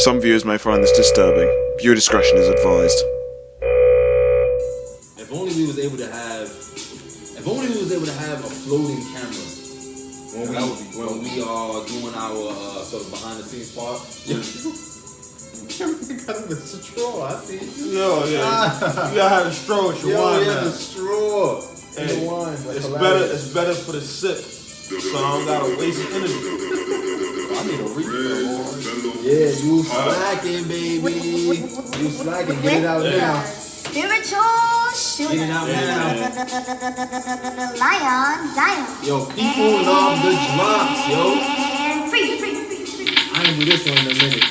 Some viewers may find this disturbing. Viewer discretion is advised. If only we was able to have a floating camera when we are doing our sort of behind the scenes part. Got the straw. I see. Yo, yeah. You gotta have a straw with your wine now. The straw. Hey, the wine. It's better for the sip. So I don't gotta waste energy. I need a refill. Yeah, you slacking, baby. You slacking. Get it out now. Spiritual shooter. Get it out now. Lion, Zion. Yo, people love the drops, yo. And free. I ain't do this one in a minute.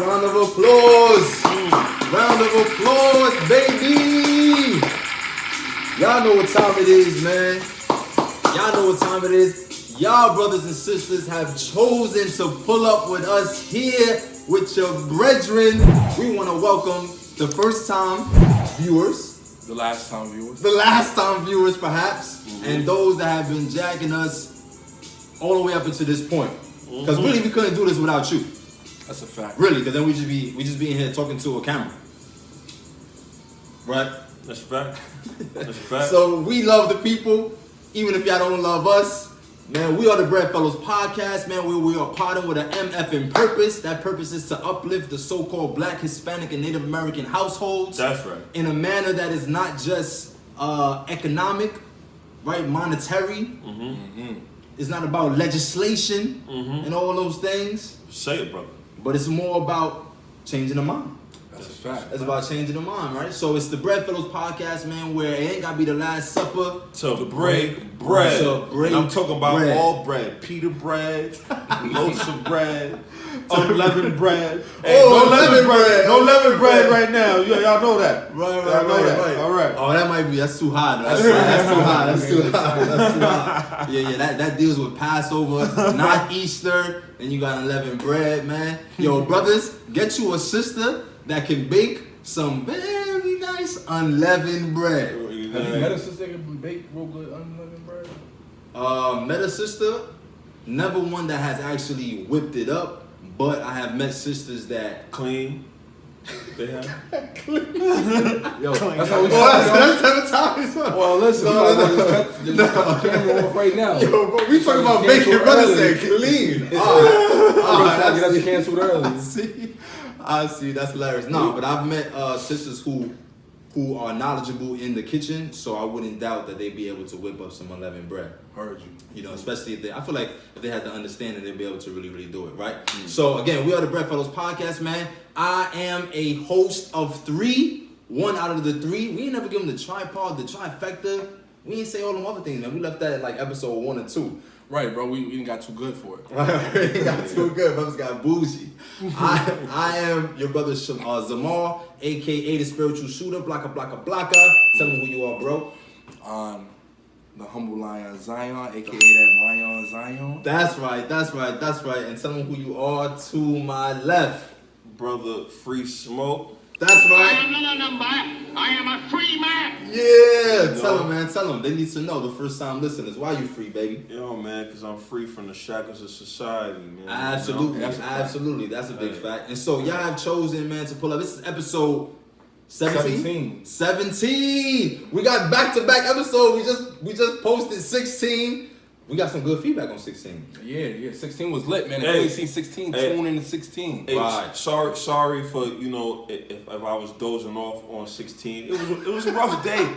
Round of applause. Round of applause, baby. Y'all know what time it is, man. Y'all know what time it is. Y'all brothers and sisters have chosen to pull up with us here with your brethren. We want to welcome the first time viewers. The last time viewers. The last time viewers, perhaps. Mm-hmm. And those that have been jacking us all the way up until this point. Because really, we couldn't do this without you. That's a fact. Really, because then we just be in here talking to a camera. Right? That's a fact. That's a fact. So we love the people, even if y'all don't love us. Man, we are the Bread Fellows podcast, man. We are partnering with an MFing purpose. That purpose is to uplift the so-called Black, Hispanic, and Native American households. That's right. In a manner that is not just economic, right? Monetary. It's not about legislation and all those things. Say it, brother. But it's more about changing the mind. That's a fact. It's about changing the mind, right? So it's the Bread Fellows podcast, man, where it ain't gotta be the Last Supper. To break bread. And I'm talking about all bread. Pita bread, loaves of bread, unleavened bread. Hey, no lemon bread. No lemon bread right now. Y'all know that. Right. All right. Oh, that's too high. That's too high. Yeah, that deals with Passover, not Easter. Then you got unleavened bread, man. Yo, brothers, get you a sister that can bake some very nice unleavened bread. Have you met a sister that can bake real good unleavened bread? Met a sister, never one that has actually whipped it up, but I have met sisters that clean. They have yo, clean. That's how we start. Well, listen, there's a camera off right now. Yo, bro, we talking about making brothers say clean. That's canceled early. I see, that's hilarious. No, but I've met sisters who are knowledgeable in the kitchen, so I wouldn't doubt that they'd be able to whip up some unleavened bread. Heard you. You know, especially if I feel like if they had the understanding, they'd be able to really, really do it, right? So again, we are the Bread Fellows podcast, man. I am a host of 3. 1 out of the 3. We ain't never give them the tripod, the trifecta. We ain't say all them other things, man. We left that at like episode 1 or 2. Right, bro. We didn't got too good for it. We ain't got too good. Brothers got bougie. I am your brother Zamar, aka the spiritual shooter. Blocka. Tell them who you are, bro. The humble lion Zion, aka that lion Zion. That's right. And tell them who you are to my left. Brother Free Smoke. That's right. I am not a number. I am a free man. Yeah, tell them, man. Tell them. They need to know, the first time listeners. Why you free, baby? Yo, man, because I'm free from the shackles of society, man. Absolutely. Absolutely. That's a big fact. And so y'all have chosen, man, to pull up. This is episode 17. We got back-to-back episodes. We just posted 16. We got some good feedback on 16. Yeah. 16 was lit, man. If you ain't seen 16, tune into 16. Hey, right. Sorry for, if I was dozing off on 16. It was a rough day.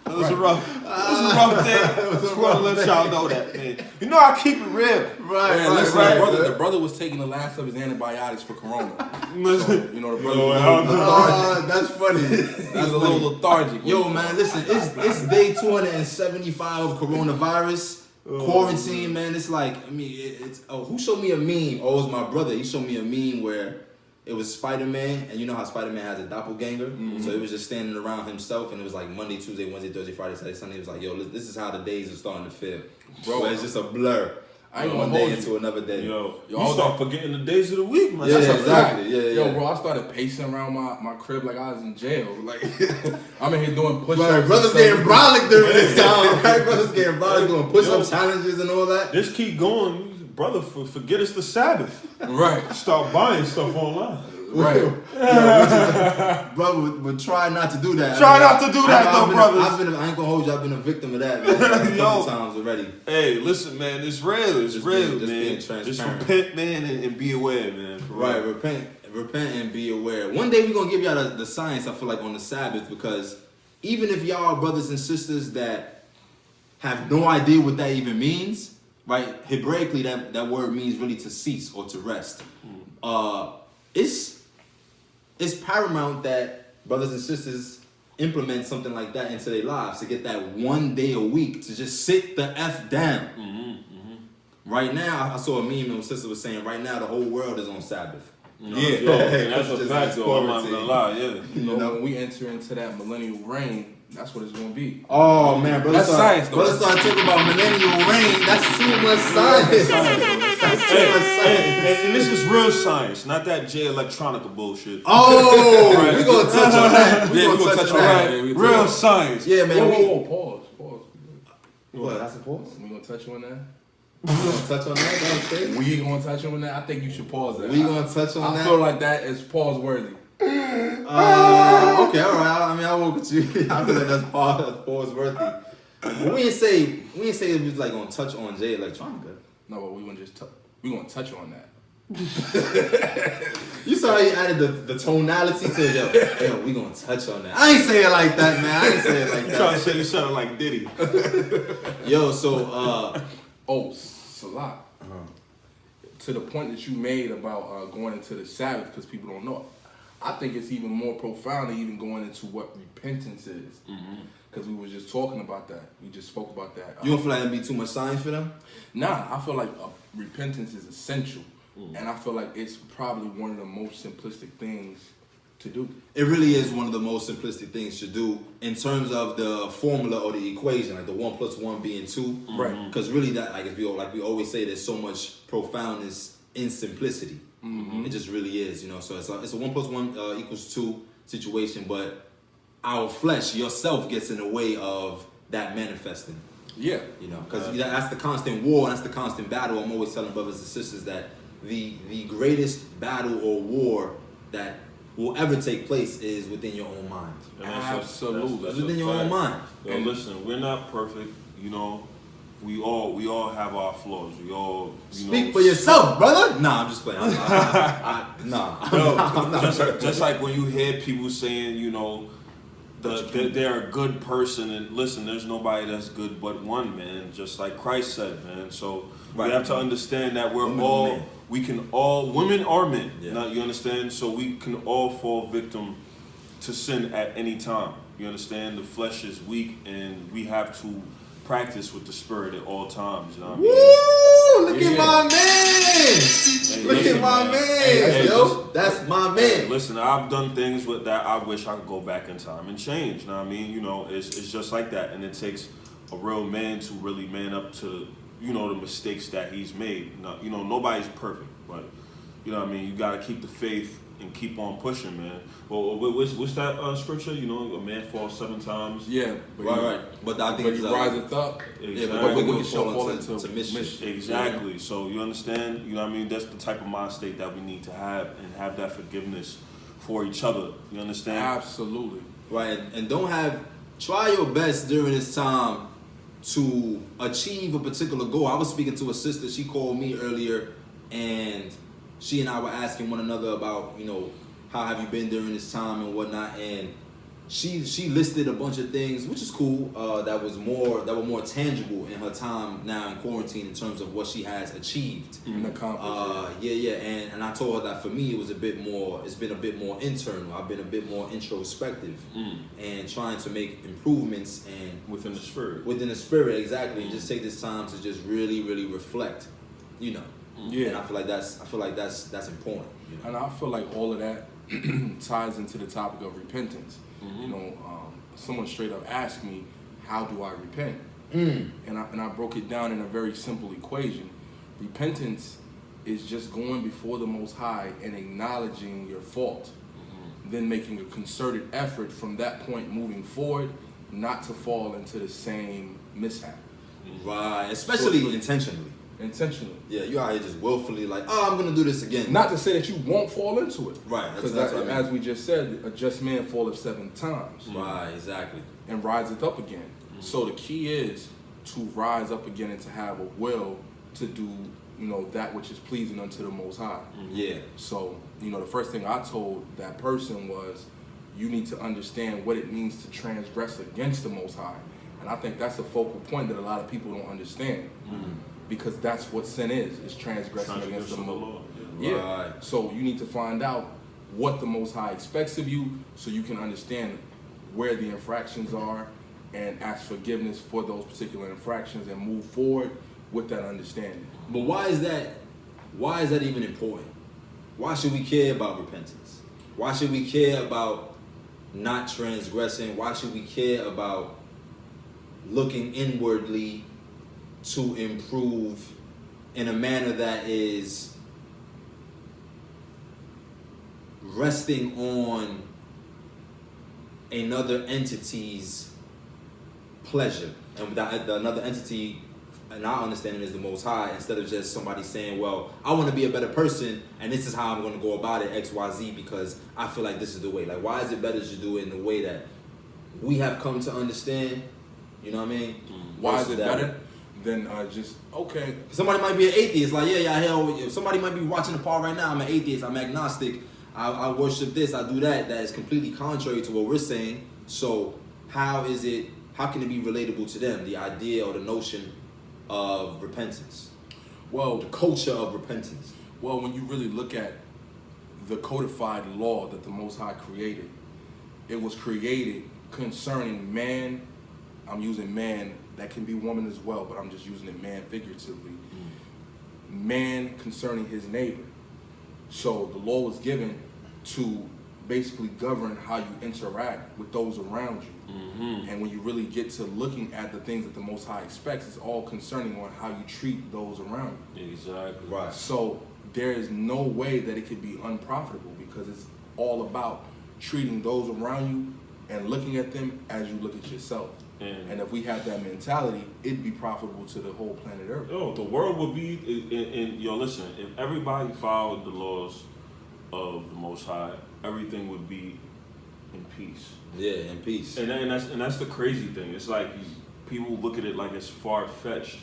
It was a rough day. I just want to let y'all know that, man. You know I keep it real. Right. The brother was taking the last of his antibiotics for corona. So, the brother was that's funny. That's a little lethargic. Yo, man, listen, it's day 275 of coronavirus. Quarantine, man. It's like, who showed me a meme? Oh, it was my brother. He showed me a meme where it was Spider-Man, and you know how Spider-Man has a doppelganger? So it was just standing around himself, and it was like Monday, Tuesday, Wednesday, Thursday, Friday, Saturday, Sunday. It was like, yo, this is how the days are starting to feel. Bro, it's just a blur. I ain't one day into another day. You start forgetting the days of the week, man. Yeah, exactly. Yeah. Yo, bro, I started pacing around my crib like I was in jail. Like, I'm in here doing push-ups. Right, brothers getting brolic during this time. Right? Brothers getting brolic doing push-up challenges and all that. Just keep going. brother, forget it's the Sabbath. Right. Start buying stuff online. Right. Brother, but try not to do that. Try not to do that, though, brothers. I ain't gonna hold you. I've been a victim of that, man, a couple times already. Hey, listen, man. It's real. It's real, man. Being transparent. Just repent, man, and be aware, man. Right, repent and be aware. One day we're gonna give y'all the science, I feel like, on the Sabbath, because even if y'all are brothers and sisters that have no idea what that even means, right? Hebraically, that word means really to cease or to rest. It's paramount that brothers and sisters implement something like that into their lives, to get that one day a week to just sit the F down. Right now, I saw a meme and my sister was saying, right now the whole world is on Sabbath. That's a fact, though. I'm not gonna lie, You know, when we enter into that millennial reign, that's what it's gonna be. Oh man, brother, that's science. Brother started talking about millennial reign. That's too much science. That's too much science. And this is real science, not that Jay Electronica bullshit. Oh, right. We're gonna touch on that. We're gonna touch on that. Real science. Yeah, man. Pause. What? That's a pause. We gonna touch on that. We gonna touch on that. That was crazy. We gonna touch on that. I think you should pause that. We gonna touch on that. I feel like that is pause worthy. Okay, all right. I mean, I work with you. I feel like that's pause worthy. But we didn't say it was like gonna touch on Jay Electronica. No, but we gonna touch on that. You saw how he added the tonality to yo, we gonna touch on that. I ain't say it like that, man. I ain't say it like that. Trying to say you sounded like Diddy. Yo, so Salah. To the point that you made about going into the Sabbath, because people don't know. I think it's even more profound than even going into what repentance is. Because we were just talking about that. We just spoke about that. You don't feel like that'd be too much science for them? Nah, I feel like repentance is essential. And I feel like it's probably one of the most simplistic things to do. It really is one of the most simplistic things to do in terms of the formula or the equation, like the 1 + 1 being 2. Right. Because really, that like we always say, there's so much profoundness in simplicity. It just really is, you know. So it's a 1 + 1 = 2 situation, but our flesh, yourself, gets in the way of that manifesting. Yeah. You know, because that's the constant war, and that's the constant battle. I'm always telling brothers and sisters that the greatest battle or war that will ever take place is within your own mind. Absolutely. It's within your own mind. Yo, listen, we're not perfect, you know. We all have our flaws. We all, Speak for yourself, brother. Nah, I'm just playing. Just like when you hear people saying, you know, they're a good person, and listen, there's nobody that's good but one, man. Just like Christ said, man. So we have to understand that we can all, women or men. Yeah. You understand? So we can all fall victim to sin at any time. You understand? The flesh is weak, and we have to practice with the spirit at all times. You know what I mean? Woo! Look at my man! Look at my man! Yo, that's my man. Listen, I've done things with that I wish I could go back in time and change. You know what I mean? You know, it's just like that, and it takes a real man to really man up to, you know, the mistakes that he's made. You know, nobody's perfect, but you know what I mean? You got to keep the faith and keep on pushing, man. Well, what's that scripture? You know, a man falls 7 times. Yeah, right. But I think he riseth up. Exactly. Yeah, but we can fall into mischief. Exactly. Yeah. So you understand? You know what I mean? That's the type of mind state that we need to have, and have that forgiveness for each other. You understand? Absolutely. Right, and try your best during this time to achieve a particular goal. I was speaking to a sister. She called me earlier, and she and I were asking one another about, you know, how have you been during this time and whatnot, and she listed a bunch of things, which is cool, that were more tangible in her time now in quarantine in terms of what she has achieved and accomplished. And I told her that for me it's been a bit more internal. I've been a bit more introspective and trying to make improvements and within the spirit exactly, and just take this time to just really, really reflect, you know. Yeah, and I feel like that's important. You know? And I feel like all of that ties into the topic of repentance. You know, someone straight up asked me, "How do I repent?" And I broke it down in a very simple equation. Repentance is just going before the Most High and acknowledging your fault, then making a concerted effort from that point moving forward, not to fall into the same mishap. Right, especially intentionally. intentionally. Yeah, you out here just willfully like, oh, I'm gonna do this again. Not to say that you won't fall into it. Right. Because That's what I mean. as we just said, a just man falleth 7 times. Right, exactly. And riseth up again. So the key is to rise up again and to have a will to do, that which is pleasing unto the Most High. Yeah. So, the first thing I told that person was, you need to understand what it means to transgress against the Most High. And I think that's a focal point that a lot of people don't understand. Because that's what sin is transgressing against the Most High. Yeah. Right. So you need to find out what the Most High expects of you so you can understand where the infractions are and ask forgiveness for those particular infractions and move forward with that understanding. But why is that even important? Why should we care about repentance? Why should we care about not transgressing? Why should we care about looking inwardly to improve in a manner that is resting on another entity's pleasure? And that another entity, and our understanding, is the Most High, instead of just somebody saying, well, I want to be a better person and this is how I'm going to go about it, XYZ, because I feel like this is the way. Like, why is it better to do it in the way that we have come to understand? You know what I mean? Why is it better than just, okay. Somebody might be an atheist, like, hell, somebody might be watching the part right now, I'm an atheist, I'm agnostic, I worship this, I do that. That is completely contrary to what we're saying. So how can it be relatable to them, the idea or the notion of repentance? Well, the culture of repentance. Well, when you really look at the codified law that the Most High created, it was created concerning man. I'm using man, that can be woman as well, but I'm just using it man figuratively. Man concerning his neighbor. So the law was given to basically govern how you interact with those around you. And when you really get to looking at the things that the Most High expects, it's all concerning on how you treat those around you. Exactly. Right. So there is no way that it could be unprofitable, because it's all about treating those around you and looking at them as you look at yourself. And if we had that mentality, it'd be profitable to the whole planet Earth. Yo, the world would be, listen, if everybody followed the laws of the Most High, everything would be in peace. Yeah, in peace. And that's the crazy thing. It's like people look at it like it's far-fetched.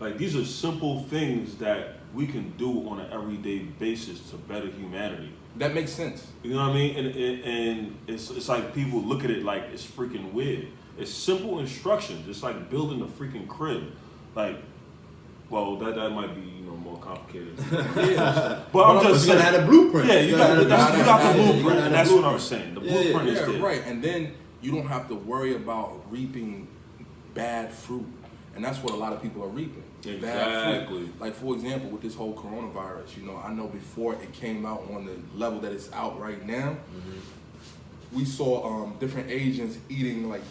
Like, these are simple things that we can do on an everyday basis to better humanity. That makes sense. You know what I mean? And it's like people look at it like it's freaking weird. It's simple instructions. It's like building a freaking crib. Like, well, that might be more complicated. Yeah. But I'm just saying. You gotta have a blueprint. Yeah, you got the blueprint, and that's what I'm saying. The blueprint is there. Right. And then you don't have to worry about reaping bad fruit, and that's what a lot of people are reaping. Exactly. Bad fruit. Like, for example, with this whole coronavirus, I know before it came out on the level that it's out right now, we saw different Asians eating like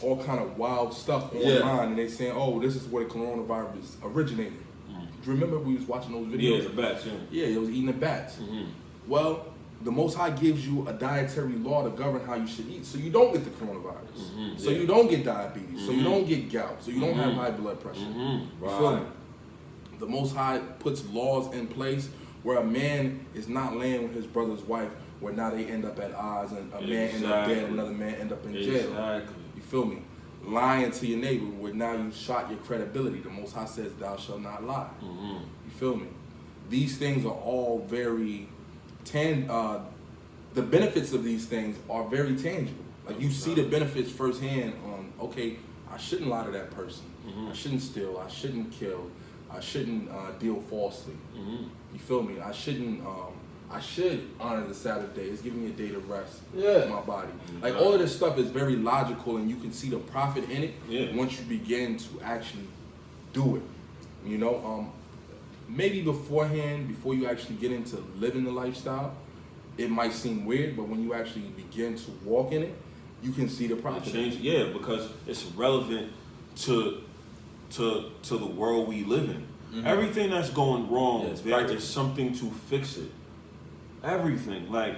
all kind of wild stuff online, and they saying, "Oh, this is where the coronavirus originated." Do you remember we was watching those videos? Yeah, the bats. Yeah, it was eating the bats. Well, the Most High gives you a dietary law to govern how you should eat, so you don't get the coronavirus, so you don't get diabetes, so you don't get gout, so you don't have high blood pressure. You feel me? The Most High puts laws in place where a man is not laying with his brother's wife, where now they end up at odds, and a man end up dead, another man end up in jail. Exactly. You feel me? Lying to your neighbor, where now you shot your credibility. The Most High says, "Thou shalt not lie." You feel me? These things are all very the benefits of these things are very tangible. Like, you see the benefits firsthand on, okay, I shouldn't lie to that person. I shouldn't steal. I shouldn't kill. I shouldn't deal falsely. You feel me? I shouldn't. I should honor the Sabbath day. It's giving me a day to rest in my body. Like, all of this stuff is very logical, and you can see the profit in it once you begin to actually do it. Maybe beforehand, before you actually get into living the lifestyle, it might seem weird, but when you actually begin to walk in it, you can see the profit. Yeah, because it's relevant to the world we live in. Everything that's going wrong, there is something to fix it. Everything, like,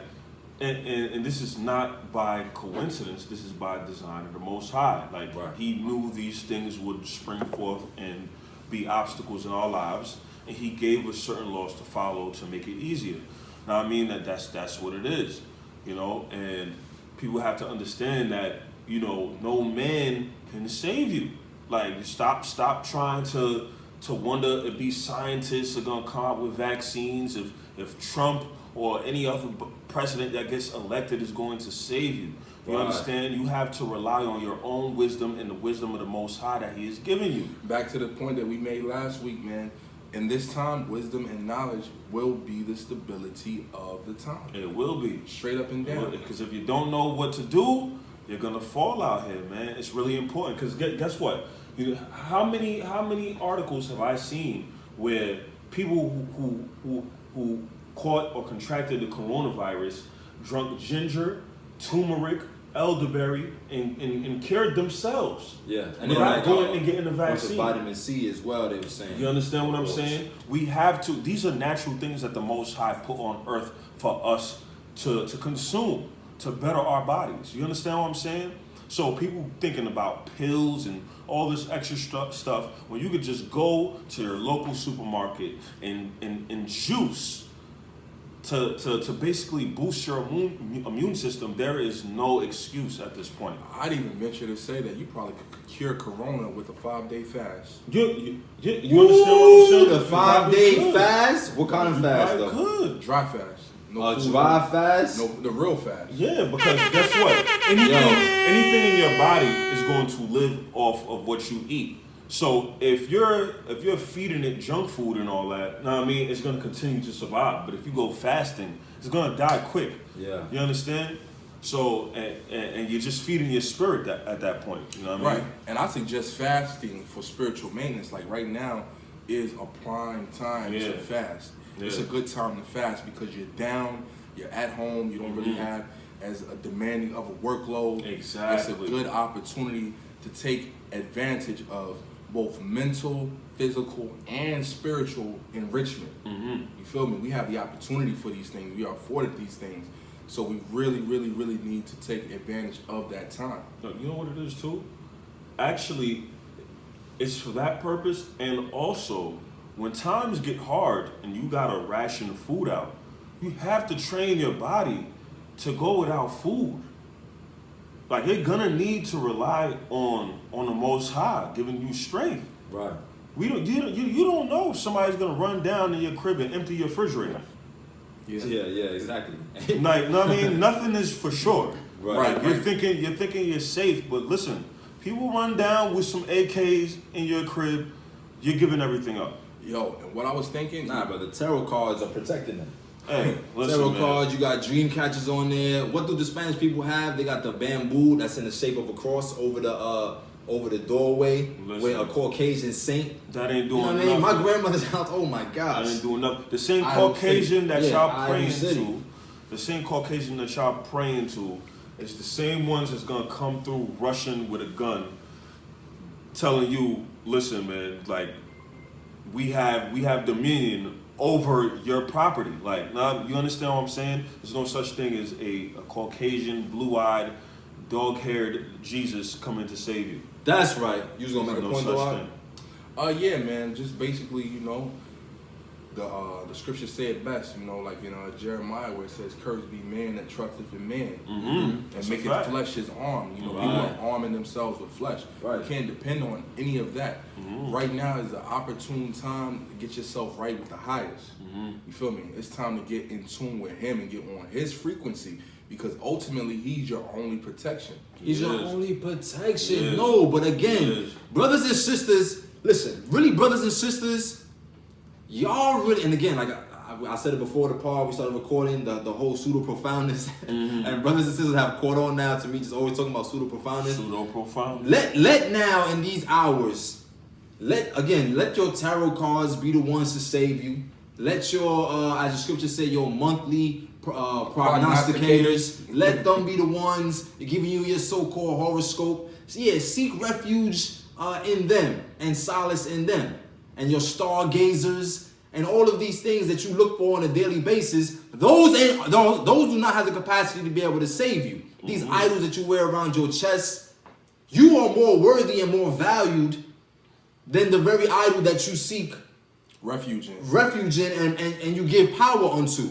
and this is not by coincidence. This is by design of the Most High. Like, He knew these things would spring forth and be obstacles in our lives, and he gave us certain laws to follow to make it easier. Now, I mean that's what it is, you know, and people have to understand that, you know, no man can save you. Like, stop trying to wonder if these scientists are gonna come up with vaccines, if Trump or any other president that gets elected is going to save you. You understand? You have to rely on your own wisdom and the wisdom of the Most High that He has given you. Back to the point that we made last week, man. In this time, wisdom and knowledge will be the stability of the time. It will be. Straight up and down. Because if you don't know what to do, you're gonna fall out here, man. It's really important. Because guess what? You know, how many articles have I seen where people who caught or contracted the coronavirus drunk ginger, turmeric, elderberry, and cured themselves? Yeah, and without going and getting the vaccine. Vitamin C as well, they were saying. You understand what I'm saying? We have to. These are natural things that the Most High put on earth for us to consume, to better our bodies. You understand what I'm saying? So people thinking about pills and all this extra stuff when you could just go to your local supermarket and juice to basically boost your immune system. There is no excuse at this point. I'd even venture to say that you probably could cure corona with a 5-day fast. You understand what I'm saying? The 5-day fast? What kind of fast though? Could. Dry fast. No food, dry fast? No, the real fast. Yeah, because guess what? Anything in your body is going to live off of what you eat. So if you're feeding it junk food and all that, know what I mean, it's going to continue to survive. But if you go fasting, it's going to die quick. Yeah. You understand? So and you're just feeding your spirit at that point. You know what I mean? Right. And I suggest fasting for spiritual maintenance. Like right now is a prime time to fast. Yeah. It's a good time to fast because you're down, you're at home, you don't really have as a demanding of a workload. Exactly. It's a good opportunity to take advantage of both mental, physical, and spiritual enrichment. You feel me? We have the opportunity for these things. We are afforded these things. So we really, really, really need to take advantage of that time. You know what it is too? Actually, it's for that purpose, and also when times get hard and you gotta ration food out, you have to train your body to go without food. Like, you're gonna need to rely on the Most High giving you strength. Right. You don't know if somebody's gonna run down in your crib and empty your refrigerator. Yeah, exactly. Like, know what I mean? Nothing is for sure. Right. You're thinking you're safe, but listen, people run down with some AKs in your crib, you're giving everything up. Yo, and what I was thinking... Nah, but the tarot cards are protecting them. Hey, listen, tarot man. cards, you got dream catchers on there. What do the Spanish people have? They got the bamboo that's in the shape of a cross over the doorway with a Caucasian saint. That ain't doing nothing. nothing. My grandmother's house, oh my gosh. That ain't doing nothing. The same Caucasian that y'all praying City. to, the same Caucasian that y'all praying to, is the same ones that's gonna come through rushing with a gun, telling you, listen, man, like, we have dominion over your property. Like, now, you understand what I'm saying? There's no such thing as a Caucasian, blue-eyed, dog-haired Jesus coming to save you. That's right. You was gonna make a point though? Yeah, man. Just basically, you know, the scripture say it best. You know, like in Jeremiah where it says, "Cursed be man that trusteth in man, and maketh flesh his arm." You know, people are arming themselves with flesh. Right. You can't depend on any of that. Right now is the opportune time to get yourself right with the highest. You feel me? It's time to get in tune with Him and get on His frequency. Because ultimately, He's your only protection. He's your only protection. No, but again, brothers and sisters, listen, really, brothers and sisters, y'all really, and again, like I said it before the pod, we started recording the whole pseudo-profoundness. And brothers and sisters have caught on now to me just always talking about pseudo-profoundness. Pseudo-profoundness. Let now in these hours, let your tarot cards be the ones to save you. Let your, as the scripture said, your monthly prognosticators, let them be the ones giving you your so-called horoscope. So yeah, seek refuge in them and solace in them. And your stargazers and all of these things that you look for on a daily basis, those do not have the capacity to be able to save you. These idols that you wear around your chest, you are more worthy and more valued than the very idol that you seek refuge in, and you give power unto.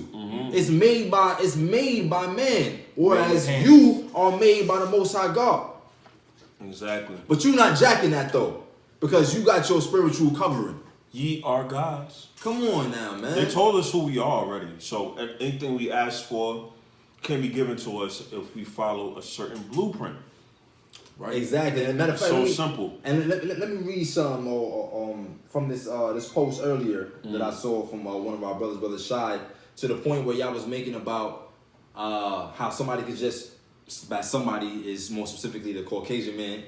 It's made by man, whereas Made you are made by the Most High God. Exactly. But you're not jacking that though, because you got your spiritual covering. Ye are gods. Come on now, man. They told us who we are already. So anything we ask for can be given to us if we follow a certain blueprint. Right. Exactly. And matter of fact, so simple. And let me read some from this post earlier that I saw from one of our brothers, Brother Shai, to the point where y'all was making about how somebody could just, by somebody is more specifically the Caucasian man,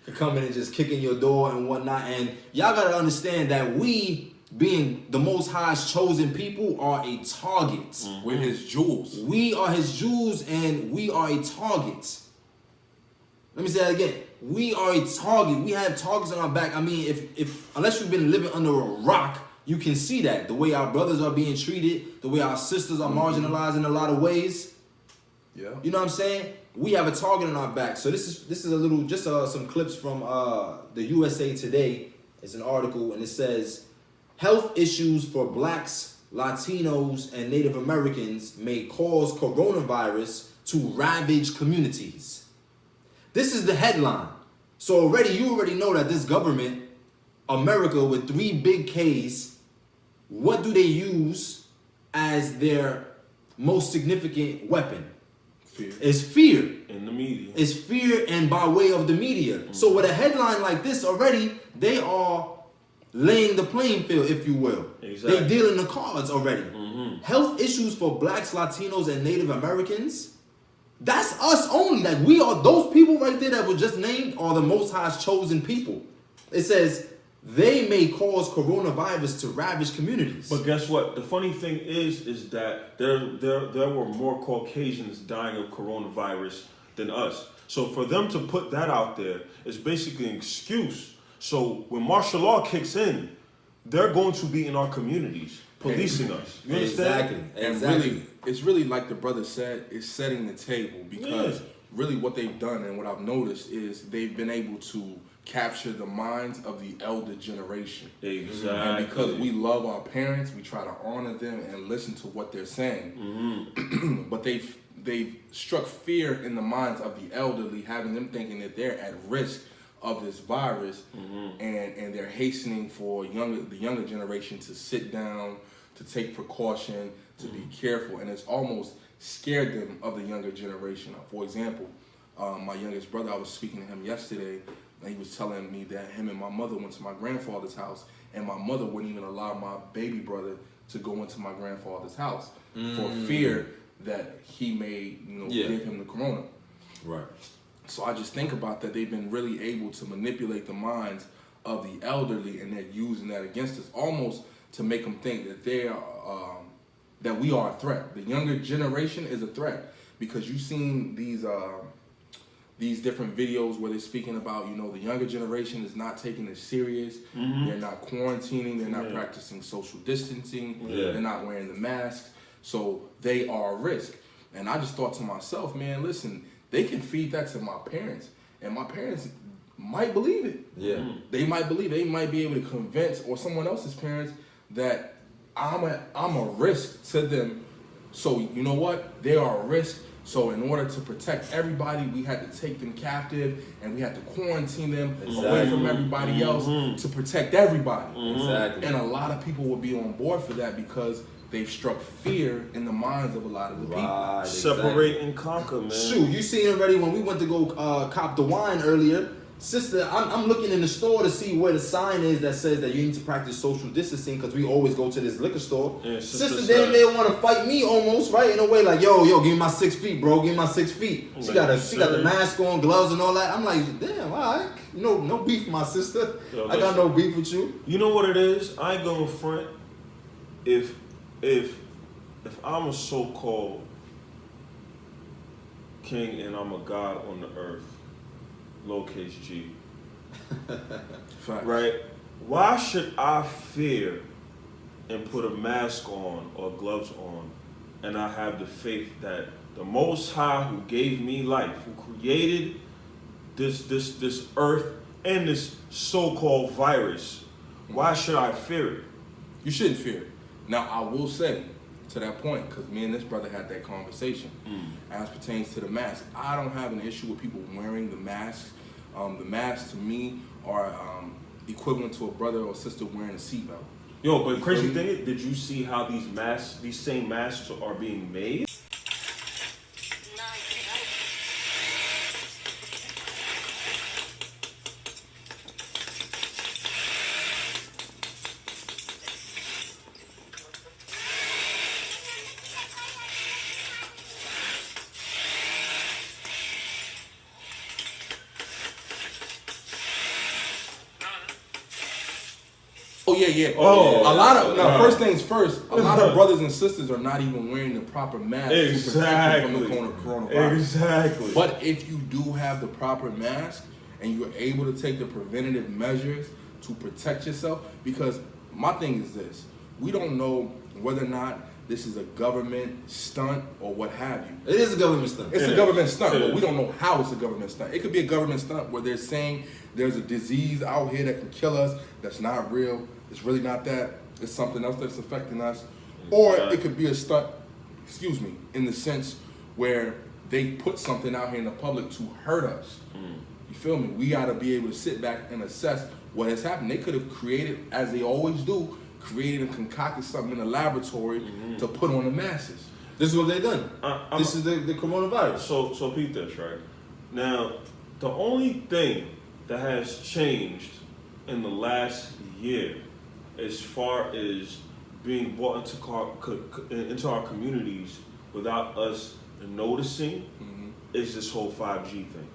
could come in and just kick in your door and whatnot. And y'all gotta understand that we, being the Most High's chosen people, are a target. We're his jewels. We are his jewels, and we are a target. Let me say that again. We are a target. We have targets on our back. I mean, if unless you've been living under a rock, you can see that. The way our brothers are being treated, the way our sisters are marginalized in a lot of ways. Yeah. You know what I'm saying? We have a target on our back. So this is a little, just some clips from the USA Today. It's an article, and it says, health issues for blacks, Latinos, and Native Americans may cause coronavirus to ravage communities. This is the headline. So you already know that this government, America with 3 big Ks, what do they use as their most significant weapon? Fear. It's fear. In the media. It's fear, and by way of the media. So with a headline like this already, they are laying the playing field, if you will. Exactly. They dealing the cards already. Health issues for blacks, Latinos, and Native Americans. That's us only. Like, we are, those people right there that were just named are the Most High's chosen people. It says they may cause coronavirus to ravage communities. But guess what? The funny thing is that there were more Caucasians dying of coronavirus than us. So for them to put that out there is basically an excuse. So when martial law kicks in, they're going to be in our communities, policing us. You understand? Exactly. And really, it's really like the brother said, it's setting the table, because really what they've done and what I've noticed is they've been able to capture the minds of the elder generation. Exactly. And because we love our parents, we try to honor them and listen to what they're saying. But they've struck fear in the minds of the elderly, having them thinking that they're at risk of this virus, and they're hastening for the younger generation to sit down, to take precaution, to be careful, and it's almost scared them of the younger generation. For example, my youngest brother, I was speaking to him yesterday, and he was telling me that him and my mother went to my grandfather's house, and my mother wouldn't even allow my baby brother to go into my grandfather's house for fear that he may, give him the corona. Right. So I just think about that. They've been really able to manipulate the minds of the elderly, and they're using that against us, almost to make them think that they are, that we are a threat. The younger generation is a threat, because you've seen these different videos where they're speaking about, the younger generation is not taking it serious. They're not quarantining. They're not practicing social distancing. They're not wearing the masks. So they are a risk. And I just thought to myself, man, listen, they can feed that to my parents, and my parents might believe it. Yeah. They might believe it. They might be able to convince, or someone else's parents, that I'm a risk to them. So you know what? They are a risk. So in order to protect everybody, we had to take them captive, and we had to quarantine them away from everybody else to protect everybody. Exactly. And a lot of people will be on board for that, because they've struck fear in the minds of a lot of the people. Separate and conquer, man. Shoot, you seen already when we went to go cop the wine earlier. Sister, I'm looking in the store to see where the sign is that says that you need to practice social distancing, because we always go to this liquor store. Yeah, sister damn near want to fight me almost, right? In a way, like, yo, give me my 6 feet, bro. Give me my 6 feet. She got the mask on, gloves and all that. I'm like, damn, all right. No beef, my sister. Yo, I got no beef with you. You know what it is? I ain't going front. If I'm a so-called king and I'm a god on the earth, lowercase g, right? Why should I fear and put a mask on or gloves on, and I have the faith that the Most High, who gave me life, who created this earth and this so-called virus, why should I fear it? You shouldn't fear it. Now, I will say, to that point, because me and this brother had that conversation, as pertains to the mask, I don't have an issue with people wearing the masks. The masks, to me, are equivalent to a brother or sister wearing a seatbelt. Yo, but crazy thing is, did you see how these same masks are being made? Oh yeah. Oh, a lot of first things first. A lot of brothers and sisters are not even wearing the proper mask to protect you from the coronavirus. Exactly. But if you do have the proper mask and you're able to take the preventative measures to protect yourself, because my thing is this: we don't know whether or not this is a government stunt or what have you. It is a government stunt. It's a government stunt, but we don't know how it's a government stunt. It could be a government stunt where they're saying there's a disease out here that can kill us that's not real. It's really not that. It's something else that's affecting us. Or it could be a stunt, in the sense where they put something out here in the public to hurt us. You feel me? We got to be able to sit back and assess what has happened. They could have created, as they always do, created and concocted something in the laboratory to put on the masses. This is what they done. This is the coronavirus. So peep this, right? Now, the only thing that has changed in the last year as far as being brought into our communities without us noticing is this whole 5G thing.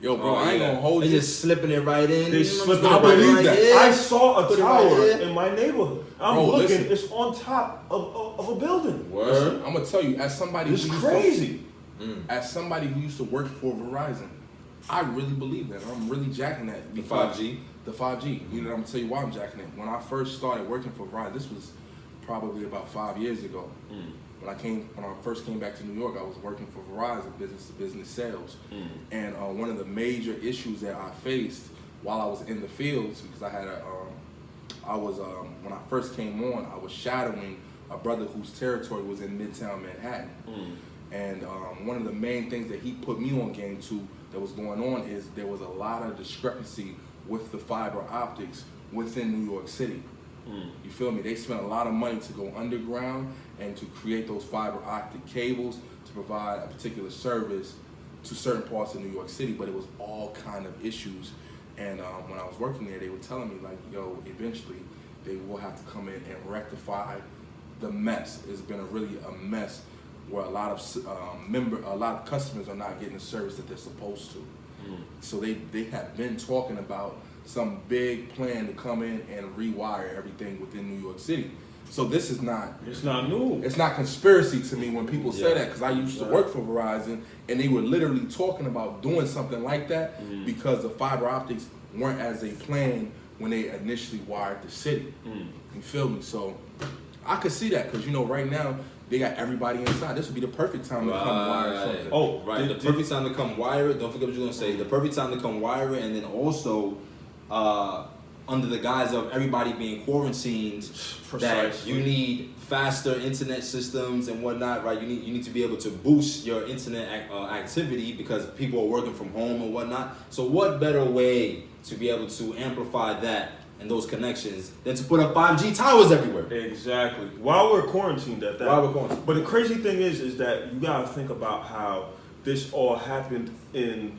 Yo, bro, I ain't gonna hold They you. just slipping it right in. They slipping it I right believe in. that. I saw a Put it tower right here. in my neighborhood. I'm Bro, looking, listen. it's on top of a building. Listen, I'm gonna tell you, as somebody It's who used crazy. as somebody who used to work for Verizon, I really believe that. I'm really jacking that. The 5G? The 5G. You know, I'm gonna tell you why I'm jacking it. When I first started working for Verizon, this was probably about 5 years ago. When I first came back to New York, I was working for Verizon, business to business sales. And one of the major issues that I faced while I was in the fields, because I had when I first came on, I was shadowing a brother whose territory was in Midtown Manhattan. And one of the main things that he put me on game to that was going on is there was a lot of discrepancy with the fiber optics within New York City. You feel me? They spent a lot of money to go underground and to create those fiber optic cables to provide a particular service to certain parts of New York City, but it was all kind of issues. And when I was working there, they were telling me like, yo, eventually they will have to come in and rectify the mess. It's been really a mess where a lot of customers are not getting the service that they're supposed to. So they have been talking about some big plan to come in and rewire everything within New York City. So this is not... It's not new. It's not conspiracy to me when people say that, because I used to work for Verizon and they were literally talking about doing something like that because the fiber optics weren't as they planned when they initially wired the city. You feel me? So I could see that because, you know, right now they got everybody inside. This would be the perfect time to come wire something. Oh, right. The perfect time to come wire it. Don't forget what you're going to say. The perfect time to come wire it, and then also under the guise of everybody being quarantined, that you need faster internet systems and whatnot, right? You need to be able to boost your internet activity because people are working from home and whatnot. So what better way to be able to amplify that and those connections than to put up 5G towers everywhere? Exactly. While we're quarantined at that. While we're quarantined. But the crazy thing is that you gotta think about how this all happened in,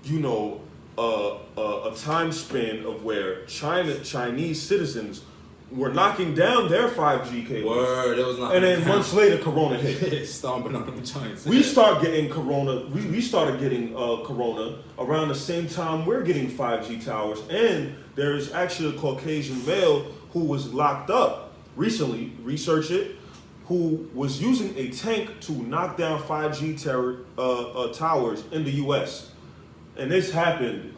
you know, a time span of where Chinese citizens were knocking down their 5G cables. Word, it was not. And then months later, Corona hit. Stomping on the Giants. We start getting Corona. We started getting Corona around the same time we're getting 5G towers. And there is actually a Caucasian male who was locked up recently. Research it. Who was using a tank to knock down 5G towers in the U.S. And this happened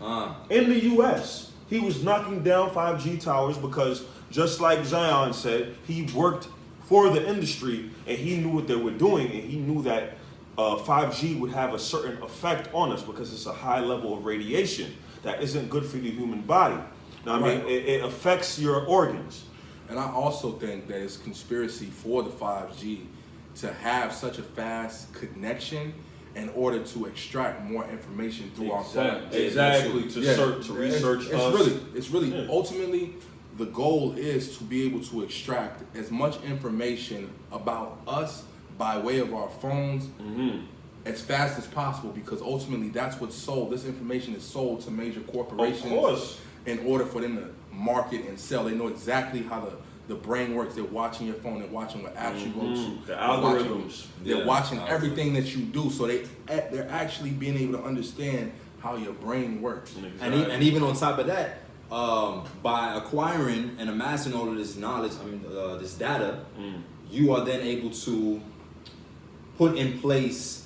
in the U.S. He was knocking down 5G towers because, just like Zion said, he worked for the industry and he knew what they were doing, and he knew that 5G would have a certain effect on us because it's a high level of radiation. that isn't good for the human body. Now, I mean, it affects your organs. And I also think that it's conspiracy for the 5G to have such a fast connection in order to extract more information through our phone. Exactly. To research us. It's really ultimately the goal is to be able to extract as much information about us by way of our phones as fast as possible, because ultimately that's what's sold. This information is sold to major corporations. Of course. In order for them to market and sell. They know exactly how the brain works. They're watching your phone. They're watching what apps you go to. The algorithms. They're watching everything that you do. So they're actually being able to understand how your brain works. Exactly. And even on top of that, by acquiring and amassing all of this knowledge, this data, you are then able to put in place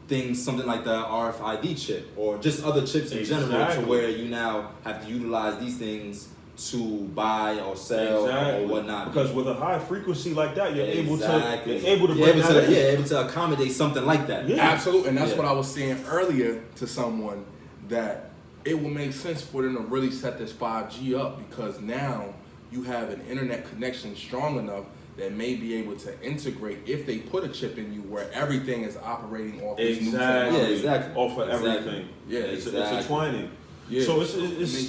things, something like the RFID chip, or just other chips in general, to where you now have to utilize these things to buy or sell or whatnot. Because with a high frequency like that, you're able to accommodate something like that. Yeah. Absolutely, and that's what I was saying earlier to someone, that it will make sense for them to really set this 5G up, because now you have an internet connection strong enough that may be able to integrate, if they put a chip in you, where everything is operating off this new technology. Off of everything. Yeah, it's intertwining. Yeah. So it's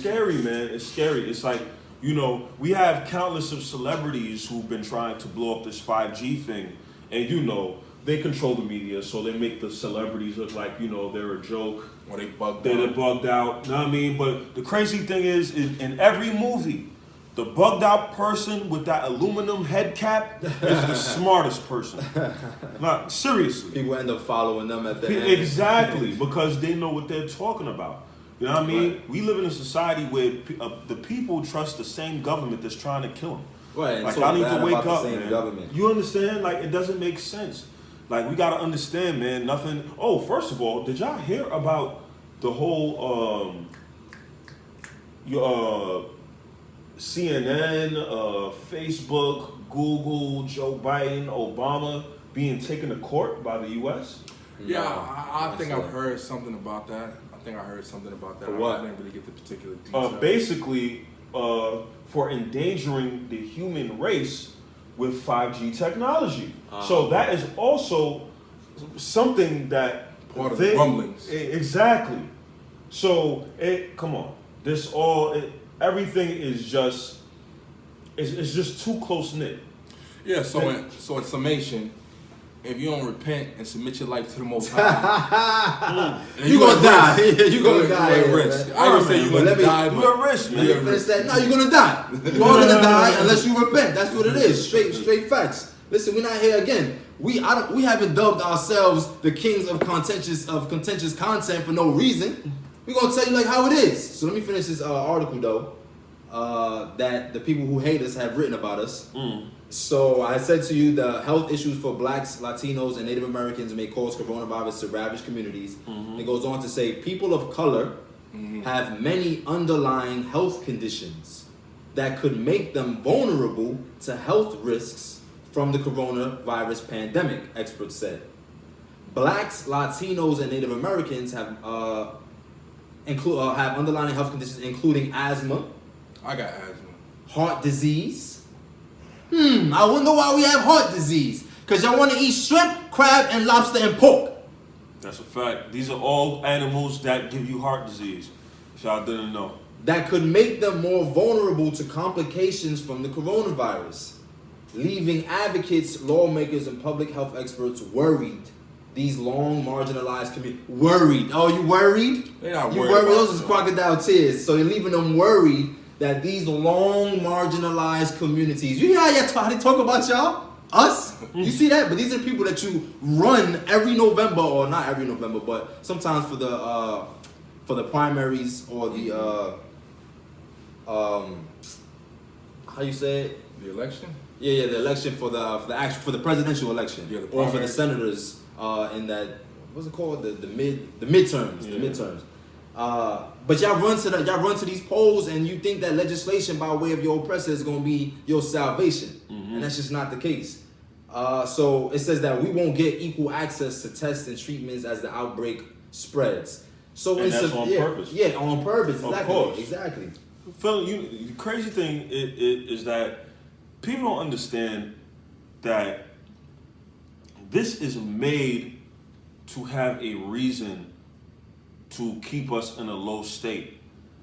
scary, man. It's scary. It's like, you know, we have countless of celebrities who've been trying to blow up this 5G thing, and you know, they control the media, so they make the celebrities look like, you know, they're a joke. Or they bugged out. They're bugged out. You know what I mean? But the crazy thing is, in every movie, the bugged out person with that aluminum head cap is the smartest person. Like, seriously. People end up following them at the end. Exactly, because they know what they're talking about. You know what I mean? Right. We live in a society where the people trust the same government that's trying to kill them. Right, like, so I need to wake up, man. Government. You understand? Like, it doesn't make sense. Like, we gotta understand, man, nothing. Oh, first of all, did y'all hear about the whole, CNN, Facebook, Google, Joe Biden, Obama being taken to court by the U.S.? Yeah, I think I've heard something about that. For what? I didn't really get the particular details. Basically, for endangering the human race with 5G technology. So that is also something that part of the rumblings. Exactly. So come on, everything is just it's just too close knit. Yeah. So in summation, if you don't repent and submit your life to the Most High, you're gonna die. You're gonna die. You're at risk. I ain't say you're gonna die, but you're at risk, man. No, you're gonna die. You're all gonna die unless you repent. That's what it is. Straight facts. Listen, we're not here again. We haven't dubbed ourselves the kings of contentious content for no reason. We're gonna tell you like how it is. So let me finish this article though, that the people who hate us have written about us. So I said to you, the health issues for blacks, Latinos, and Native Americans may cause coronavirus to ravage communities. It goes on to say, people of color have many underlying health conditions that could make them vulnerable to health risks from the coronavirus pandemic, experts said. Blacks, Latinos, and Native Americans have underlying health conditions including asthma. I got asthma. Heart disease. I wonder why we have heart disease. Because y'all want to eat shrimp, crab, and lobster and pork. That's a fact. These are all animals that give you heart disease. If y'all didn't know. That could make them more vulnerable to complications from the coronavirus, leaving advocates, lawmakers, and public health experts worried. These long marginalized communities. Worried. Oh, you worried? They're not you worried. Worried? Those are crocodile tears. So you're leaving them worried that these long marginalized communities. You hear how they talk about y'all? Us? You see that? But these are people that you run every November, or not every November, but sometimes for the primaries or the how you say it? The election? Yeah, the election for the presidential eletion. Yeah, the or for the primaries. senators in that, what's it called? The midterms. Yeah. The midterms. But y'all run to these polls and you think that legislation by way of your oppressor is going to be your salvation. And that's just not the case. So it says that we won't get equal access to tests and treatments as the outbreak spreads. So And that's on yeah, purpose. Yeah, on purpose. Of Exactly. course. Exactly. Phil, the crazy thing is that people don't understand that this is made to have a reason to keep us in a low state.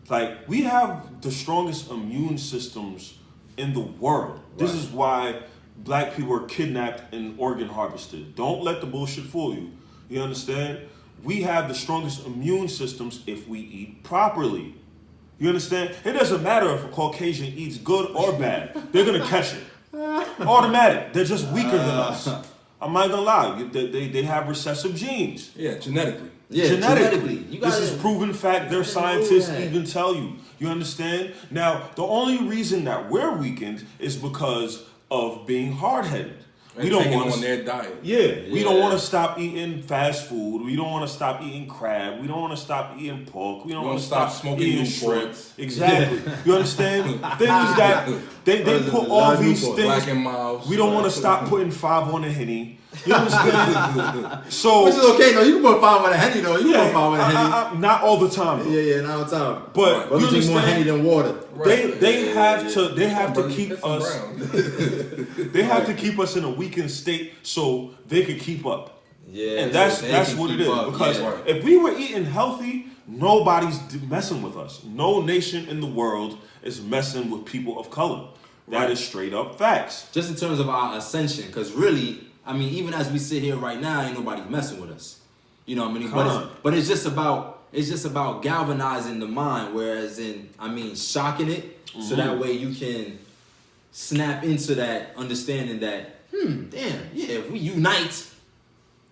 Like, we have the strongest immune systems in the world. This Right. is why black people are kidnapped and organ harvested. Don't let the bullshit fool you. You understand? We have the strongest immune systems if we eat properly. You understand? It doesn't matter if a Caucasian eats good or bad. They're going to catch it. Automatic. They're just weaker than us. I'm not going to lie. They have recessive genes. Yeah, genetically. Yeah, genetically. You This gotta- is proven fact. Their know scientists that. even tell you. You understand? Now, the only reason that we're weakened is because of being hard-headed. And taking on their diet. Yeah, we Yeah. don't want to stop eating fast food. We don't want to stop eating crab. We don't want to stop eating pork. We don't want to stop smoking eating shrimp. Newports. Exactly. You understand? Things that they There's put a all lot of these Newports. things. Black and Miles. We don't want to stop putting 5 on the Henny. You understand? So Which is okay, though. You can put 5 on a Henny, though. You can put 5 on a Henny. not all the time. Though. Yeah, not all the time. But Brother you drink more understand? Henny than water. They have to keep Get some us. brown. They have to keep us in a weakened state so they can keep up. Yeah, And so they that's can what it keep is. up, Because yeah. if we were eating healthy, nobody's messing with us. No nation in the world is messing with people of color. That is straight up facts. Just in terms of our ascension, because really, I mean, even as we sit here right now, ain't nobody messing with us. You know what I mean? But it's just about galvanizing the mind, whereas shocking it, so that way you can snap into that understanding that, damn, yeah, if we unite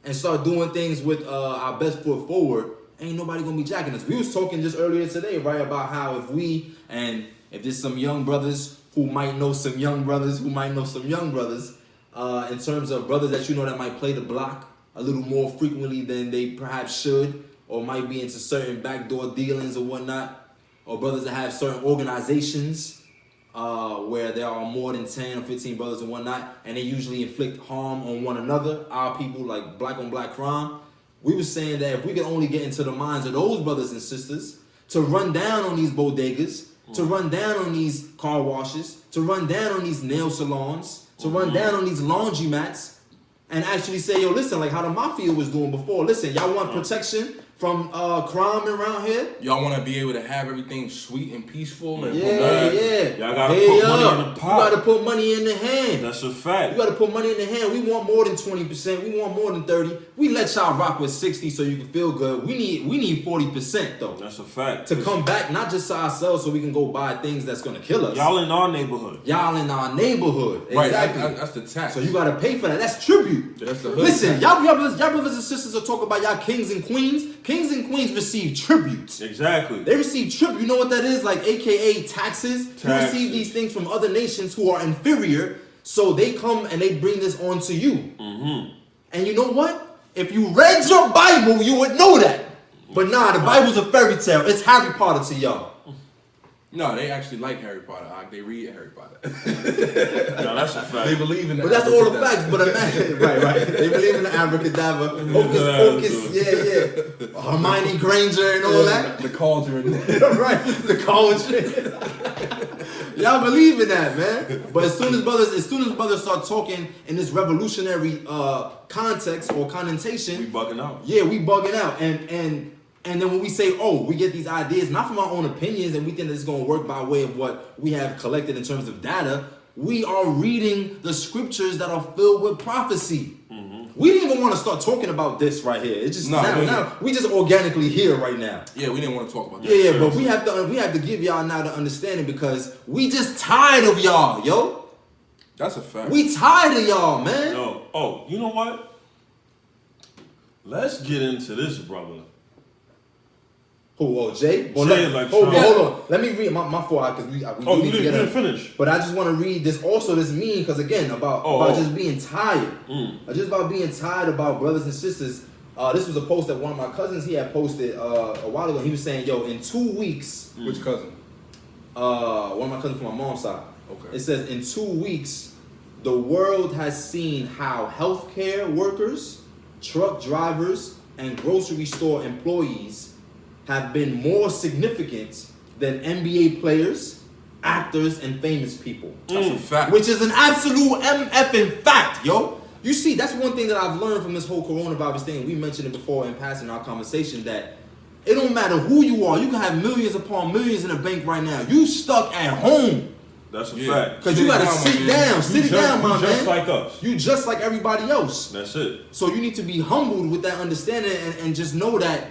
and start doing things with our best foot forward, ain't nobody gonna be jacking us. We was talking just earlier today, right, about how if there's some young brothers who might know some young brothers, in terms of brothers that you know that might play the block a little more frequently than they perhaps should, or might be into certain backdoor dealings or whatnot, or brothers that have certain organizations where there are more than 10 or 15 brothers and whatnot, and they usually inflict harm on one another, our people, like black on black crime. We were saying that if we could only get into the minds of those brothers and sisters to run down on these bodegas, to run down on these car washes, to run down on these nail salons, to run down on these laundromats, and actually say, yo, listen, like how the mafia was doing before. Listen, y'all want protection from crime around here? Y'all want to be able to have everything sweet and peaceful and Yeah. Y'all gotta put money in the pot. You gotta put money in the hand. That's a fact. You gotta put money in the hand. We want more than 20%. We want more than 30. We let y'all rock with 60 so you can feel good. We need 40% though. That's a fact. To come back, not just to ourselves so we can go buy things that's gonna kill us. Y'all in our neighborhood. Y'all in our neighborhood. Right, Exactly. that's the tax. So you gotta pay for that. That's tribute. That's the hood Listen, tax. y'all brothers and sisters are talking about y'all kings and queens. Kings and queens receive tributes. Exactly. They receive tribute. You know what that is? Like AKA taxes. You Taxes. receive these things from other nations who are inferior. So they come and they bring this on to you. Mm-hmm. And you know what? If you read your Bible, you would know that. But nah, the Bible's a fairy tale. It's Harry Potter to y'all. No, they actually like Harry Potter. They read Harry Potter. No, that's a fact. They believe in that. But that's all the facts. But imagine, right. They believe in the abracadabra, hocus pocus, Hermione Granger and all that. The cauldron. Right, the cauldron. Y'all believe in that, man. But as soon as brothers start talking in this revolutionary context or connotation, We bugging out. yeah, we bugging out. And then when we say, oh, we get these ideas not from our own opinions and we think that it's going to work by way of what we have collected in terms of data, we are reading the scriptures that are filled with prophecy. We didn't even want to start talking about this right here. It's just now we just organically here right now. Yeah, we didn't want to talk about that. Yeah, but we have to give y'all now the understanding because we just tired of y'all, yo. That's a fact. We tired of y'all, man. Yo, oh, you know what? Let's get into this, brother. Who? Oh, Jay? Well, Jay hold Electronica. on. Let me read my fault because we Oh, need you to get didn't a finish. But I just want to read this also. This mean because again about just being tired. Just about being tired about brothers and sisters. This was a post that one of my cousins he had posted a while ago. He was saying, "Yo, in 2 weeks." Which cousin? One of my cousins from my mom's side. Okay. It says in 2 weeks, the world has seen how healthcare workers, truck drivers, and grocery store employees have been more significant than NBA players, actors, and famous people. That's a fact. Which is an absolute MFing fact, yo. You see, that's one thing that I've learned from this whole coronavirus thing. We mentioned it before in passing our conversation that it don't matter who you are. You can have millions upon millions in the bank right now. You stuck at home. That's a fact. Because you got to sit down. Sit down, my man. Just like us. You just like everybody else. That's it. So you need to be humbled with that understanding and just know that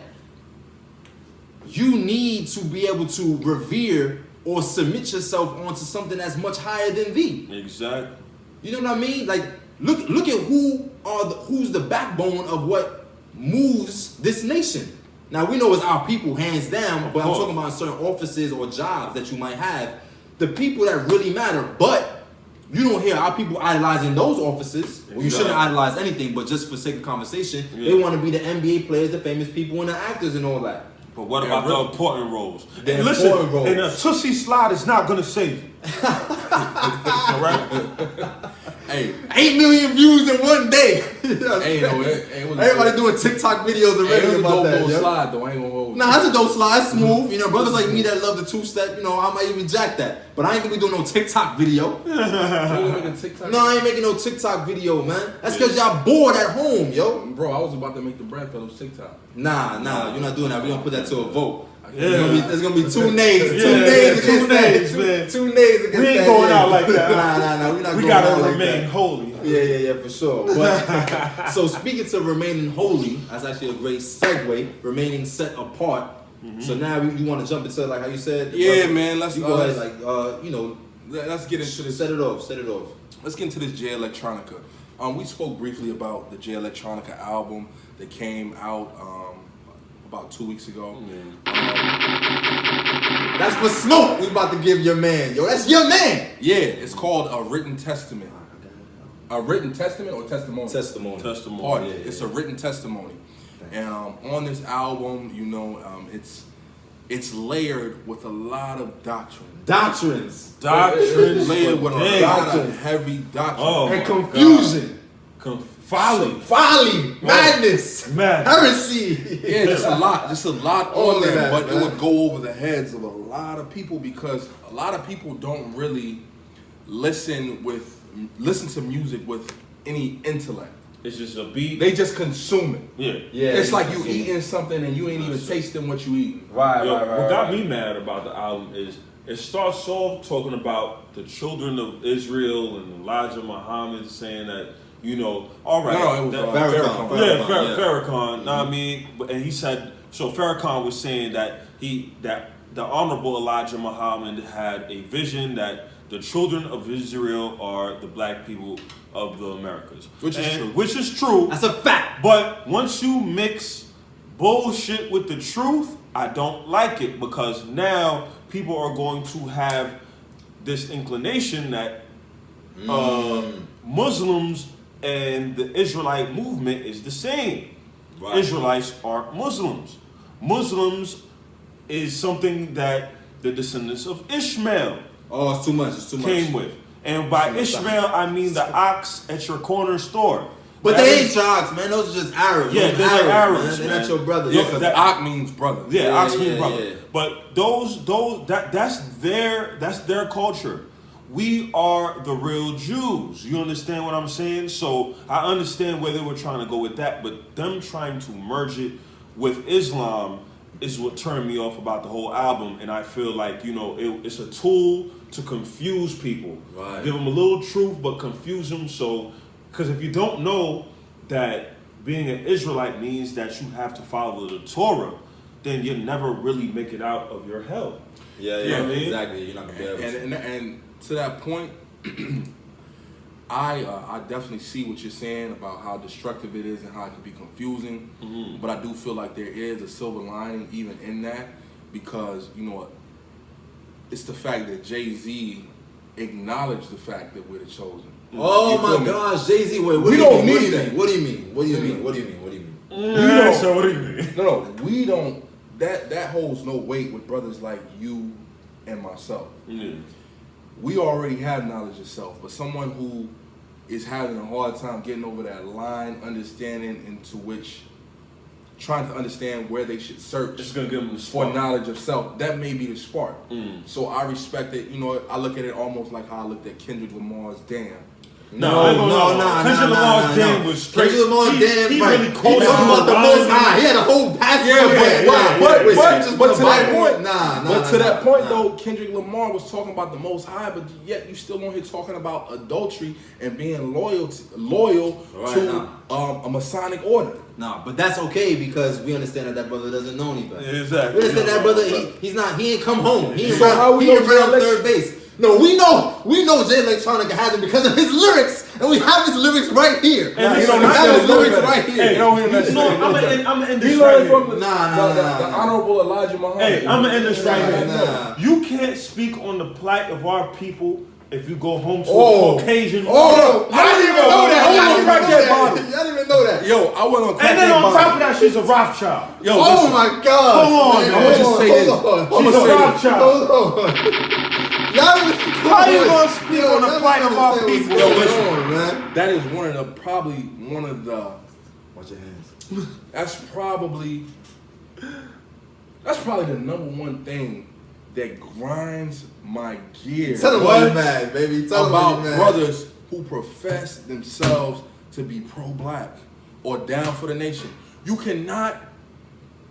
you need to be able to revere or submit yourself onto something that's much higher than thee. Exactly. You know what I mean? Like, look at who's the backbone of what moves this nation. Now we know it's our people, hands down, but I'm talking about certain offices or jobs that you might have. The people that really matter, but you don't hear our people idolizing those offices. Well, you shouldn't idolize anything, but just for sake of conversation, they want to be the NBA players, the famous people, and the actors and all that. But what about the important roles? The And listen, important roles. and a Tootsie Slide is not going to save you. All right? Hey, 8 million views in one day. Everybody doing TikTok videos already about that. Dope Yo. slide though. I ain't gonna hold. Nah, that's a dope slide, smooth. You know, brothers like me that love the two-step, you know, I might even jack that. But I ain't gonna be doing no TikTok video. You ain't making TikTok? No, I ain't making no TikTok video, man. That's because y'all bored at home, yo. Bro, I was about to make the Brad Fellows TikTok. Nah, you're not doing that. We're gonna put that to a vote. Yeah. There's gonna be two nays. Yeah, Two nays two against nays, that. man. Two nays against that. We ain't going out like that. Nah. We're not We going got out to like remain that. holy. Yeah, for sure. But so speaking to remaining holy, that's actually a great segue. Remaining set apart. So now you want to jump into like how you said. Yeah, man. Let's you go ahead, like you know. Let's get into this. Set it off. Let's get into this Jay Electronica. We spoke briefly about the Jay Electronica album that came out about 2 weeks ago. That's for smoke. We about to give your man, yo. That's your man. Yeah, it's called A Written Testament. A Written Testament or Testimony? Testimony. Pardon. It's a written testimony. And on this album, you know, it's layered with a lot of Doctrines. Layered with a lot of heavy doctrine. And confusion. Folly. Madness. Heresy. Yeah, just a lot All on of there, that, but man. it would go over the heads of a lot of people because a lot of people don't really listen to music with any intellect. It's just a beat. They just consume it. Yeah. It's like you eating something and you ain't even tasting what you eat. Right. What got me mad about the album is it starts off talking about the children of Israel and Elijah Muhammad saying that, you know, all right. No, it was Farrakhan. Yeah, Farrakhan. Know what I mean? And he said, so Farrakhan was saying that that the Honorable Elijah Muhammad had a vision that the children of Israel are the black people of the Americas. Which is true. That's a fact. But once you mix bullshit with the truth, I don't like it because now people are going to have this inclination that Muslims and the Israelite movement is the same. Right. Israelites are Muslims. Muslims is something that the descendants of Ishmael it's too much. came with. And by Ishmael, I mean the ox at your corner store. But they ain't your ox, man. Those are just Arabs. Yeah, they're Arabs, man. They're not your brothers. Yeah, because ox means brother. Yeah, ox means brother. Yeah. But that's their culture. We are the real Jews. You understand what I'm saying? So I understand where they were trying to go with that, but them trying to merge it with Islam is what turned me off about the whole album. And I feel like, you know, it's a tool to confuse people. Right. Give them a little truth, but confuse them. So, because if you don't know that being an Israelite means that you have to follow the Torah, then you'll never really make it out of your hell. Yeah, You know what I mean? exactly. You're not gonna be able to. And to that point, I definitely see what you're saying about how destructive it is and how it can be confusing. Mm-hmm. But I do feel like there is a silver lining even in that because, you know, it's the fact that Jay-Z acknowledged the fact that we're the chosen. Oh my gosh, Jay-Z, wait, We don't need that. What do you mean? What do you mean? So what do you mean? No, we don't. That holds no weight with brothers like you and myself. Mm. We already have knowledge of self, but someone who is having a hard time getting over that line, understanding into which trying to understand where they should search It's gonna give them the for spark. knowledge of self. That may be the spark. So I respect it. I look at it almost like how I looked at Kendrick Lamar's Damn. No, Kendrick Lamar's Damn was straight. Kendrick Lamar's Damn, he right. really He quoted talking about the Bible. Most High. He had a whole passage. But to that point, Nah, to that point though, Kendrick Lamar was talking about the Most High, but yet you still on here talking about adultery and being loyal to a Masonic order. Nah, but that's okay because we understand that brother doesn't know any better. Exactly. We understand that brother. He ain't come home. He ain't So how we know around Jay third base. No, we know Jay Electronica has him because of his lyrics, and we have his lyrics right here. And we listen, have his lyrics better. right here. Hey, You don't hear that shit. I'm gonna end He this learned right from here. the Honorable Elijah Muhammad. Hey, I'm gonna end this right here. Nah. You can't speak on the plight of our people if you go home to Oh. a Caucasian. Oh, I didn't even know that. Y'all Y'all didn't even know that. Yo, I went on crack And then that on bottle. top of that, she's a Rothschild. Yo, Oh listen. my God! Come on, man. I'ma just say this. She's a Rothschild. Hold on. How you gonna speak on the plight of our people? Yo, listen. man. That is probably one of the. Watch your hands. That's probably the number one thing that grinds my gears. Tell him why you mad, baby. Tell him why About you mad. brothers who profess themselves to be pro-black or down for the nation. You cannot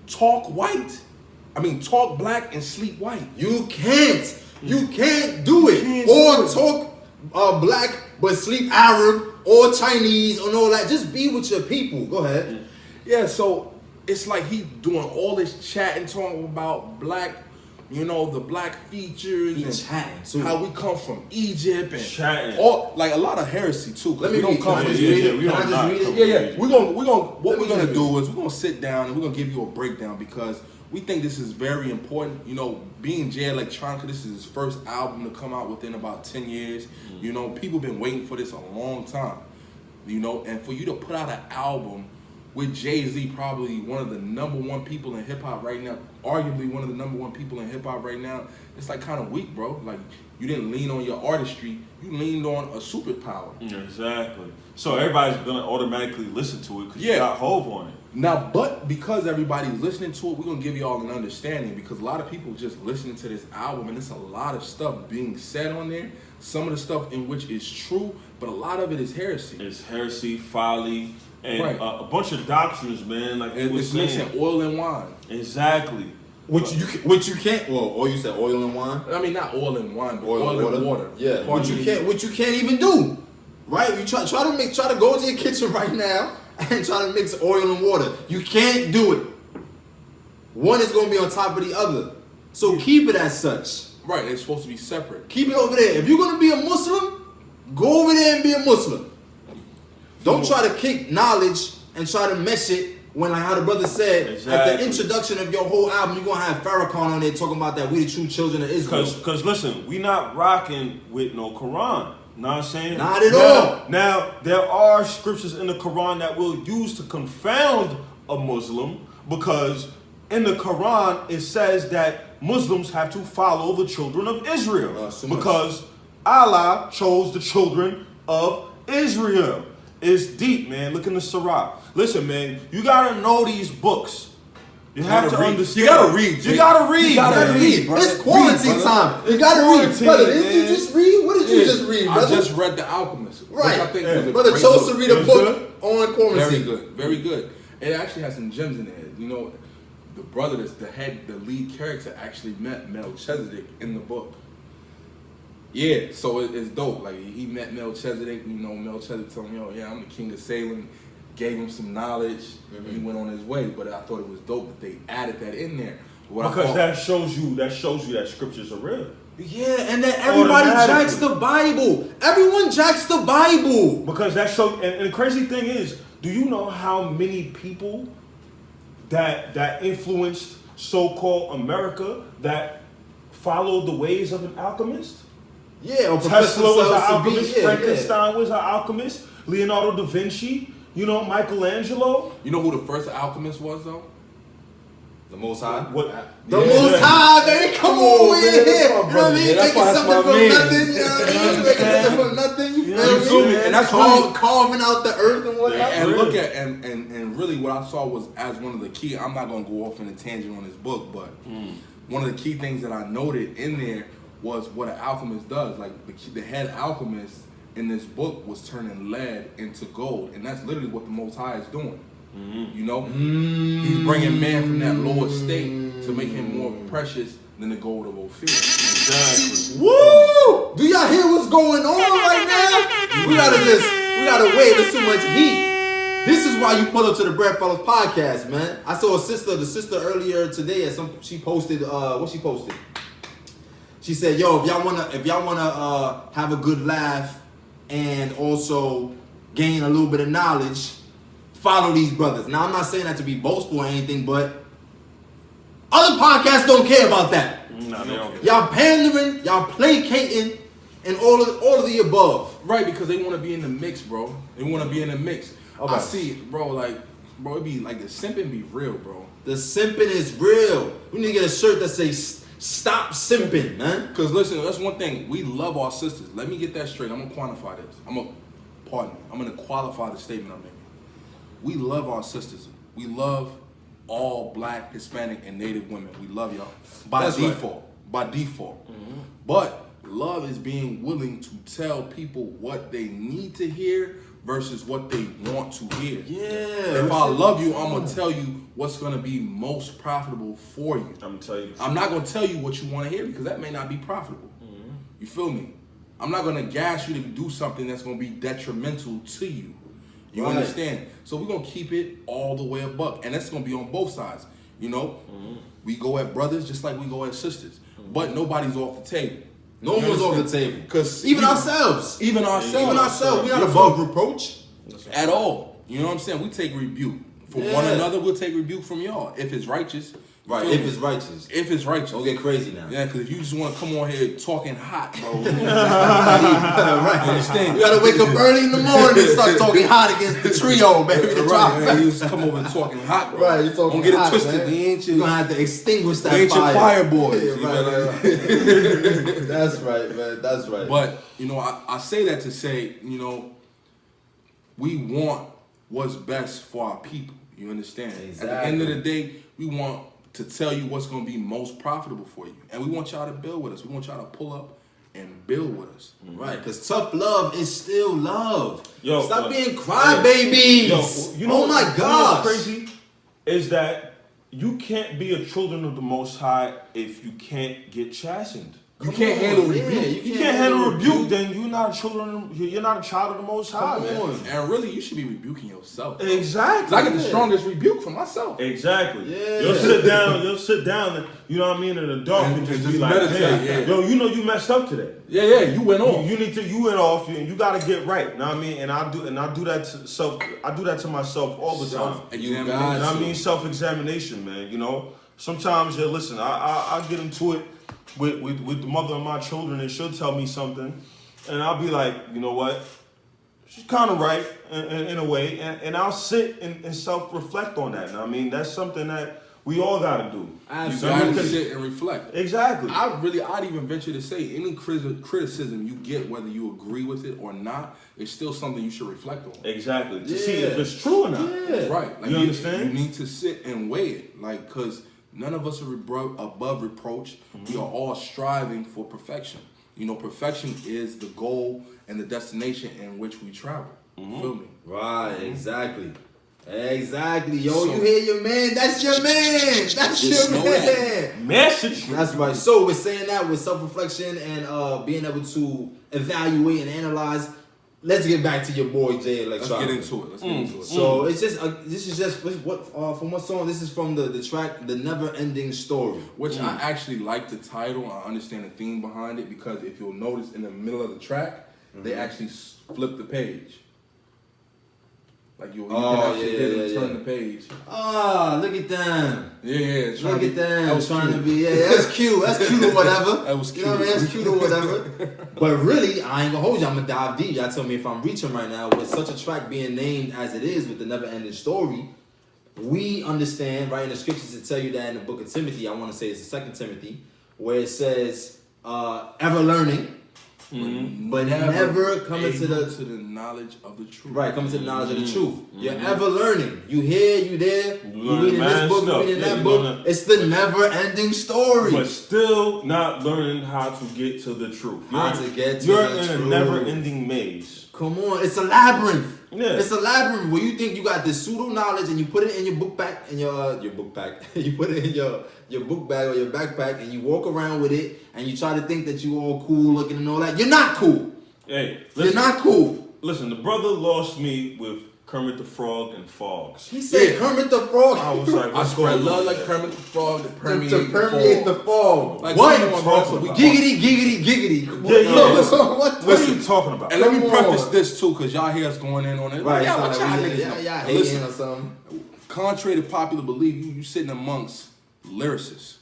talk white. Talk black and sleep white. You can't. You can't do it. Can't Or do it. talk black but sleep Arab or Chinese or all that. Just be with your people. Go ahead. Yeah, so it's like he doing all this chatting, talking about black, the black features He and chatting, too. how we come from Egypt and Chatting. all like a lot of heresy too. 'cause Let me we don't read. come Can I from just Egypt. read it? we Can don't I just not read come it? Yeah. We're gonna what Let we're me gonna just do is we're gonna sit down and we're gonna give you a breakdown because we think this is very important. Being Jay Electronica, this is his first album to come out within about 10 years. People been waiting for this a long time. And for you to put out an album with Jay-Z, probably one of the number one people in hip hop right now, arguably one of the number one people in hip hop right now, it's like kind of weak, bro. Like you didn't lean on your artistry, you leaned on a superpower. Exactly. So everybody's gonna automatically listen to it because you Yeah. got Hove on it. Now, but because everybody's listening to it, we're gonna give you all an understanding because a lot of people just listening to this album and it's a lot of stuff being said on there. Some of the stuff in which is true, but a lot of it is heresy. It's heresy, folly, and Right. a bunch of doctrines, man. Like you was It's saying. mixing oil and wine. Exactly. Which you can't. Well, or you said oil and wine. Not oil and wine, but oil and water. Yeah. Pardon Which you can't even do. Right? You try to go into your kitchen right now and try to mix oil and water. You can't do it. One is gonna be on top of the other. So keep it as such. Right, they're supposed to be separate. Keep it over there. If you're gonna be a Muslim, go over there and be a Muslim. Don't try to kick knowledge and try to mesh it when, like how the brother said, at Exactly. the introduction of your whole album, you're gonna have Farrakhan on there talking about that we the true children of Israel. Because listen, we not rocking with no Quran. Know what I'm saying? Not at all. Now, there are scriptures in the Quran that we'll use to confound a Muslim because in the Quran it says that Muslims have to follow the children of Israel so much. because Allah chose the children of Israel. It's deep, man. Look in the Surah. Listen, man, you gotta know these books. You have to read. understand. You gotta read, Jay. You gotta read. You gotta man. read, brother. It's quarantine Read, time. You gotta read. Quarantine, Brother, didn't you man. just read? What did you just read, brother? I just read The Alchemist, which Right. I think was a Brother great chose book. to read a It was book on quarantine. Very good, very good. It actually has some gems in there. The brother that's the lead character actually met Melchizedek in the book. Yeah, so it's dope. Like he met Melchizedek. Melchizedek told him, "Yeah, I'm the king of Salem." Gave him some knowledge, and he went on his way. But I thought it was dope that they added that in there. Because that shows you that scriptures are real. Yeah, and then everybody jacks the Bible. Everyone jacks the Bible. Because that show, and the crazy thing is, do you know how many people that influenced so-called America that followed the ways of an alchemist? Yeah, or Tesla was an Cells to be- alchemist. yeah, Frankenstein was an alchemist. Leonardo da Vinci. Michelangelo. You know who the first alchemist was though? The Most High. What? The Most High, man. Come on, man, in that's here. my You know what I brother, mean? man. That's Making why that's something my from man. nothing. You know what I mean? Making something from nothing. You You know You feel me? And that's carving out the earth and whatnot. And look at and really what I saw was as one of the key. I'm not gonna go off in a tangent on this book, but one of the key things that I noted in there was what an alchemist does. Like the head alchemist in this book was turning lead into gold, and that's literally what the Most High is doing. You know, he's bringing man from that lower state to make him more precious than the gold of Ophir. Exactly. Woo! Do y'all hear what's going on right now? We gotta wait. There's too much heat. This is why you pull up to the Bread Fellas podcast, man. I saw the sister earlier today. She posted what she posted. She said, "Yo, if y'all wanna have a good laugh and also gain a little bit of knowledge, follow these brothers." Now, I'm not saying that to be boastful or anything, but other podcasts don't care about that. No, they don't care. Y'all pandering, y'all placating, and all of the above. Right, because they want to be in the mix, bro. They want to be in the mix. Okay. I see it, bro. It be like the simping be real, bro. The simping is real. We need to get a shirt that says "Stop simping," man. Because listen, that's one thing. We love our sisters. Let me get that straight. I'm gonna quantify this. I'm gonna qualify the statement I'm making. We love our sisters. We love all Black, Hispanic, and Native women. We love y'all by That's right. default. By default. But love is being willing to tell people what they need to hear versus what they want to hear. Yeah. If I love you, I'm gonna tell you what's gonna be most profitable for you. I'm gonna tell you. I'm not gonna tell you what you want to hear because that may not be profitable. You feel me? I'm not gonna gas you to do something that's gonna be detrimental to you. You Right. understand? So we're gonna keep it all the way a buck, and that's gonna be on both sides. You know, we go at brothers just like we go at sisters, but nobody's off the table. No one's off the table. Because Even ourselves. even ourselves, We're not above reproach. at all. You know what I'm saying? We take rebuke from one another. We'll take rebuke from y'all if it's righteous. You Right. feel If me? it's righteous. If it's righteous. Don't get crazy now. Yeah, because if you just want to come on here talking hot, bro, Right. you understand? You gotta wake up early in the morning and start talking hot against the trio, baby. The Right, man, tribe. you just come over and talking hot, bro. Right, you talking Don't get hot, it twisted. man. We ain't You're your, gonna have to extinguish that we ain't your fire. fire boys. Yeah, you right, know? right. That's right, man. That's right. But, you know, I say that to say, you know, we want what's best for our people. You understand? At the end of the day, we want to tell you what's going to be most profitable for you. And we want y'all to build with us. We want y'all to pull up and build with us. Right, because tough love is still love. Yo, Stop being crybabies. Yo, you know, oh my you know gosh. what's crazy is that you can't be a children of the Most High if you can't get chastened. You can't handle Yeah, rebuke. You can't handle rebuke, then you're not a children. You're not a child of the Most High, Come man. on. And really, you should be rebuking yourself. Bro. Exactly. 'Cause I get the strongest rebuke from myself. Exactly. Yeah. You'll sit down, and, you know what I mean, in the dark and just be like, meditate, hey, yeah. yo, you know you messed up today. Yeah, you went off. You went off, and you gotta get right. Know what I mean? And I do that to self. I do that to myself all the time. You know what I mean? Self-examination, man. You know, sometimes listen. I get into it with the mother of my children, and she'll tell me something, and I'll be like, you know what? She's kind of right in a way, and I'll sit and self-reflect on that. Know what I mean, that's something that we all gotta do. You gotta sit and reflect. Exactly. I'd even venture to say any criticism you get, whether you agree with it or not, is still something you should reflect on. Exactly. To see if it's true or not. Yeah. Right. Like You understand? You need to sit and weigh it. Like, because none of us are above reproach. We are all striving for perfection. You know, perfection is the goal and the destination in which we travel. Feel me? Right, exactly. Exactly. Yo, you hear your man? That's your man. That's Just your know man. Message. That's right. So we're saying that with self-reflection and being able to evaluate and analyze. Let's get back to your boy Jay Electronica. Let's get into it. So it's just this is just what from what song? This is from the track "The Never Ending Story," Which I actually like the title. I understand the theme behind it because if you'll notice in the middle of the track, they actually flip the page. Like you can actually hear them turn the page. Ah, look at them. Yeah. Look at them. That was trying cute. to be. Yeah, that's cute. That's cute or whatever. That was You know what I mean? cute. That's cute or whatever. But really, I ain't gonna hold you. I'm gonna dive deep. Y'all tell me if I'm reaching right now. With such a track being named as it is, with the Never Ending Story, we understand right in the scriptures to tell you that in the book of Timothy. I want to say it's the 2 Timothy, where it says, "Ever learning." but never coming to the knowledge of the truth. Right, coming to the knowledge of the truth. You're ever learning. You here, you there. You reading this book, you reading that book. It's the never-ending story. But still not learning how to get to the truth. You're in a never-ending maze. Come on, it's a labyrinth. Yeah. It's a labyrinth where you think you got this pseudo knowledge and you put it in your book bag, your book bag. You put it in your book bag or your backpack and you walk around with it and you try to think that you all cool looking and all that. You're not cool. Hey, listen, you're not cool. Listen, the brother lost me with Kermit the Frog and Fogs. He said Kermit the Frog. I was like, I spread love like Kermit the Frog to permeate the fog. Like, what? Giggity. What are you talking about? And let me preface this too, because y'all hear us going in on it. Right, y'all hating or something. Contrary to popular belief, you sitting amongst lyricists,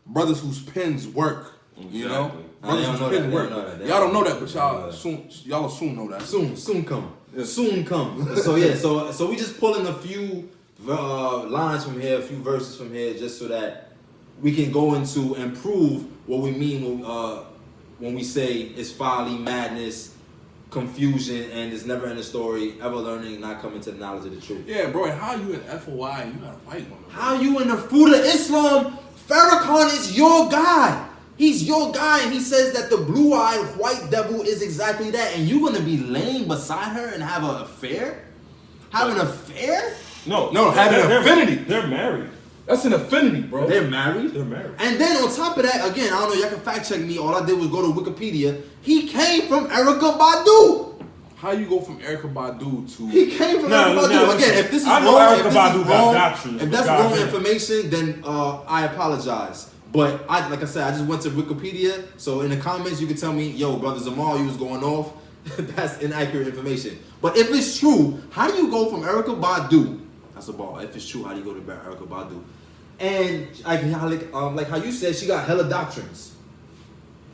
brothers whose pens work. You know, brothers whose pens work. Y'all don't know that, but y'all will soon know that. Soon come. Soon come. So yeah, so we just pulling a few lines from here, a few verses from here, just so that we can go into and prove what we mean when we say it's folly, madness, confusion, and it's never ending story, ever learning, not coming to the knowledge of the truth. Yeah, bro, and how you in FOI and you got a white woman? How you in the fruit of Islam? Farrakhan is your guy. He's your guy, and he says that the blue-eyed white devil is exactly that. And you're gonna be laying beside her and have an affair? Have an affair? No, having an affinity. They're married. That's an affinity, bro. They're married? They're married. And then on top of that, again, I don't know, y'all can fact check me. All I did was go to Wikipedia. He came from Erykah Badu. How you go from Erykah Badu to... He came from Erykah Badu. Again, if this is wrong, if that's wrong information, then I apologize. But like I said, I just went to Wikipedia. So in the comments, you can tell me, yo, Brother Zamar, you was going off. That's inaccurate information. But if it's true, how do you go from Erykah Badu? That's a ball. If it's true, how do you go to Erykah Badu? And like how you said, she got hella doctrines.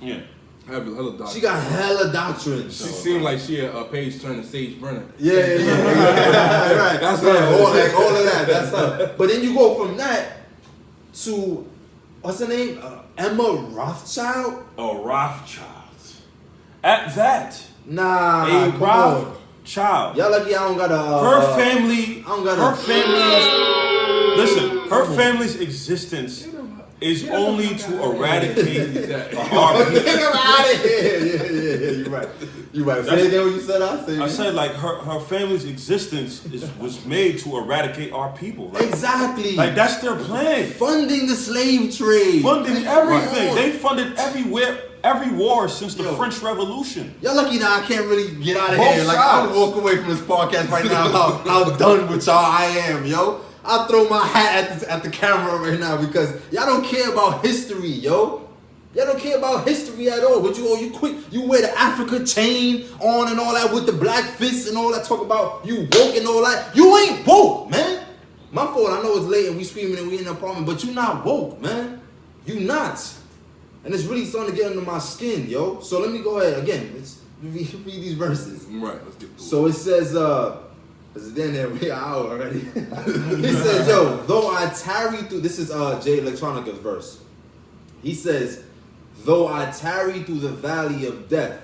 Yeah. Hella doctrines. She got hella doctrines. She seemed like she a page turn to Sage Brenner. Yeah. Right. That's her. All of that. That's her. But then you go from that to, what's her name? Emma Rothschild? Oh, Rothschild. At that. Nah. A Rothschild. Y'all lucky I don't got a... her family... I don't got a... Listen, her family's existence is only to eradicate our people. Get her out of here. Yeah. You're right. Say again what you said. I said like her family's existence was made to eradicate our people. Like, exactly. Like that's their plan. Funding the slave trade. Funding everything. Right. They funded every war since the French Revolution. Y'all lucky now I can't really get out of here. Like I'll walk away from this podcast right now. How done with y'all I am, yo. I'll throw my hat at the camera right now because y'all don't care about history, yo. Y'all don't care about history at all. But you wear the Africa chain on and all that with the black fists and all that. Talk about you woke and all that. You ain't woke, man. My fault. I know it's late and we screaming and we in the apartment, but you not woke, man. You not. And it's really starting to get under my skin, yo. So let me go ahead again. Let's read these verses. Right. Let's get through. So it says, this is damn near an hour already. He says, yo, though I tarry through, this is Jay Electronica's verse. He says, though I tarry through the valley of death,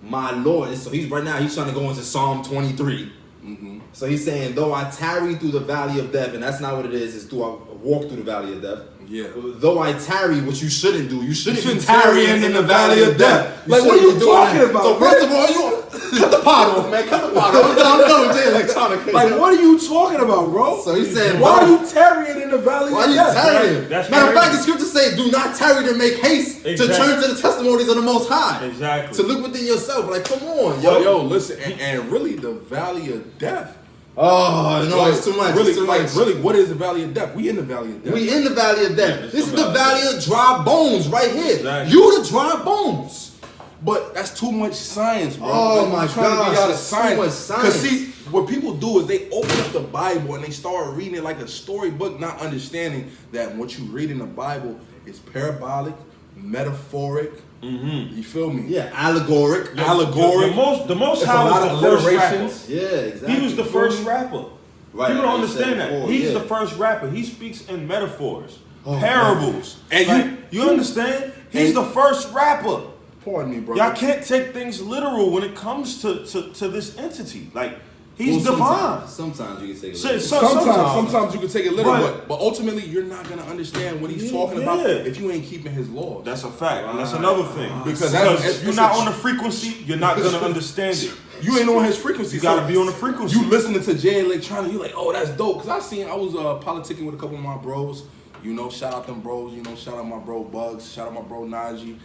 my Lord. So he's trying to go into Psalm 23. Mm-hmm. So he's saying, though I tarry through the valley of death, and that's not what it is, it's do I walk through the valley of death. Yeah. Though I tarry, what you shouldn't do. You shouldn't be tarrying in the valley of death. Like, what are you talking about? So first of all, cut the pot off, man. Cut the pot off. I'm done with Jay Electronica. Like, what are you talking about, bro? So he said, why are you tarrying in the valley why of are death? you tarrying? Matter of fact, the scriptures say, do not tarry to make haste to turn to the testimonies of the Most High. Exactly. To look within yourself. Like, come on, yo. Yo, listen, and really, the valley of death. Oh, no, it's too much. Really, it's too much. Really, what is the valley of death? We in the valley of death. We in the valley of death. This is the valley of dry bones right here. Exactly. You the dry bones. But that's too much science, bro. Oh my gosh, too much science. Because see, what people do is they open up the Bible and they start reading it like a storybook, not understanding that what you read in the Bible is parabolic, metaphoric. Mm-hmm. You feel me? Yeah, allegoric. The most High was the first rapper. Yeah, exactly. He was the first rapper. Right. People don't understand that. He's the first rapper. He speaks in metaphors, parables. And you understand? He's the first rapper. Pardon me, brother. Y'all can't take things literal when it comes to this entity. Like, he's Well, divine. Sometimes you can take it. Sometimes you can take it literal, Right. but ultimately you're not gonna understand what he's talking about if you ain't keeping his laws. That's a fact, and that's another thing. Because if you're not on the frequency, you're not gonna understand it. You ain't on his frequency. You gotta be on the frequency. You listening to Jay Electronica, you like, oh, that's dope. Cause I was politicking with a couple of my bros. You know, shout out them bros. You know, shout out my bro Bugs. Shout out my bro Najee.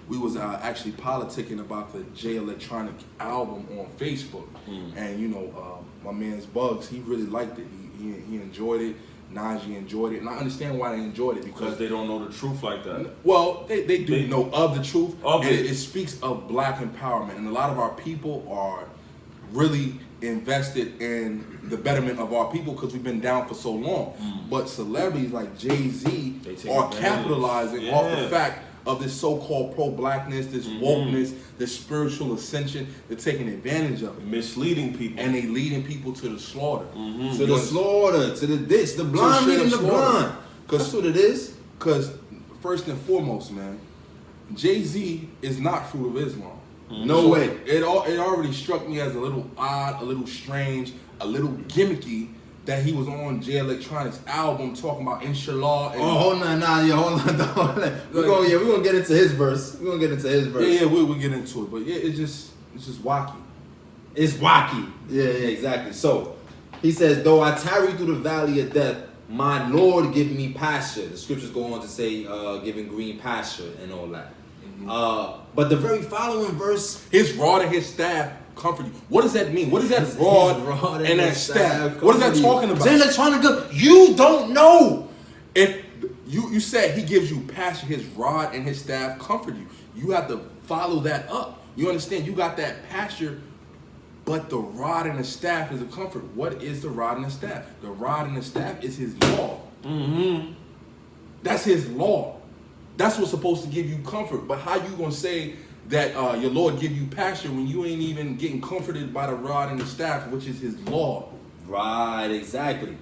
We was actually politicking about the Jay Electronica album on Facebook, and you know, my man's Bugs, he really liked it. He enjoyed it. Najee enjoyed it, and I understand why they enjoyed it because they don't know the truth like that. Well, they do know of the truth, of and it. It speaks of black empowerment, and a lot of our people are really invested in the betterment of our people because we've been down for so long. But celebrities like Jay-Z are capitalizing off the fact of this so-called pro-blackness, this wokeness, this spiritual ascension. They're taking advantage of it. Misleading people. And they leading people to the slaughter. To the slaughter, to the ditch, the blind leading the blind. That's what it is. Because first and foremost, man, Jay-Z is not Fruit of Islam. No way. It already struck me as a little odd, a little strange, a little gimmicky that he was on Jay Electronic's album talking about inshallah. And hold on. We're gonna get into his verse. Yeah, we'll get into it. But yeah, it's just wacky. It's wacky. Yeah, exactly. So he says, though I tarry through the valley of death, my Lord give me pasture. The scriptures go on to say, giving green pasture and all that. But the very following verse, his rod and his staff comfort you. What does that mean? What is that rod and that staff? What is that talking about? Jay Electronica, you don't know. If you said he gives you pasture, his rod and his staff comfort you. You have to follow that up. You understand? You got that pasture, but the rod and the staff is a comfort. What is the rod and the staff? The rod and the staff is his law. That's his law. That's what's supposed to give you comfort. But how you gonna say that your Lord give you pasture when you ain't even getting comforted by the rod and the staff, which is his law? Right, exactly.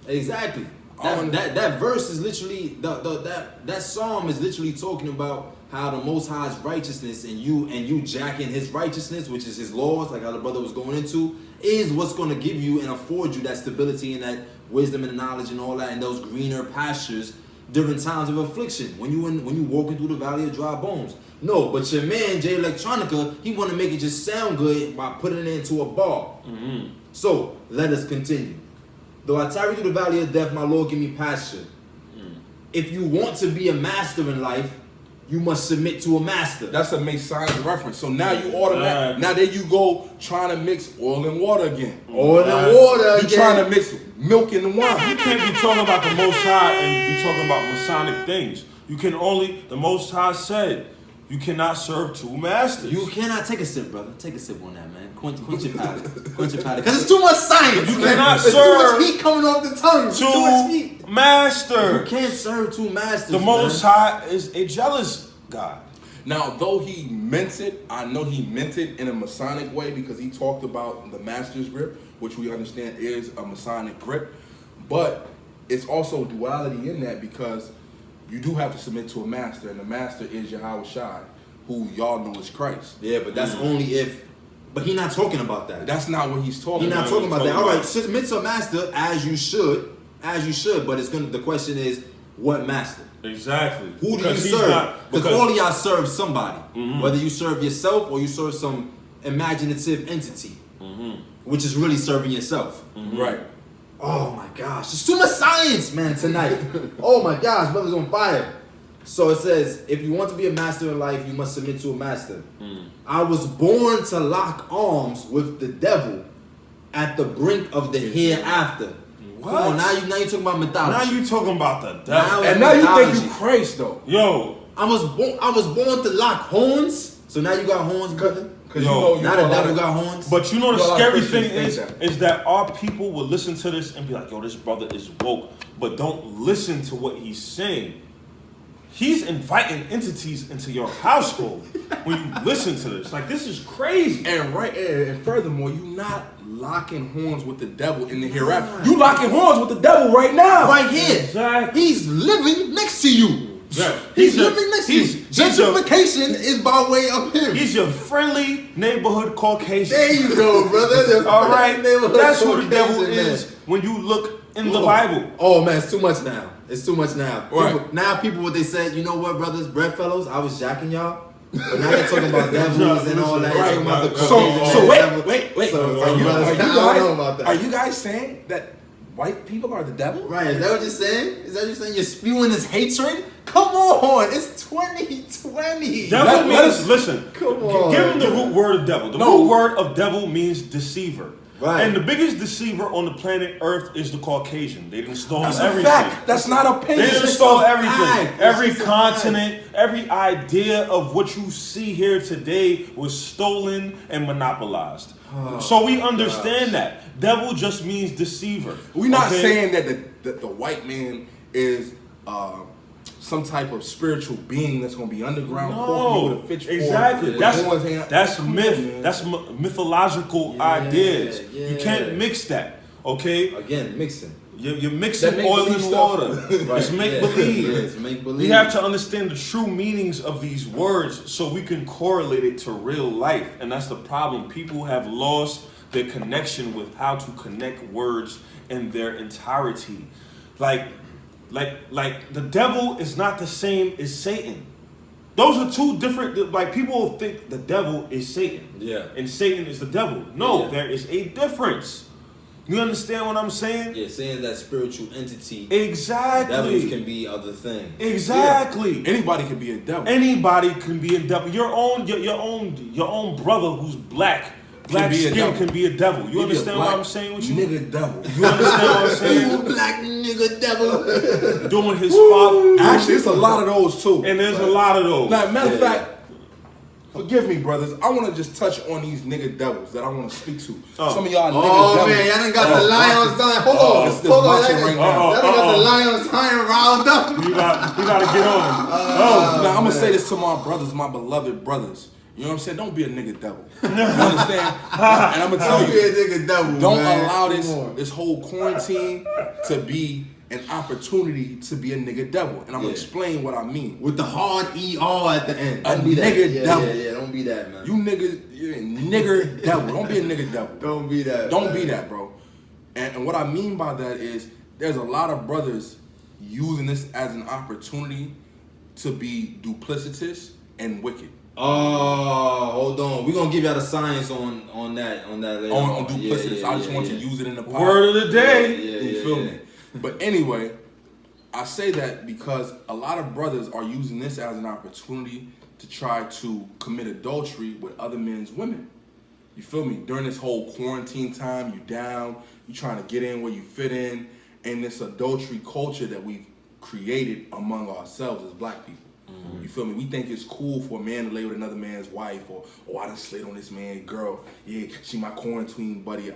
That verse is literally that psalm is literally talking about how the Most High's righteousness and you jacking his righteousness, which is his laws, like how the brother was going into, is what's going to give you and afford you that stability and that wisdom and knowledge and all that, and those greener pastures during times of affliction, when you walking through the valley of dry bones. No, but your man Jay Electronica, he want to make it just sound good by putting it into a bar. So let us continue. Though I tarry through the valley of death, my Lord give me pasture. If you want to be a master in life, you must submit to a master. That's a Masonic reference. So now you automatic. Now there you go trying to mix oil and water again. You're trying to mix milk and wine. You can't be talking about the Most High and be talking about Masonic things. You can only, the Most High said, you cannot serve two masters. You cannot. Take a sip, brother. Take a sip on that, man. Quench your palate. Because it's too much science. You cannot serve. serve too much heat coming off the tongue. Too much heat. Masters. You can't serve two masters. The Most High is a jealous God. Now, though he meant it, I know he meant it in a Masonic way because he talked about the master's grip, which we understand is a Masonic grip. But it's also duality in that because you do have to submit to a master, and the master is Yahweh Shai, who y'all know is Christ. Yeah, but that's only if. But he's not talking about that. That's not what he's talking about. He's not talking about that. All right, submit to a master as you should. But it's gonna. The question is, what master? Exactly. Who do you serve? Because all of y'all serve somebody. Whether you serve yourself or you serve some imaginative entity, which is really serving yourself. Right. Oh my gosh, there's too much science, man, tonight. Oh my gosh, brother's on fire. So it says, if you want to be a master in life, you must submit to a master. I was born to lock arms with the devil at the brink of the hereafter. What? Come on, now you talking about mythology. Now you talking about the devil. And now you think you Christ though. Yo. I was born to lock horns. So now you got horns, brother? Yo, now the devil got horns. But you know the scary thing is that our people will listen to this and be like, yo, this brother is woke, but don't listen to what he's saying. He's inviting entities into your household when you listen to this. Like, this is crazy. And furthermore, you're not locking horns with the devil in the hereafter. You locking horns with the devil right now. Right here. Exactly. He's living next to you. Yeah. He's living next to you. Gentrification is by way of him. He's your friendly neighborhood Caucasian. There you go, brother. All right, that's who the devil Caucasian, is man. when you look in the Bible. Oh man, it's too much now. It's too much now. Right. People, what they said, you know what, brothers, breadfellows, I was jacking y'all. But now they're talking about devils and all that. Right. Talking about the So Caucasian wait. So, Are you brothers, I don't know about that. Are you guys saying that white people are the devil? Right, is that what you're saying? Is that what you're saying? You're spewing this hatred? Come on, it's 2020. Devil means, listen, Come on. give him the root word of devil. The root word of devil means deceiver. Right. And the biggest deceiver on the planet Earth is the Caucasian. They done stole That's everything. a fact. That's not opinion. They done stole everything. fact. Every It's just a continent, every idea of what you see here today was stolen and monopolized. So we understand that. Devil just means deceiver. We're not okay? saying that the white man is some type of spiritual being that's going to be underground, No, with a pitchfork. exactly. with That's horns hanging out. that's Come on, myth. man. That's mythological ideas. yeah. You can't mix that. Okay, Again, mixing. you're mixing That oil make-believe and stuff. water. It's make believe. Yeah, it's make believe. We have to understand the true meanings of these words so we can correlate it to real life, and that's the problem. People have lost their connection with how to connect words in their entirety. Like the devil is not the same as Satan. Those are two different. Like people think the devil is Satan, Yeah. and Satan is the devil. No, Yeah. there is a difference. You understand what I'm saying? Yeah, saying that spiritual entity. Exactly. Devils can be other things. Exactly. Anybody can be a devil. Anybody can be a devil. Your own brother who's black be a skin devil. can be a devil. You He be a understand what black I'm saying with you? Nigga devil. You understand what I'm You saying? black nigga devil. Doing his father. Actually, it's a lot of those too. And there's a lot of those. Now, matter of Yeah. fact, forgive me, brothers. I want to just touch on these nigga devils that I want to speak to. Oh. Some of y'all nigga Oh devils. man, y'all done got the lions time. Hold on, It's hold on. watching Y'all right now. got the lions time riled up. You gotta get on. Now, I'm going to say this to my brothers, my beloved brothers. You know what I'm saying? Don't be a nigga devil. You understand? And I'm going to tell Don't be you, a nigga devil. don't man. allow Come on. this whole quarantine to be an opportunity to be a nigga devil. And I'm going to explain what I mean. With the hard ER at the end. A Don't be that. nigga Yeah, devil. Yeah, don't be that, man. You niggas, you're a nigger devil. Don't be a nigga devil. Don't be that. Don't man. be that, bro. And what I mean by that is there's a lot of brothers using this as an opportunity to be duplicitous and wicked. Oh, hold on. We're gonna give y'all the science on that later. On duplicitous. Yeah, I just want to yeah. use it in the pod. Word of the day. Yeah, You yeah, feel yeah. me? But anyway, I say that because a lot of brothers are using this as an opportunity to try to commit adultery with other men's women. You feel me? During this whole quarantine time, you down, you trying to get in where you fit in this adultery culture that we've created among ourselves as black people. You feel me? We think it's cool for a man to lay with another man's wife, or I done slid on this man's girl. Yeah, she my quarantine buddy.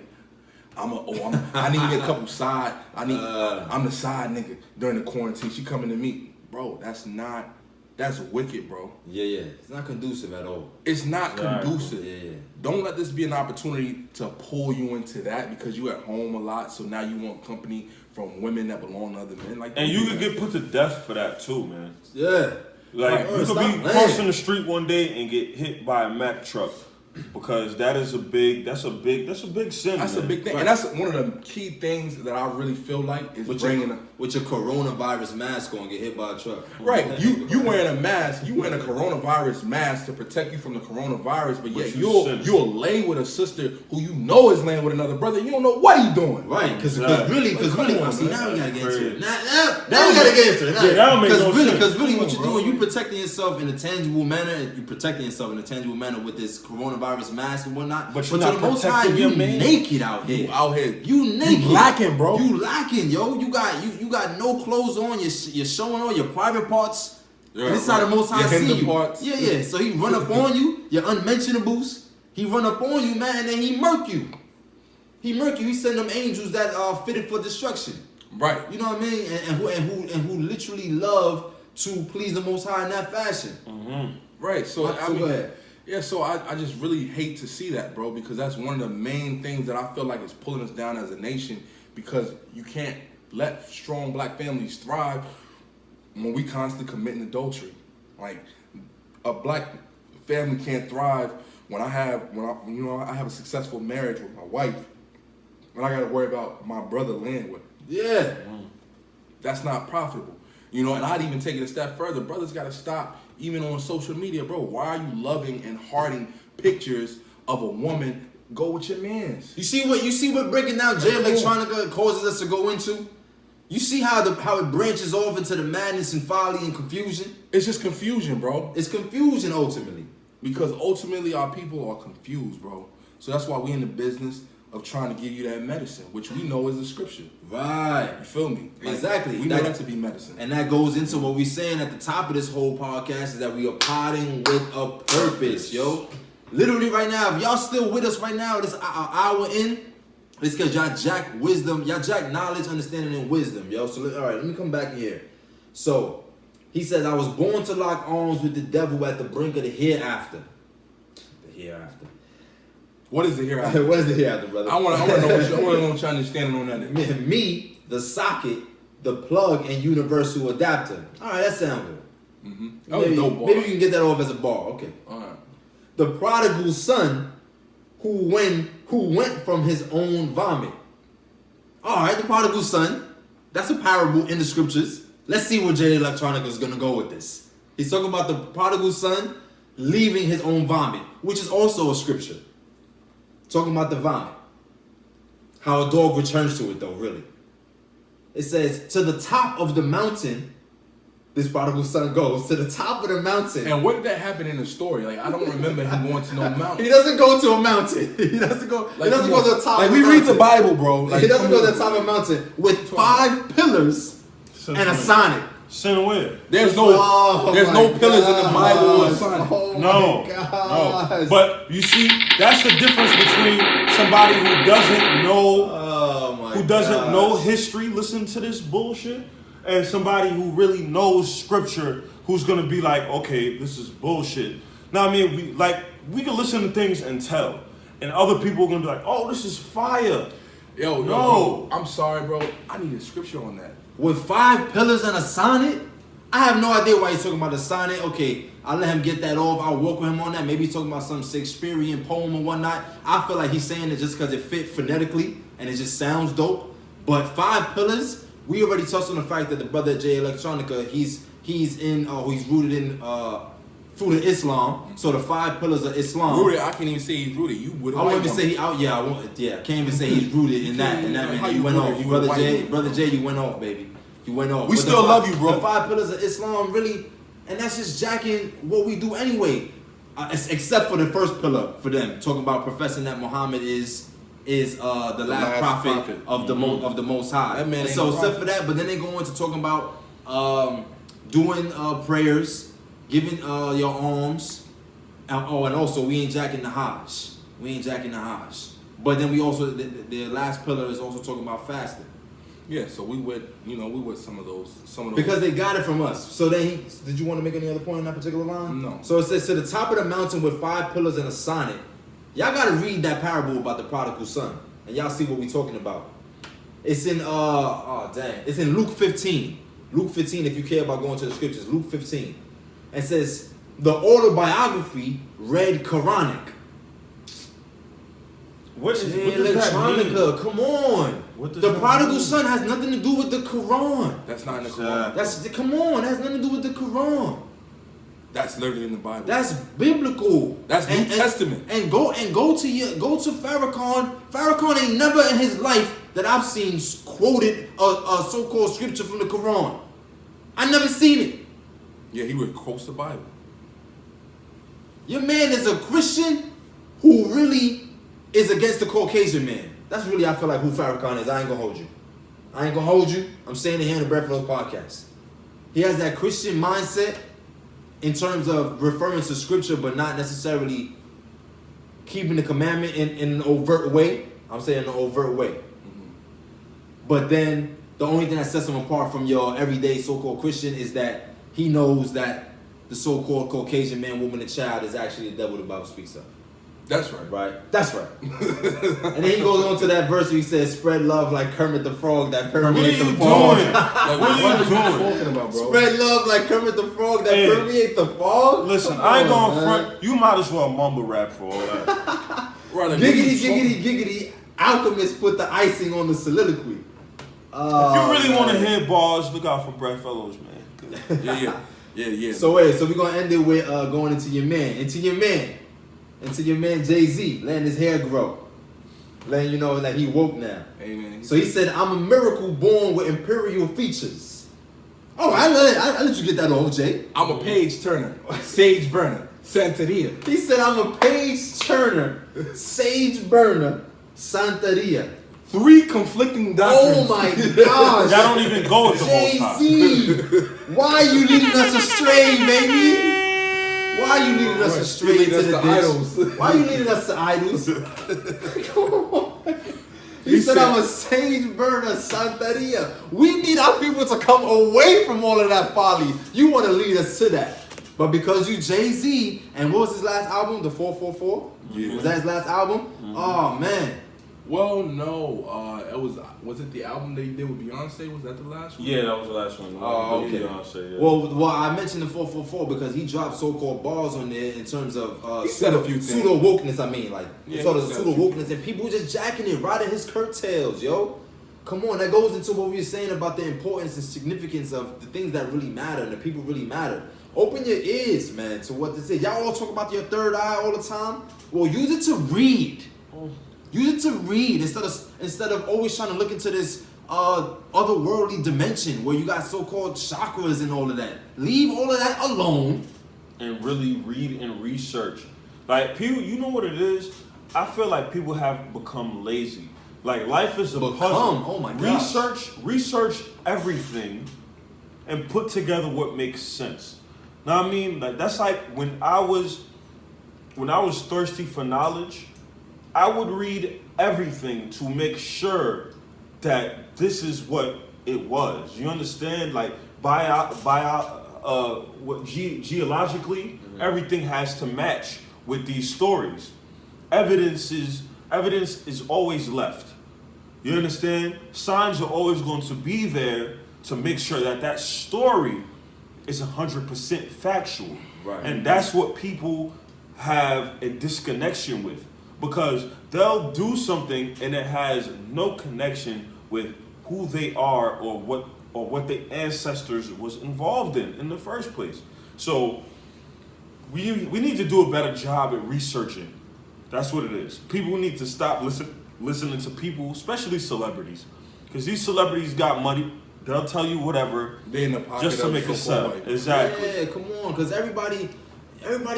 I need me a couple side. I'm the side nigga during the quarantine. She coming to me, bro. That's wicked, bro. Yeah. It's not conducive at all. It's not Right. conducive. Yeah. Don't let this be an opportunity to pull you into that because you at home a lot. So now you want company from women that belong to other men. Like, And you don't could do get put to death for that too, man. Yeah. Like Right. you could Stop be playing. crossing the street one day and get hit by a Mack truck because that's a big sin. That's a man. big thing, and that's one of the key things that I really feel like is With bringing your coronavirus mask on, get hit by a truck. right. You wearing a mask, you wearing a coronavirus mask to protect you from the coronavirus, but yet you sin. you'll lay with a sister who you know is laying with another brother. You don't know what he doing. Right, because Right. really, Come on, see, man. now we gotta get into it. Crazy. Now we gotta get into it. Yeah, that don't make no sense. Because really, what Come you're on, doing, bro. you protecting yourself in a tangible manner. You're protecting yourself in a tangible manner with this coronavirus mask and whatnot. But to you're not the Most High, protecting you your man. naked out here. You out here. You naked. You lacking, bro. You lacking, yo. You got no clothes on. You're showing all your private parts. Yeah, And this how the right. Most High Your see hinder you. parts. Yeah. So he run up on you, your unmentionables. He run up on you, man, and then he murk you. He send them angels that are fitted for destruction. Right. You know what I mean? And who literally love to please the Most High in that fashion. Right. So I So mean, go ahead. yeah. So I just really hate to see that, bro, because that's one of the main things that I feel like is pulling us down as a nation. Because you can't let strong black families thrive when we constantly committing adultery. Like a black family can't thrive when I have a successful marriage with my wife, and I got to worry about my brother laying with her. Yeah. That's not profitable. You know, and I'd even take it a step further. Brothers got to stop, even on social media, bro. Why are you loving and hearting pictures of a woman? Go with your mans. You see what breaking down Jay Electronica causes us to go into? You see how it branches off into the madness and folly and confusion? It's just confusion, bro. It's confusion ultimately. Because ultimately our people are confused, bro. So that's why we in the business of trying to give you that medicine, which we know is the scripture. Right. You feel me? Like, Exactly. We know that to be medicine. And that goes into what we're saying at the top of this whole podcast is that we are potting with a purpose, yo. Literally right now, if y'all still with us right now, this hour in, it's because y'all jack wisdom, y'all jack knowledge, understanding, and wisdom, yo. So, all right, let me come back here. So, he says, I was born to lock arms with the devil at the brink of the hereafter. The hereafter. What is the hereafter? What is the hereafter, brother? I want to know what your understanding on that is. Me, the socket, the plug, and universal adapter. All right, that sounds good. Mm-hmm. That was no bar. Maybe you can get that off as a bar. Okay. All right. The prodigal son who went from his own vomit. All right, the prodigal son. That's a parable in the scriptures. Let's see where Jay Electronica is going to go with this. He's talking about the prodigal son leaving his own vomit, which is also a scripture. Talking about the vomit. How a dog returns to it, though, really. It says, to the top of the mountain, this prodigal son goes to the top of the mountain. And what did that happen in the story? Like, I don't remember him going to no mountain. He doesn't go to a mountain. He doesn't go. Like, he doesn't go to the top. Like, of we the read mountain. the Bible, bro. Like, he doesn't go to the top of a mountain with 5 pillars and a sonnet. Sin where? There's no pillars in the Bible or sonnet. No. But you see, that's the difference between somebody who doesn't know history, listen to this bullshit, and somebody who really knows scripture, who's gonna be like, okay, this is bullshit. Now, I mean, we can listen to things and tell, and other people are gonna be like, oh, this is fire. Yo, I'm sorry, bro. I need a scripture on that. With 5 pillars and a sonnet? I have no idea why he's talking about the sonnet. Okay, I'll let him get that off. I'll work with him on that. Maybe he's talking about some Shakespearean poem or whatnot. I feel like he's saying it just because it fit phonetically and it just sounds dope. But 5 pillars, we already touched on the fact that the brother Jay Electronica, he's rooted in fruit of Islam. So the 5 pillars of Islam. Rooted, I can't even say he's rooted. You would. I won't even say I can't even say he's rooted in that. How You you went rooted? off, You a white brother Jay. You went off, baby. You went off. We But still love you, bro. The 5 pillars of Islam, really, and that's just jacking what we do anyway. Except for the first pillar for them, talking about professing that Muhammad is the last prophet of the Most High. That man And ain't so no except for that, but then they go into talking about doing prayers, giving your alms. And also we ain't jacking the Hajj. But then we also the last pillar is also talking about fasting. Yeah, so we with some of those. Because they got it from us. So then did you want to make any other point on that particular line? No. So it says to the top of the mountain with 5 pillars and a sonnet. Y'all gotta read that parable about the prodigal son. And y'all see what we talking about. It's in it's in Luke 15. Luke 15, if you care about going to the scriptures, Luke 15. It says the autobiography read Quranic. What does that Electronica, mean? come on. The prodigal son has nothing to do with the Quran. That's not in the Quran. Come on, that has nothing to do with the Quran. That's literally in the Bible. That's biblical. That's New Testament. And go to Farrakhan. Farrakhan ain't never in his life that I've seen quoted a so-called scripture from the Quran. I never seen it. Yeah, he would quote the Bible. Your man is a Christian who really is against the Caucasian man. That's really, I feel like, who Farrakhan is. I ain't gonna hold you. I'm saying it here in the Breakfast podcast. He has that Christian mindset in terms of referring to scripture, but not necessarily keeping the commandment in an overt way. I'm saying in an overt way. Mm-hmm. But then the only thing that sets him apart from your everyday so-called Christian is that he knows that the so-called Caucasian man, woman, and child is actually the devil the Bible speaks of. That's right. Right? That's right. And then he goes on to that verse where he says, spread love like Kermit the Frog that permeates the fog. Like, what are you talking about, bro? Spread love like Kermit the Frog that permeates the fog? Listen, I ain't going front. You might as well mumble rap for all that. Right, like, Giggity, giggity, giggity. Alchemist put the icing on the soliloquy. If you really want to hear bars, look out for Brad Fellows, man. Yeah. So we're gonna end it with going into your man Jay-Z, letting his hair grow, letting you know that he woke now. Amen. So he said, "I'm a miracle born with imperial features." Oh, I let you get that off, Jay. I'm a page turner, sage burner, Santeria. He said, "I'm a page turner, sage burner, Santeria." 3 conflicting doctrines. Oh my gosh! Y'all don't even go with the Most High. Jay-Z, why you leading us astray, baby? Why you leading us astray into the ditch? Why you leading us to idols? Come on. He said, I'm a sage burner, Santeria. We need our people to come away from all of that folly. You want to lead us to that. But because you Jay-Z, and what was his last album? The 444? Yeah. Was that his last album? Mm-hmm. Oh, man. Well, no. Was it the album that he did with Beyonce? Was that the last one? Yeah, that was the last one. Oh, okay. Beyonce, yeah. Well, I mentioned the 444 because he dropped so-called bars on there in terms of He said a few things. pseudo wokeness. I mean, like Yeah, sort he of said a pseudo few wokeness, and people just jacking it, riding his curtails, yo. Come on, that goes into what we were saying about the importance and significance of the things that really matter and the people really matter. Open your ears, man, to what this is. Y'all all talk about your third eye all the time. Well, use it to read. Use it to read instead of always trying to look into this otherworldly dimension where you got so-called chakras and all of that. Leave all of that alone. And really read and research. Like, people, you know what it is? I feel like people have become lazy. Like, life is a puzzle. Oh my gosh. Research everything and put together what makes sense. Now, I mean, like, that's like when I was thirsty for knowledge, I would read everything to make sure that this is what it was. You understand? Like, geologically, everything has to match with these stories. Evidence is always left. You understand? Signs are always going to be there to make sure that story is 100% factual. Right. And that's what people have a disconnection with. Because they'll do something and it has no connection with who they are or what their ancestors was involved in the first place. So we need to do a better job at researching. That's what it is. People need to stop listening to people, especially celebrities, because these celebrities got money. They'll tell you whatever They in the pocket just to of make a football, sell. like, Exactly. Yeah, come on, because everybody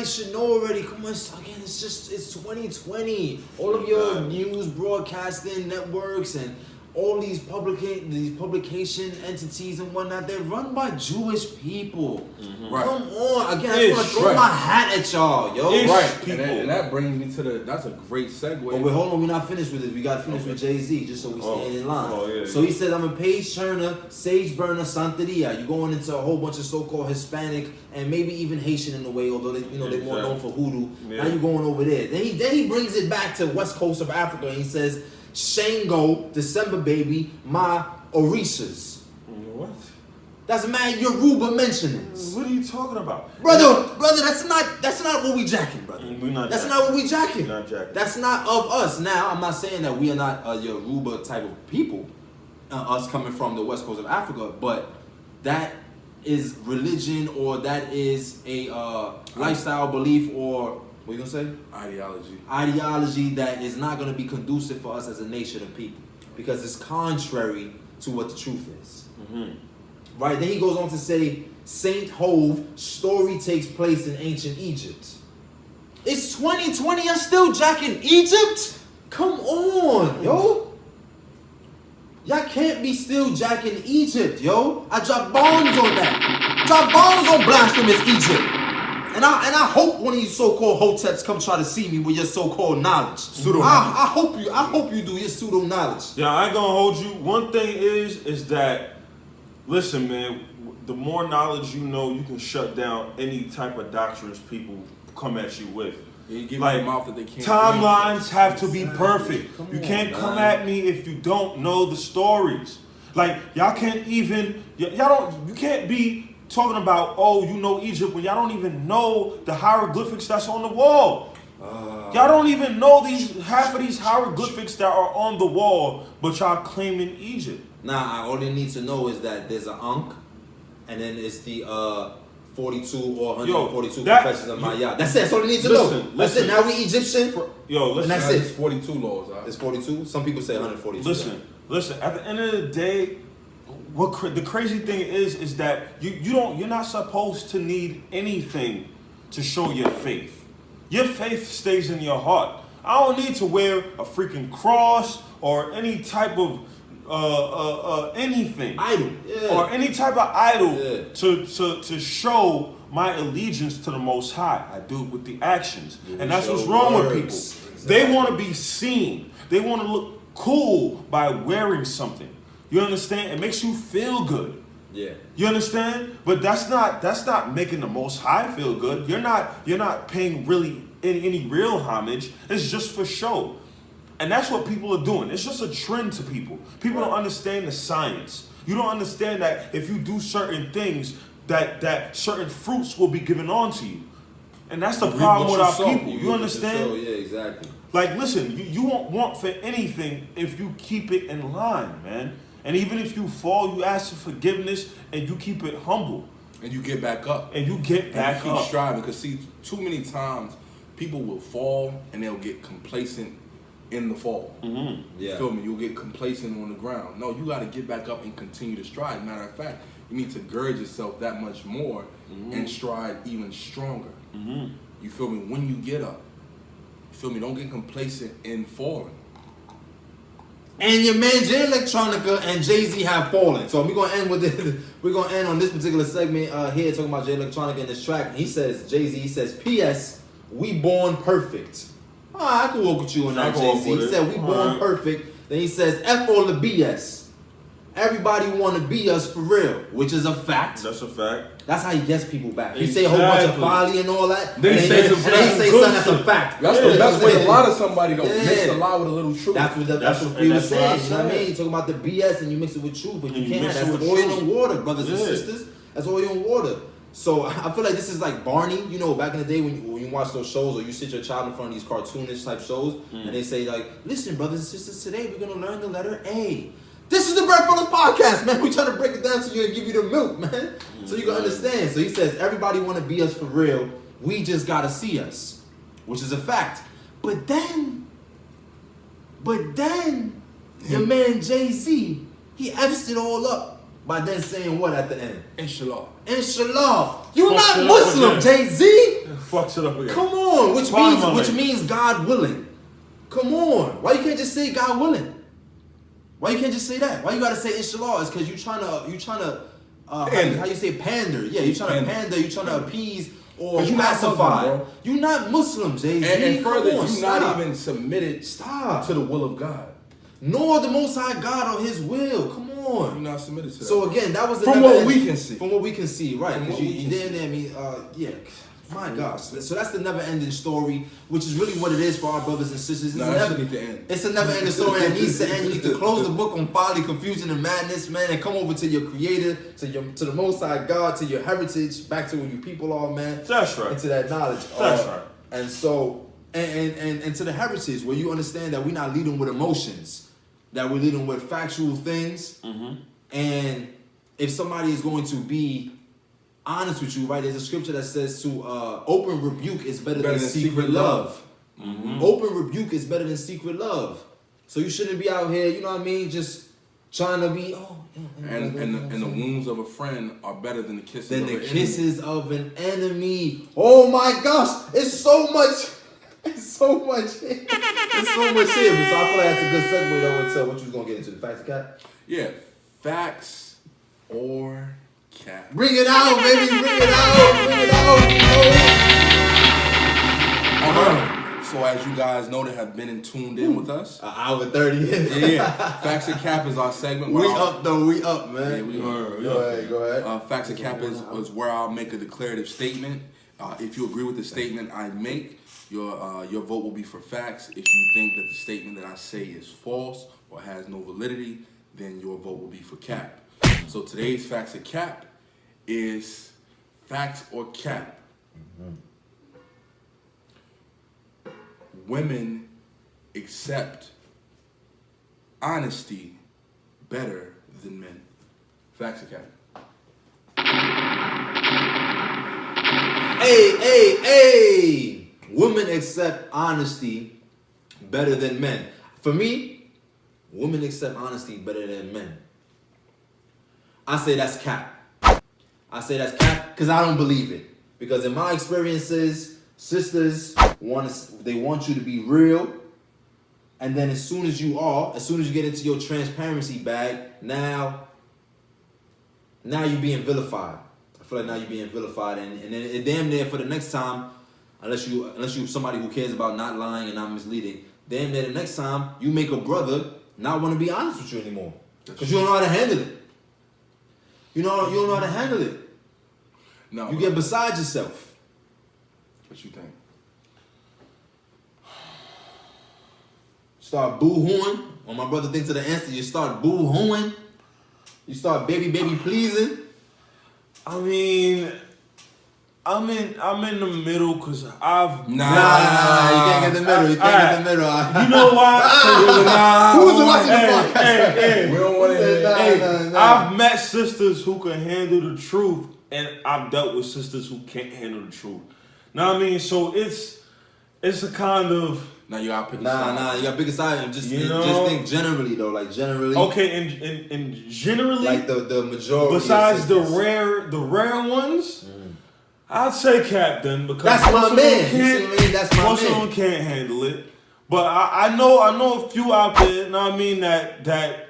should know already. Come on, it's 2020. All of your news broadcasting networks and all these publication entities and whatnot, they're run by Jewish people. Right. Come on, again, I just want to throw Right. my hat at y'all, yo. Right. People. And that brings me to that's a great segue. But wait, hold on, we're not finished with this. We got to finish with Jay-Z, just so we stay in line. Oh, yeah. So he said, I'm a page turner, sage burner, Santeria. You're going into a whole bunch of so-called Hispanic and maybe even Haitian in a way, although they're more known for hoodoo. Yeah. Now you're going over there. Then he brings it back to west coast of Africa and he says, Shango, December baby, my Orishas. What? That's mad Yoruba mentionings. What are you talking about? Brother, that's not what we jacking, brother. We're not That's jacking. not what we jacking. We're not jacking. That's not of us. Now, I'm not saying that we are not a Yoruba type of people, us coming from the west coast of Africa, but that is religion or that is a lifestyle belief or, what you gonna say? Ideology that is not gonna be conducive for us as a nation of people because it's contrary to what the truth is. Right, then he goes on to say, Saint Hove story takes place in ancient Egypt. It's 2020, I'm still jacking Egypt? Come on, yo. Y'all can't be still jacking Egypt, yo. I drop bombs on that. Drop bombs on blasphemous Egypt. And I hope one of you so-called hoteps come try to see me with your so-called knowledge. I hope you do your pseudo knowledge. Yeah, I ain't gonna hold you. One thing is that, listen, man, the more knowledge you know, you can shut down any type of doctrines people come at you with. You give Like, them a mouth that they can't timelines have to be perfect. Come You on, can't come man. at me if you don't know the stories. Like, y'all can't even, you can't be talking about, oh, you know Egypt, when y'all don't even know the hieroglyphics that's on the wall. Y'all don't even know half of these hieroglyphics that are on the wall, but y'all claiming Egypt. Nah, all you need to know is that there's an Ankh, and then it's the 42 or 142 confessions of Maya. That's it. That's all you need to know. That's it. Now we Egyptian. Listen. And that's It's it. 42 laws. It's 42. Some people say 142. Listen. At the end of the day, the crazy thing is that you're not supposed to need anything to show your faith. Your faith stays in your heart. I don't need to wear a freaking cross or any type of anything, idol, or any type of idol Yeah. to show my allegiance to the Most High. I do it with the actions, Yeah, and that's show what's wrong with people. words. They Exactly. want to be seen. They want to look cool by wearing something. You understand? It makes you feel good. Yeah. You understand? But that's not making the Most High feel good. You're not paying really any real homage. It's just for show. And that's what people are doing. It's just a trend to people. People don't understand the science. You don't understand that if you do certain things, that certain fruits will be given on to you. And that's the problem with our people. You understand? Yeah, exactly. Like, listen, you won't want for anything if you keep it in line, man. And even if you fall, you ask for forgiveness and you keep it humble. And you get back up. And you get back keep up. striving. Because see, too many times people will fall and they'll get complacent in the fall. Mm-hmm. Yeah. You feel me? You'll get complacent on the ground. No, you got to get back up and continue to strive. Matter of fact, you need to gird yourself that much more and stride even stronger. Mm-hmm. You feel me? When you get up, you feel me? Don't get complacent in falling. And your man Jay Electronica and Jay-Z have fallen. So we're gonna end with this. We're gonna end on this particular segment here talking about Jay Electronica in this track. And he says, Jay-Z, he says, P.S. We born perfect. I can walk with you on that, Jay-Z. He said we born perfect. Then he says, F all the BS. Everybody want to be us for real, which is a fact. That's a fact. That's how he gets people back. He say a whole bunch of folly and all that. They say something that's a fact. That's the best way to lie to somebody, though. Mix the lie with a little truth. That's what we were saying. You know what I mean? You talking about the BS and you mix it with truth, but you can't. That's oil and water, brothers and sisters. That's oil and water. So I feel like this is like Barney. You know, back in the day when you watch those shows or you sit your child in front of these cartoonish type shows and they say like, listen, brothers and sisters, today we're gonna learn the letter A. This is the Bread Brothers podcast, man. We trying to break it down to you and give you the milk, man, so you can understand. So he says, everybody want to be us for real. We just gotta see us, which is a fact. But then, your man Jay-Z, he F's it all up by then saying what at the end? Inshallah. Inshallah. You Fucks not it up Muslim, again. Jay-Z. Fucks it up again. Come on, which Finally. means God willing. Come on. Why you can't just say God willing? Why you can't just say that? Why you gotta say inshallah? It's because you trying to how you say pander? Yeah, you trying to pander. You trying to appease or you not Muslim, pacify. bro. You not Muslim, Jay-Z. And further, Come on, you stop. not even submitted to the will of God. Nor the Most High God or His will. Come on. You're not submitted to that. So again, that was the From what we can see. From what we can see, right? From Because what we you can didn't. I mean, yeah. My gosh. So that's the never-ending story, which is really what it is for our brothers and sisters. No, that should need to end. It's a never-ending story that needs to end. You need to close the book on folly, confusion, and madness, man, and come over to your Creator, to the Most High God, to your heritage, back to where you people are, man. That's right. And to that knowledge. That's right. And so, and to the heritage where you understand that we're not leading with emotions, that we're leading with factual things. Mm-hmm. And if somebody is going to be honest with you, right? There's a scripture that says to open rebuke is better than secret love. Mm-hmm. Open rebuke is better than secret love. So you shouldn't be out here, you know what I mean, just trying to be And the wounds of a friend are better than the kisses than of the an kisses of an enemy. Oh my gosh, it's so much. It's so much here. It's so much here. So I feel like that's a good segue though into what you was gonna get into. The facts, Cap? Yeah, facts or cap. Bring it out, baby. Bring it out. Bring it out. So as you guys know that have been in tuned in with us. An hour 30. Yeah. Facts and cap is our segment. We up though. We up, man. Yeah, we Go ahead. Facts and cap is where I'll make a declarative statement If you agree with the statement I make, your vote will be for facts. If you think that the statement that I say is false or has no validity, then your vote will be for cap. So today's facts or cap is facts or cap. Women accept honesty better than men. Facts or cap? Hey. Women accept honesty better than men. For me, women accept honesty better than men. I say that's cap. I say that's cap because I don't believe it. Because in my experiences, sisters they want you to be real. And then as soon as you get into your transparency bag, now you're being vilified. I feel like now you're being vilified, and then it damn near for the next time, unless you somebody who cares about not lying and not misleading, damn near the next time you make a brother not want to be honest with you anymore because you don't know how to handle it. You don't know how to handle it. No, you get beside yourself. What you think? Start boo-hooing. When my brother thinks of the answer, you start boo-hooing. You start baby pleasing. I mean, I'm in the middle because I've Nah, you can't get the middle. You can't get the middle. You know why? Who's watching the podcast? Hey, we don't want to hear. I've met sisters who can handle the truth, and I've dealt with sisters who can't handle the truth. Know what I mean? So it's a kind of. Now you gotta pick a side. You gotta pick a side and just think generally though, like generally. Okay, and generally, like the majority. Besides the rare ones, I'd say Captain because that's my man. That's my most of them can't handle it. But I know a few out there. You know what I mean that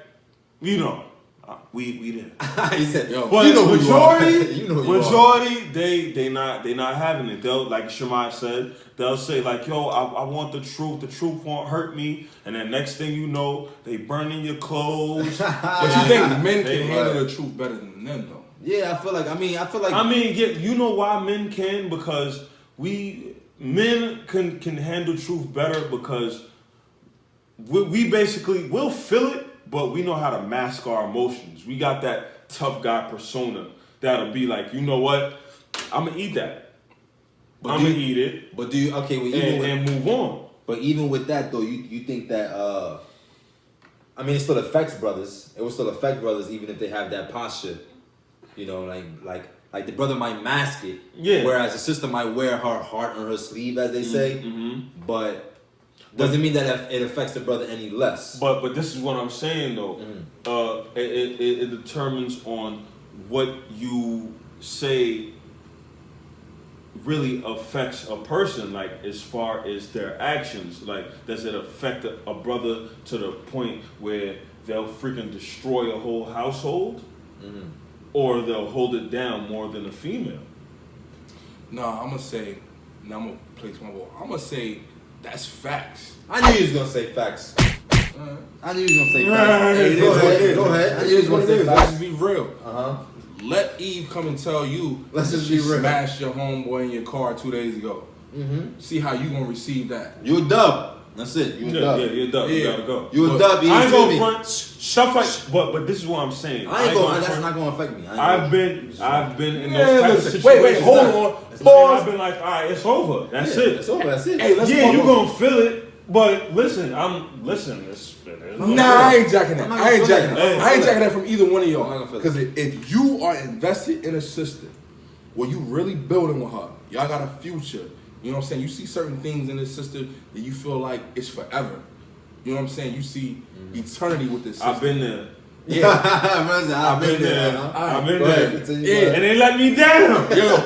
you know. We there. He said, yo, but you know majority, they not having it. They'll, like Shemai said, they'll say like, yo, I want the truth. The truth won't hurt me. And then next thing you know, they burning your clothes. But you think men can handle the truth better than them though? Yeah, I feel like. Yeah, you know why men can? Because men can handle truth better because we basically we'll feel it. But we know how to mask our emotions. We got that tough guy persona that'll be like, you know what? I'm gonna eat that. I'm gonna eat it. But do you and move on? But even with that though, you think that I mean it still affects brothers. It will still affect brothers even if they have that posture. You know, like the brother might mask it. Yeah. Whereas the sister might wear her heart on her sleeve, as they say. Mm-hmm. But doesn't mean that it affects the brother any less. But this is what I'm saying though. It determines on what you say really affects a person. Like as far as their actions, like does it affect a brother to the point where they'll freaking destroy a whole household, or they'll hold it down more than a female? No, I'm gonna say. Now I'm gonna place my vote. I'm gonna say. That's facts. I knew you was gonna say facts. I knew you was gonna say facts. Hey, go ahead. I knew you was gonna say facts. Let's just be real. Let Eve come and tell you. Let's just be real. Smashed your homeboy in your car 2 days ago. See how you gonna receive that. You a dub. That's it. You a dub. Yeah, you're a dub. You gotta go. You a dub. I ain't going front. Stuff like, but this is what I'm saying. That's not gonna affect me. I've been in those types of situations. Wait, hold on. I've been like, all right, it's over. That's it. It's over. That's it. Hey, you gonna feel it, but listen, I ain't jacking that. I ain't jacking that from either one of y'all. Because if you are invested in a sister, where you really building with her, y'all got a future. You know what I'm saying? You see certain things in this sister that you feel like it's forever. You know what I'm saying? You see eternity with this sister. I've been there. Yeah, I've been there. I've been there. Yeah, and they let me down. Yo,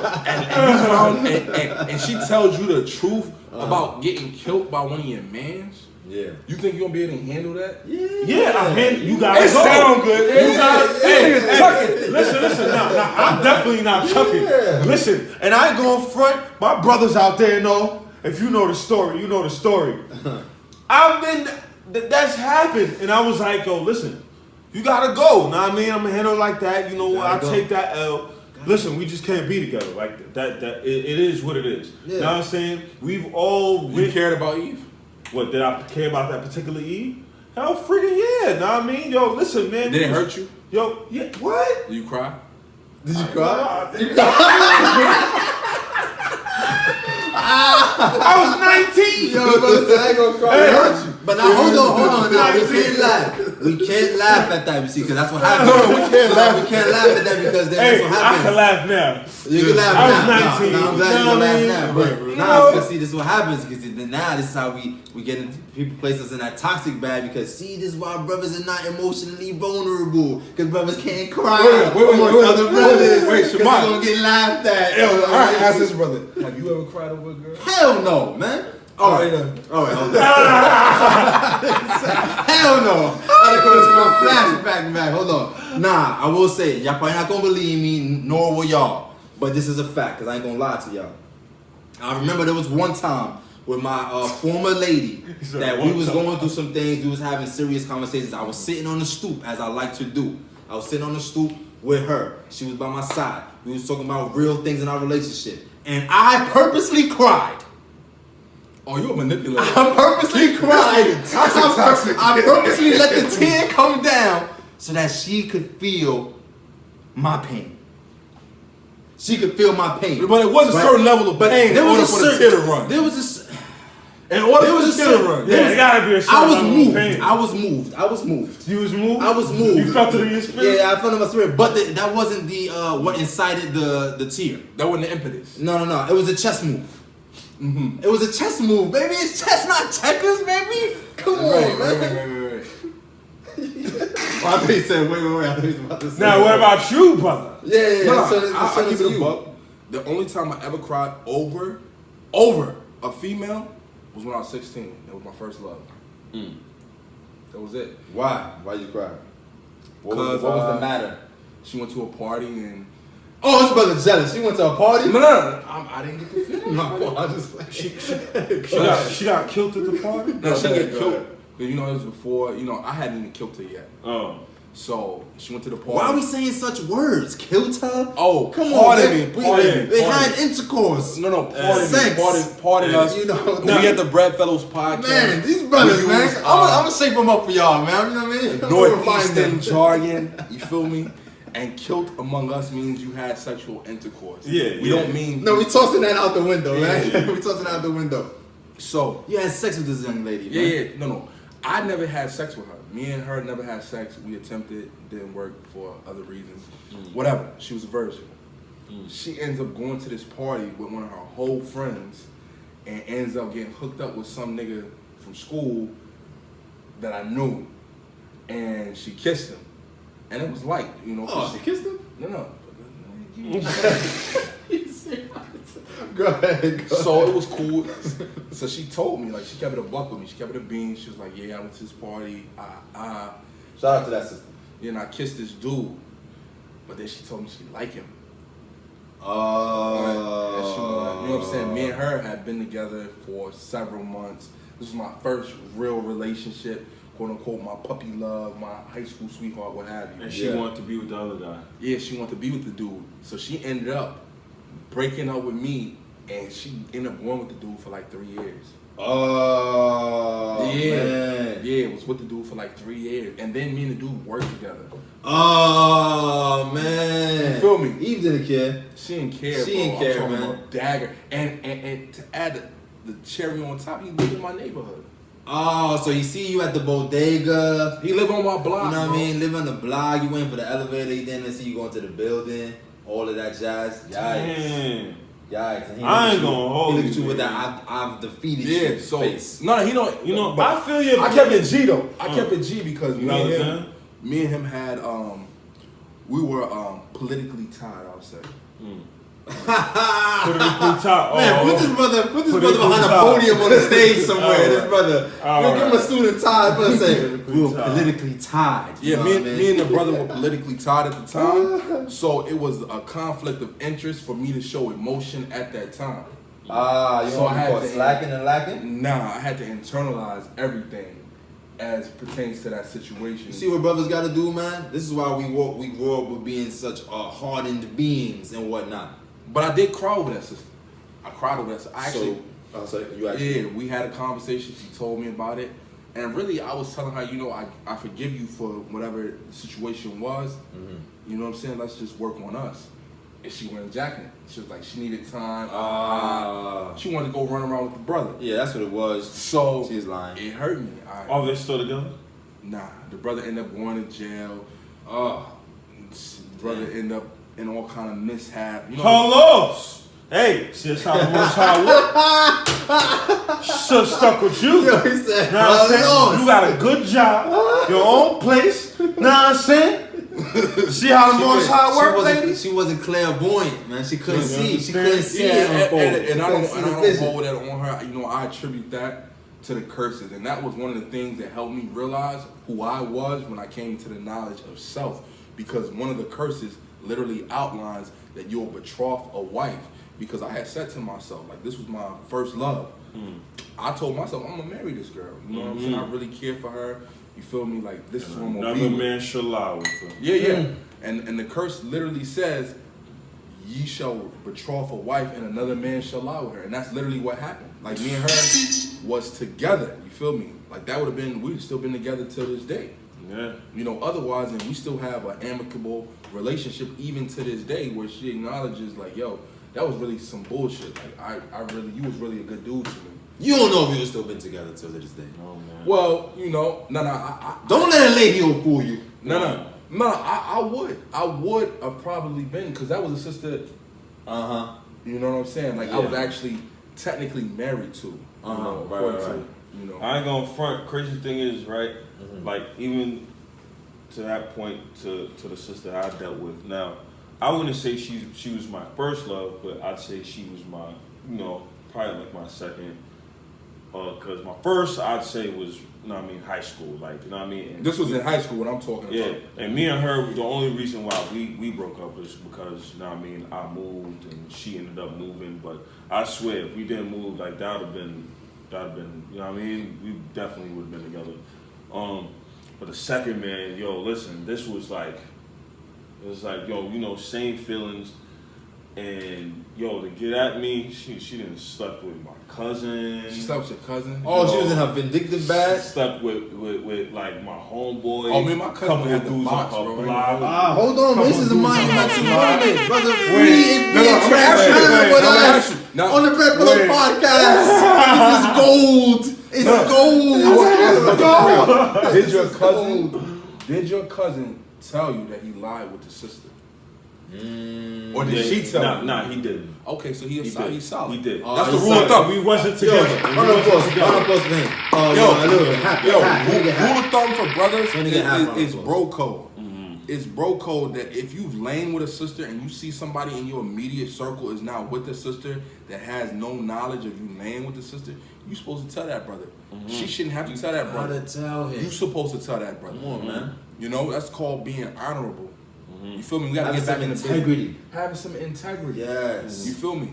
and she tells you the truth about getting killed by one of your mans. Yeah. You think you're gonna be able to handle that? Yeah, you gotta go. It sound good. You gotta, hey, listen. Now, I'm definitely not chucking. Listen, and I ain't going front. My brothers out there know. If you know the story, you know the story. That's happened, and I was like, yo, listen, you gotta go. Know what I mean? I'm gonna handle it like that. You know what? I take that L. Listen, we just can't be together like that. It is what it is. Yeah. You know what I'm saying? We've all You cared about Eve? What, did I care about that particular Eve? Hell, freaking yeah. Know what I mean? Yo, listen, man. Did it hurt you? Yo, yeah. What? Did you cry? Did you cry? I was 19. Yo, brother, I ain't gonna cry. It hurt you. But now hold on. Now we can't laugh. We can't laugh at that, you see, because that's what happens. We can't laugh at that because that's what I happens. can laugh now. You can laugh I was now. 19. No, I'm glad you You know can what I laugh mean? now. But You now, know? because see, this is what happens. Because now this is how we get into people place us in that toxic bag. Because see, this is why brothers are not emotionally vulnerable. Because brothers can't cry amongst other brothers. Wait, Because Shamar. you're gonna get laughed at. Yo, all right, ask this brother. Have you ever cried over a girl? Hell no, man. All right, hold on. Hell no. I gotta go to my flashback back. Hold on. Nah, I will say, y'all probably not gonna believe me, nor will y'all. But this is a fact, because I ain't gonna lie to y'all. I remember there was one time with my former lady that we was going through some things. We was having serious conversations. I was sitting on the stoop, as I like to do. I was sitting on the stoop with her. She was by my side. We was talking about real things in our relationship. And I purposely cried. Oh, you a manipulator. I purposely cried. Toxic. I purposely let the tear come down so that she could feel my pain. She could feel my pain. But it was a certain level of pain in order for the tear to run. There was a In order for the tear to run. Yeah, it gotta be a certain I was level of moved. pain. I was moved. I was moved. You was moved? I was moved. You felt it in your spirit? Yeah, I felt it in my spirit. But that wasn't the what incited the tear. That wasn't the impetus. No. It was a chess move. Mm-hmm. It was a chess move, baby. It's chess, not checkers, baby. Come on, man. Right. Oh, I thought he said, wait. I thought he was about to say. Now, what about you, brother? Yeah. No, So I keep it a buck. The only time I ever cried over a female was when I was 16. That was my first love. That was it. Why? Why you cry? What was Because, the matter? She went to a party and Oh, this brother jealous. She went to a party? no, I didn't get the feeling. My fault. I just She got killed at the party? No, she Go get ahead. killed. But you know, it was before. You know, I hadn't even killed her yet. Oh. So she went to the party. Why are we saying such words? Killed her? Oh, Come pardon on, me, man. pardon me. They had intercourse. No, pardon Sex. me, pardon us. You know, We at the Bread Fellows podcast. man, these brothers, We man. use, I'm gonna shape them up for y'all, man. You know what I mean? I'm gonna find Northeastern them. jargon. You feel me? And killed among us means you had sexual intercourse. Yeah, We yeah. don't mean No, we tossing that out the window, man. Yeah. We tossing that out the window. so. You had sex with this young lady, man. Yeah. No. I never had sex with her. Me and her never had sex. We attempted, didn't work for other reasons. Whatever. She was a virgin. She ends up going to this party with one of her whole friends and ends up getting hooked up with some nigga from school that I knew. And she kissed him. And it was light, you know. Oh, she kissed him? No. Go ahead. So it was cool. So she told me, like, she kept it a buck with me. She kept it a bean. She was like, yeah, I went to this party. Shout out to that sister. Then I kissed this dude. But then she told me she liked him. And she was like, you know what I'm saying? Me and her had been together for several months. This was my first real relationship. Quote unquote, my puppy love, my high school sweetheart, what have you. And she wanted to be with the other guy. Yeah, she wanted to be with the dude. So she ended up breaking up with me, and she ended up going with the dude for like 3 years. Oh, man. Yeah, was with the dude for like 3 years. And then me and the dude worked together. Oh, man. You feel me? Eve didn't care. She didn't care, She bro. didn't care, I'm talking man. about dagger. And to add the cherry on top, he lived in my neighborhood. Oh, so he see you at the bodega. He lived on my block, You know what bro. I mean? Live on the block. You waiting for the elevator. He didn't see you going to the building. All of that jazz. Yikes. Damn. Yikes. And he I look ain't at you- gonna hold He look at you, you with man. that I've defeated Yeah, you so face. no, he don't. You know, but I feel you. I kept it G though. I kept it G because You know me and him had we were politically tied, I'll say. Put it in top. Man, put this brother Put it behind to a the top. podium on the stage somewhere. All This right. brother. All Give him a right. student tie. But say we were Tied. politically tied. You Yeah, know me, what I mean? me and the brother were politically tied at the time, so it was a conflict of interest for me to show emotion at that time. You So want I to had call to- slacking and lacking? Nah, I had to internalize everything as pertains to that situation. You see what brothers got to do, man? This is why we grow up with being such hardened beings and whatnot. But I did cry over that sister. I cried over that sister. Yeah, we had a conversation. She told me about it. And really, I was telling her, you know, I forgive you for whatever the situation was. Mm-hmm. You know what I'm saying? Let's just work on us. And she went jacking. She was like, she needed time. She wanted to go run around with the brother. Yeah, that's what it was. So she's lying. It hurt me. Oh, they still together? Nah, the brother ended up going to jail. The brother ended up in all kind of mishap. You know, Carlos! Hey, see, that's how the Most High work. So stuck with you. Yo, he said, know what I'm saying? You got a good job, your own place. Know what I'm saying? See how the Most High work, ladies? She wasn't clairvoyant, man. She couldn't see. She couldn't see it unfold. And I don't hold that on her. You know, I attribute that to the curses. And that was one of the things that helped me realize who I was when I came to the knowledge of self. Because one of the curses literally outlines that you'll betroth a wife. Because I had said to myself, like, this was my first love. I told myself, I'm going to marry this girl. You know what I'm saying? I really care for her. You feel me? Like, this is what I'm going to be. Another man shall lie with her. Yeah. And the curse literally says, ye shall betroth a wife and another man shall lie with her. And that's literally what happened. Like, me and her was together. You feel me? Like, that would have been, we'd still been together till this day. Yeah. You know, otherwise, and we still have an amicable relationship even to this day where she acknowledges, like, yo, that was really some bullshit. Like, you was really a good dude to me. You don't know if you would still been together till this day. Oh, man. Well, you know, don't let a lady fool you. No, I would have probably been, because that was a sister. You know what I'm saying? Like, I was actually technically married to. Right. You know, I ain't gonna front. Crazy thing is, right? Like, even to that point, to the sister I dealt with. Now, I wouldn't say she was my first love, but I'd say she was my, you know, probably like my second. Because my first, I'd say, was, you know what I mean, high school. Like, you know what I mean? And this was in high school what I'm talking about. Yeah, and me and her, the only reason why we broke up is because, you know what I mean, I moved and she ended up moving. But I swear, if we didn't move, like, that would have been, you know what I mean? We definitely would have been together. But the second man, yo, listen, this was like, it was like, yo, you know, same feelings. And yo, to get at me, she didn't slept with my cousin. She slept with your cousin? Oh, she was in her vindictive bag? She slept with like my homeboy. Oh, man, my cousin had the dudes box, on her bro. block. Hold on, this is a mind moment. Brother Free is I'm being gonna ask you, transparent with us Now, on the Red Pillow Podcast. This is gold. It's gold. Did your cousin tell you that he lied with the sister? Or did she tell you? Nah, he didn't. Okay, so he's solid. He did. That's the rule of thumb. We wasn't together. Rule of thumb for brothers is bro code. It's bro code that if you've lain with a sister and you see somebody in your immediate circle is now with the sister that has no knowledge of you laying with the sister, you're supposed to tell that brother. She shouldn't have to tell that brother. Gotta tell him. You're supposed to tell that brother. Come on, man. You know, that's called being honorable. You feel me? We gotta get back in integrity. Having some integrity. Yes. You feel me?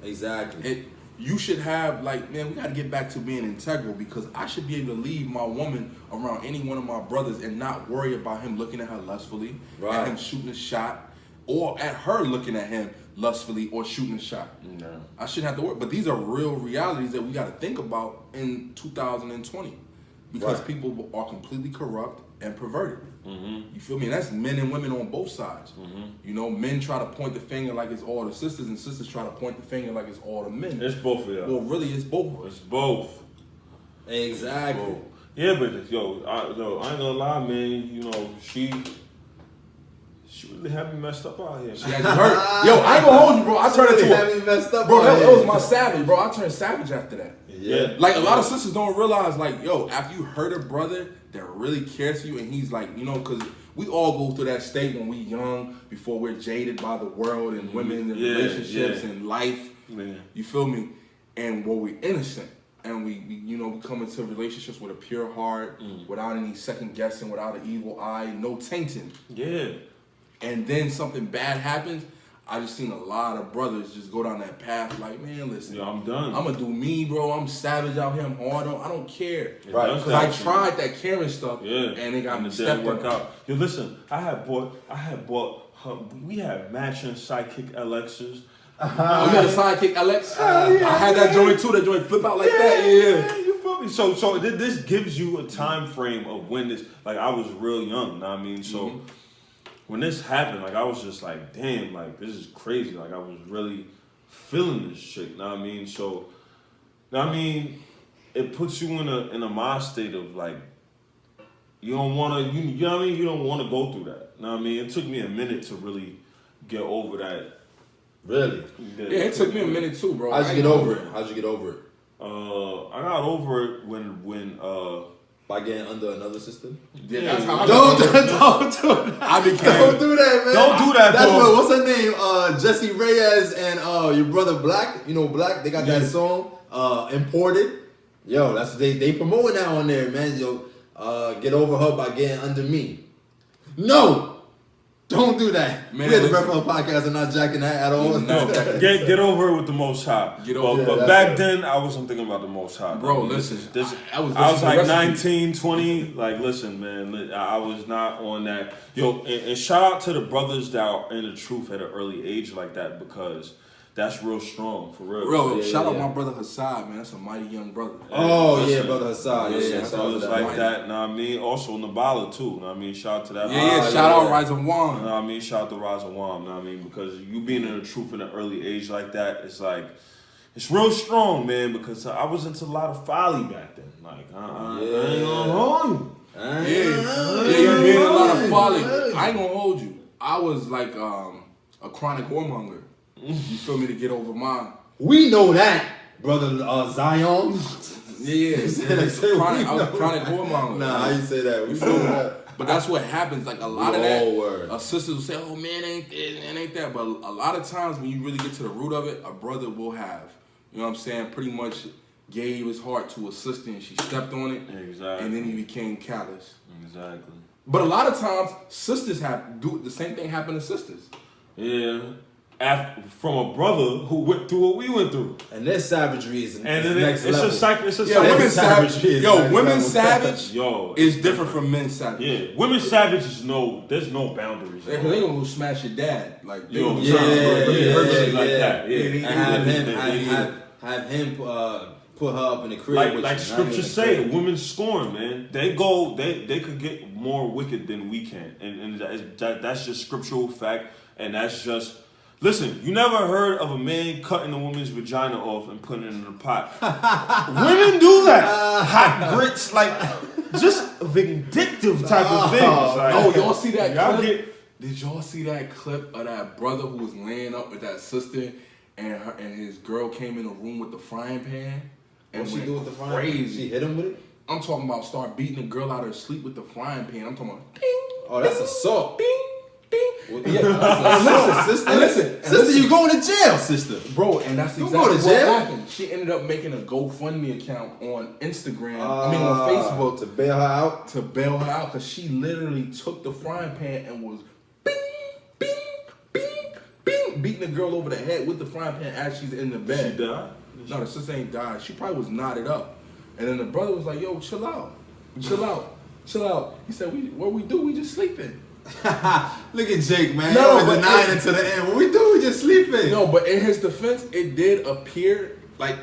Exactly. You should have, like, man, we gotta get back to being integral, because I should be able to leave my woman around any one of my brothers and not worry about him looking at her lustfully, at him shooting a shot, or at her looking at him lustfully or shooting a shot. No. I shouldn't have to worry. But these are real realities that we gotta think about in 2020, because people are completely corrupt and perverted. You feel me? And that's men and women on both sides. You know, men try to point the finger like it's all the sisters, and sisters try to point the finger like it's all the men. It's both of them. Well, really, it's both. It's both. Exactly. Both. Yeah, but yo, I ain't gonna lie, man. You know, she really had me messed up out here. She had you hurt. Yo, I ain't gonna hold you, bro. I turned into had me messed up. bro. That was my savage, bro. I turned savage after that. Yeah. Like, a lot of sisters don't realize, like, yo, after you hurt a brother that really cares for you, and he's like, you know, because we all go through that state when we young, before we're jaded by the world and women and relationships and life. Man. You feel me? And when we're innocent, and we you know, we come into relationships with a pure heart, without any second guessing, without an evil eye, no tainting. Yeah. And then something bad happens, I just seen a lot of brothers just go down that path like, man, listen. Yeah, I'm done. I'm gonna do me, bro. I'm savage out here. I'm hard. I don't care. Right. Because I tried that caring stuff, Yeah, and it got and it stepped didn't work on. out. Yo, listen, I had bought we had matching Sidekick LXs. You got a sidekick, Alex? I had that joint too. That joint flip out like that. Yeah. You feel me? So this gives you a time frame of when this, like, I was real young, know what I mean? So when this happened, like, I was just like, damn, like, this is crazy. Like, I was really feeling this shit, know what I mean? So, know what I mean, it puts you in a mind state of, like, you don't want to, you know what I mean? You don't want to go through that, know what I mean? It took me a minute to really get over that. Really? Yeah, it took me a minute too, bro. How'd you get over it? How'd you get over it? I got over it when By getting under another system? Yeah, that's how I Don't do that. I became. Don't do that, man. Don't do that, That's though. what's her name? Jesse Reyes and your brother Black. You know Black. They got that song imported. Yo, that's they promoting that on there, man. Yo, get over her by getting under me. No. Don't do that. Man, We at the listen. Breakfast Podcast are not jacking that at all. No. get over it with the Most High. Get over but it. back then, I wasn't thinking about the Most High. Bro, I mean, listen, I was listening like to 19, 20. Like, listen, man, I was not on that. Yo, and shout out to the brothers that are in the truth at an early age like that, because that's real strong, for real. Bro, Yeah, shout out yeah. my brother Hassad, man. That's a mighty young brother. Oh Listen, yeah, brother Hassad. Listen, Yeah, shout out to brothers that. like Mighty. that, know what I mean? Also Nabala too, know what I mean? Shout out to that. Yeah, shout yeah. out Rise of You Juan. know what I mean? Shout out to Rise of Wam, know what I mean? Because you being in the truth in an early age like that, it's like, it's real strong, man, because I was into a lot of folly back then. Like, I ain't gonna hold you. Yeah, you being a lot of folly. I ain't gonna hold you. I was like a chronic whoremonger. You feel me? To get over mine. We know that, brother Zion. Yeah. I was a chronic whoremonger. Nah, how you say that? We feel that. But that's what happens. Like a lot We of all that, were. sisters will say, "Oh man, ain't this and ain't that." But a lot of times when you really get to the root of it, a brother will have, you know what I'm saying, pretty much gave his heart to a sister and she stepped on it, Exactly. and then he became callous. Exactly. But a lot of times, sisters do the same thing happen to sisters. Yeah. From a brother who went through what we went through. And their savagery is And is then next it's level. a cycle. It's a Yeah, cycle. women savage savage. is Yo, next women level. savage Yo, is different from men savage. Yeah, women savage is there's no boundaries. Yeah, 'cause they gonna go smash your dad. Like, they Yo, gonna yeah, try to yeah, hurt yeah, you. like that. Yeah, they- And have him, Yeah. have him put her up in the crib. Like with you, not scriptures in the say, crib. women scorn, man. They could get more wicked than we can, and that's just scriptural fact, and that's just. Listen, you never heard of a man cutting a woman's vagina off and putting it in a pot. Women do that. Hot grits, like, just vindictive type of things. Like, Oh, y'all see that y'all clip? Did y'all see that clip of that brother who was laying up with that sister and his girl came in the room with the frying pan? And What she went do with the frying pan? crazy. She hit him with it? I'm talking about start beating the girl out of her sleep with the frying pan. I'm talking about ding, Oh, that's assault. ding, ding. Yeah, Listen, sister, you going to jail, sister. Bro, and that's Don't exactly go to what jail. happened. She ended up making a GoFundMe account on Instagram. On Facebook To bail her out. to bail her out because she literally took the frying pan and was bing, bing, bing, bing, beating the girl over the head with the frying pan as she's in the bed. She died? No, the sister ain't died. She probably was knotted up. And then the brother was like, "Yo, chill out, chill out, chill out." He said, "What we do? We just sleeping." Look at Jake, man. No, No, but denying it to the end. What we do? We just sleeping. No, but in his defense, it did appear like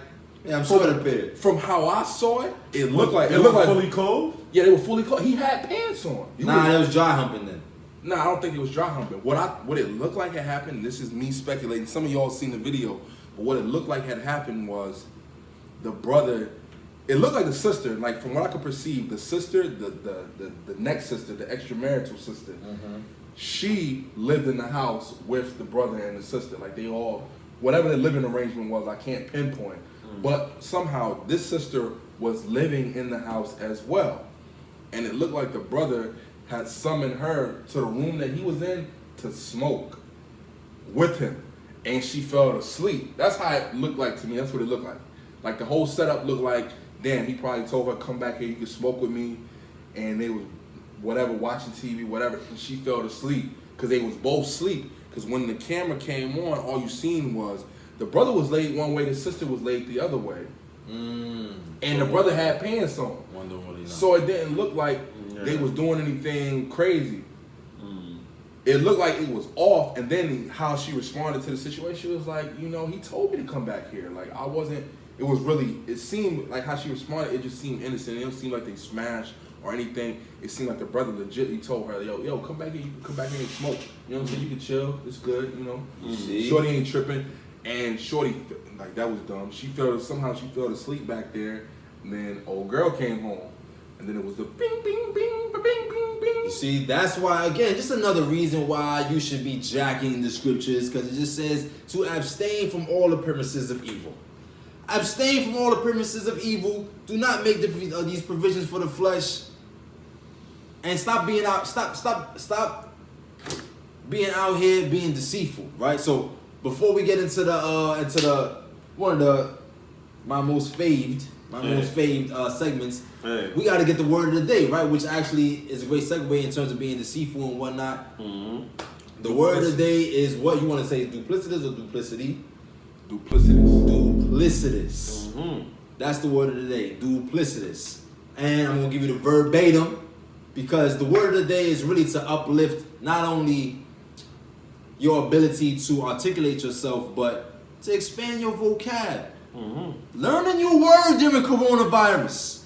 Yeah, I'm sure it appeared. from how I saw it, it looked like They were fully clothed? yeah, they were fully clothed. He had pants on. Nah, it was dry humping then. Nah, I don't think it was dry humping. What it looked like had happened, this is me speculating. Some of y'all seen the video, but what it looked like had happened was the brother, it looked like the sister, like from what I could perceive, the sister, the next sister, the extramarital sister, she lived in the house with the brother and the sister. Like they all, whatever the living arrangement was, I can't pinpoint. But somehow this sister was living in the house as well. And it looked like the brother had summoned her to the room that he was in to smoke with him. And she fell asleep. That's how it looked like to me. That's what it looked like. Like the whole setup looked like, damn, he probably told her, come back here, you can smoke with me. And they was whatever, watching TV, whatever. And she fell asleep because they was both asleep. Because when the camera came on, all you seen was the brother was laid one way, the sister was laid the other way. And the brother had pants on. So it didn't look like they was doing anything crazy. It looked like it was off, and then how she responded to the situation was like, you know, he told me to come back here. Like, I wasn't, it was really, it seemed like how she responded, it just seemed innocent. It didn't seem like they smashed or anything. It seemed like the brother legitly told her, yo, come back here, you can come back here and smoke. You know what I'm saying? You can chill, it's good, you know. Shorty ain't tripping, and Shorty, like, that was dumb. Somehow she fell asleep back there, and then old girl came home. And then it was the bing, bing, bing, bing, bing, bing. You see, that's why, again, just another reason why you should be jacking the scriptures, because it just says to abstain from all the premises of evil. Abstain from all the premises of evil. Do not make these provisions for the flesh. And stop being out, stop being out here being deceitful, right? So before we get into one of my most faved segments, we got to get the word of the day, right? Which actually is a great segue in terms of being deceitful and whatnot. The word of the day is what you want to say, duplicitous or duplicity? Duplicitous. That's the word of the day, duplicitous. And I'm going to give you the verbatim, because the word of the day is really to uplift not only your ability to articulate yourself, but to expand your vocab. Learn a new word during coronavirus.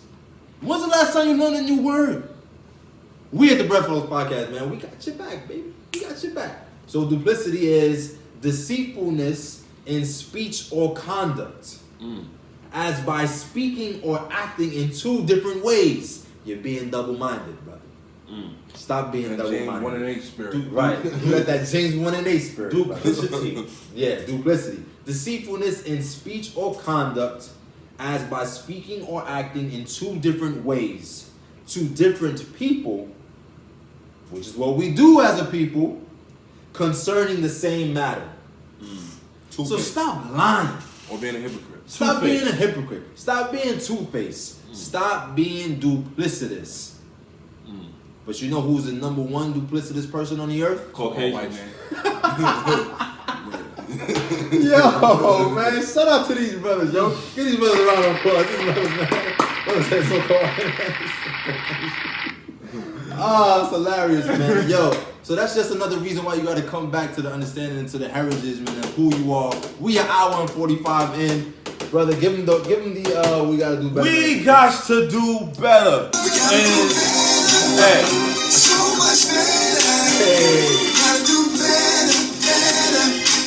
When's the last time you learned a new word? We at the Breathful Podcast, man, we got your back, baby. We got your back. So duplicity is deceitfulness in speech or conduct, as by speaking or acting in two different ways. You're being double-minded, brother. Stop being double-minded. James 1 and 8 spirit. Right. You got that James 1 and 8 spirit. Duplicity. Yeah, duplicity. Deceitfulness in speech or conduct, as by speaking or acting in two different ways to different people, which is what we do as a people, concerning the same matter. So stop lying. Or being a hypocrite. Stop being a hypocrite. Stop being two-faced. Stop being duplicitous. But you know who's the number one duplicitous person on the earth? Caucasian. White man. Yo, man, shout out to these brothers, yo. Give these brothers a round of applause. These brothers, man. Brothers say so called. It's hilarious, man. Yo, so that's just another reason why you got to come back to the understanding and to the heritage, man, of who you are. We are hour and 45 in. Brother, give him the we gotta do better. We got to do better. And hey. So much better. Gotta do better.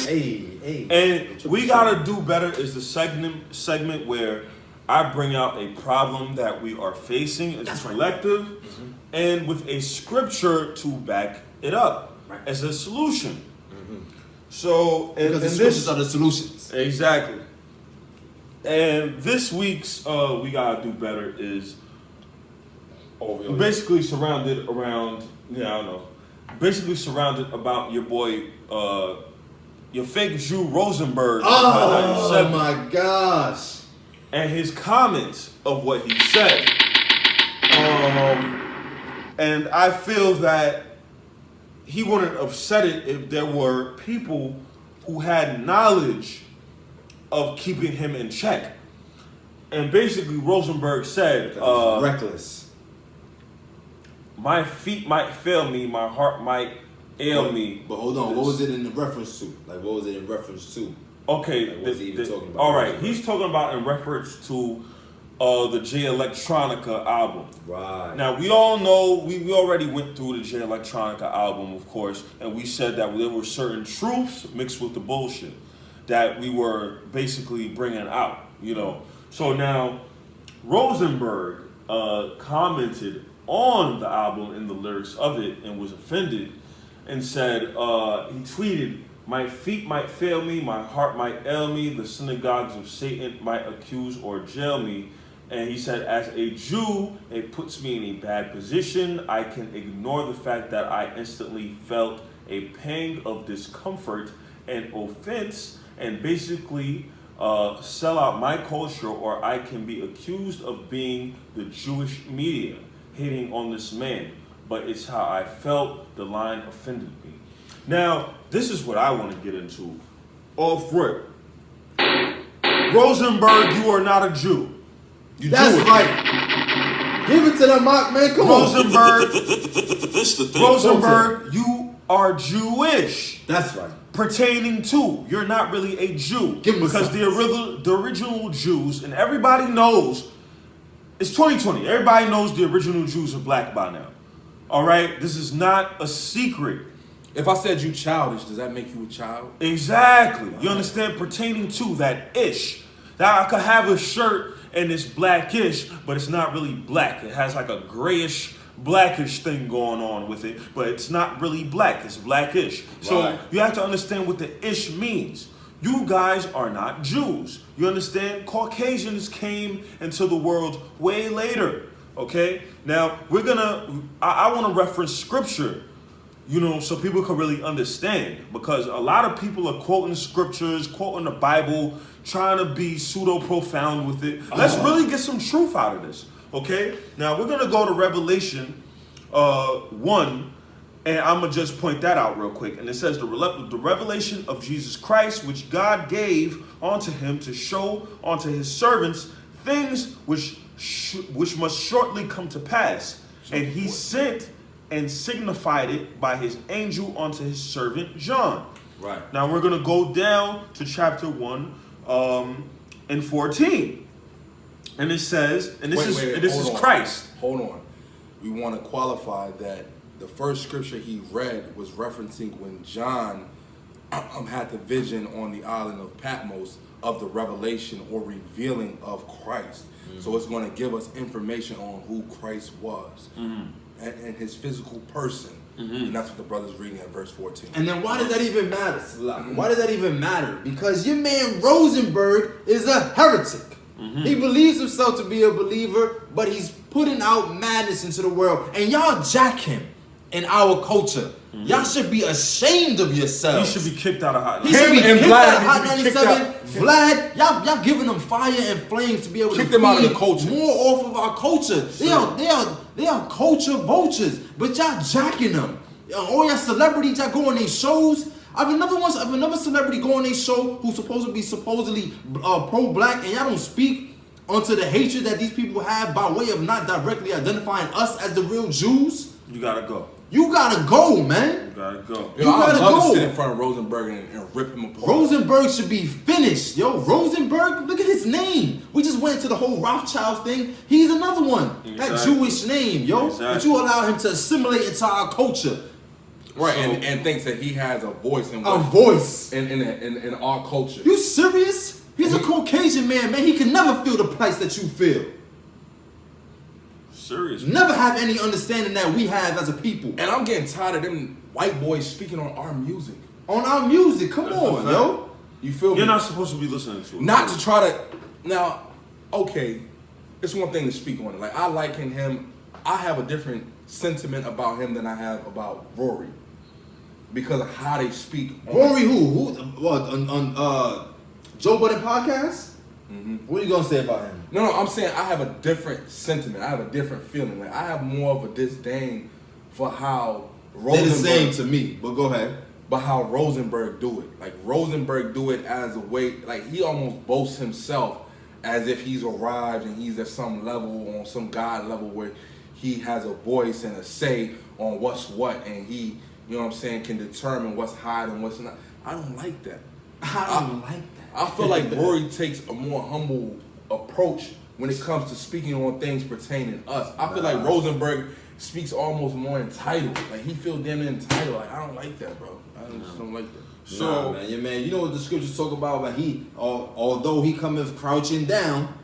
Hey. And We Gotta Do Better is the segment where I bring out a problem that we are facing as a collective, and with a scripture to back it up as a solution. So, because the scriptures are the solutions. Exactly. And this week's We Gotta Do Better is basically surrounded around, basically surrounded about your boy, your fake Jew Rosenberg. Oh my gosh. And his comments of what he said. And I feel that he wouldn't have said it if there were people who had knowledge of keeping him in check. And basically Rosenberg said, reckless. My feet might fail me, my heart might ail me. But hold on, what was it in reference to? Like, what was it in reference to? Okay, like, what was he even talking about? All right, he's talking about in reference to the Jay Electronica album. Right. Now, we all know, we already went through the Jay Electronica album, of course, and we said that there were certain truths mixed with the bullshit that we were basically bringing out, So now, Rosenberg commented on the album and the lyrics of it and was offended and said, he tweeted, "My feet might fail me, my heart might ail me, the synagogues of Satan might accuse or jail me." And he said, "As a Jew, it puts me in a bad position. I can ignore the fact that I instantly felt a pang of discomfort and offense and basically sell out my culture, or I can be accused of being the Jewish media hating on this man. But it's how I felt. The line offended me." Now, this is what I want to get into. Off rip. Rosenberg, you are not a Jew. That's right. Give it to the mock man. Come Rosenberg, This the thing. Rosenberg, you are Jewish. That's right. Pertaining to, you're not really a Jew. Give him because the the original Jews, and everybody knows, it's 2020. Everybody knows the original Jews are black by now. All right? This is not a secret. If I said you childish, does that make you a child? Exactly. You understand? Pertaining to that ish. That I could have a shirt and it's blackish, but it's not really black. It has like a grayish, blackish thing going on with it, but it's not really black. It's blackish. So Right. you have to understand what the ish means. You guys are not Jews. You understand? Caucasians came into the world way later. Okay? Now, I want to reference scripture, so people can really understand. Because a lot of people are quoting scriptures, quoting the Bible, trying to be pseudo-profound with it. Let's really get some truth out of this. Okay? Now, we're going to go to Revelation 1. And I'm going to just point that out real quick. And it says, the revelation of Jesus Christ, which God gave unto him to show unto his servants things which must shortly come to pass. And he sent and signified it by his angel unto his servant John. Right. Now we're going to go down to chapter 1 and 14. And it says, and this is Christ. Hold on. We want to qualify that the first scripture he read was referencing when John had the vision on the island of Patmos of the revelation or revealing of Christ. Mm-hmm. So it's going to give us information on who Christ was and his physical person. Mm-hmm. And that's what the brother's reading at verse 14. And then why does that even matter? Why does that even matter? Because your man Rosenberg is a heretic. Mm-hmm. He believes himself to be a believer, but he's putting out madness into the world. And y'all jack him in our culture. Mm-hmm. Y'all should be ashamed of yourselves. He should be kicked out of Hot 97. He should be and kicked Vlad out of Hot 97. Vlad, y'all giving them fire and flames to be able to kick them out of the culture. More off of our culture. Sure. They are culture vultures, but y'all jacking them. All y'all celebrities, y'all go on their shows. I have another celebrity go on their show who's supposedly pro-black, and y'all don't speak onto the hatred that these people have by way of not directly identifying us as the real Jews. You gotta go. You gotta go, man. You gotta go. Yo, I would love to sit in front of Rosenberg and rip him apart. Rosenberg should be finished. Yo, Rosenberg, look at his name. We just went to the whole Rothschild thing. He's another one. Exactly. That Jewish name, yo. Exactly. But you allow him to assimilate into our culture. Right, and thinks that he has a voice in in our culture. You serious? He's a Caucasian man. He can never feel the price that you feel. Serious. Never have any understanding that we have as a people. And I'm getting tired of them white boys speaking on our music. On our music, come on, yo. You feel me? You're not supposed to be listening to it. Not to try to. Now, okay, it's one thing to speak on it. Like, I liken him. I have a different sentiment about him than I have about Rory. Because of how they speak. Rory who? What, on Joe Budden podcast? Mm-hmm. What are you gonna say about him? No, I'm saying I have a different sentiment. I have a different feeling. Like, I have more of a disdain for how They're the same Rosenberg, to me, but go ahead. but how Rosenberg do it. Like, Rosenberg do it as a way, like, he almost boasts himself as if he's arrived and he's at some level, on some God level, where he has a voice and a say on what's what, and he, you know what I'm saying, can determine what's hot and what's not. I don't like that. I don't like that. I feel like Rory takes a more humble approach when it comes to speaking on things pertaining to us. I feel like Rosenberg speaks almost more entitled. Like, he feels damn entitled. Like, I don't like that, bro. I just don't like that. So, man, you know what the scriptures talk about? But he, although he cometh crouching down,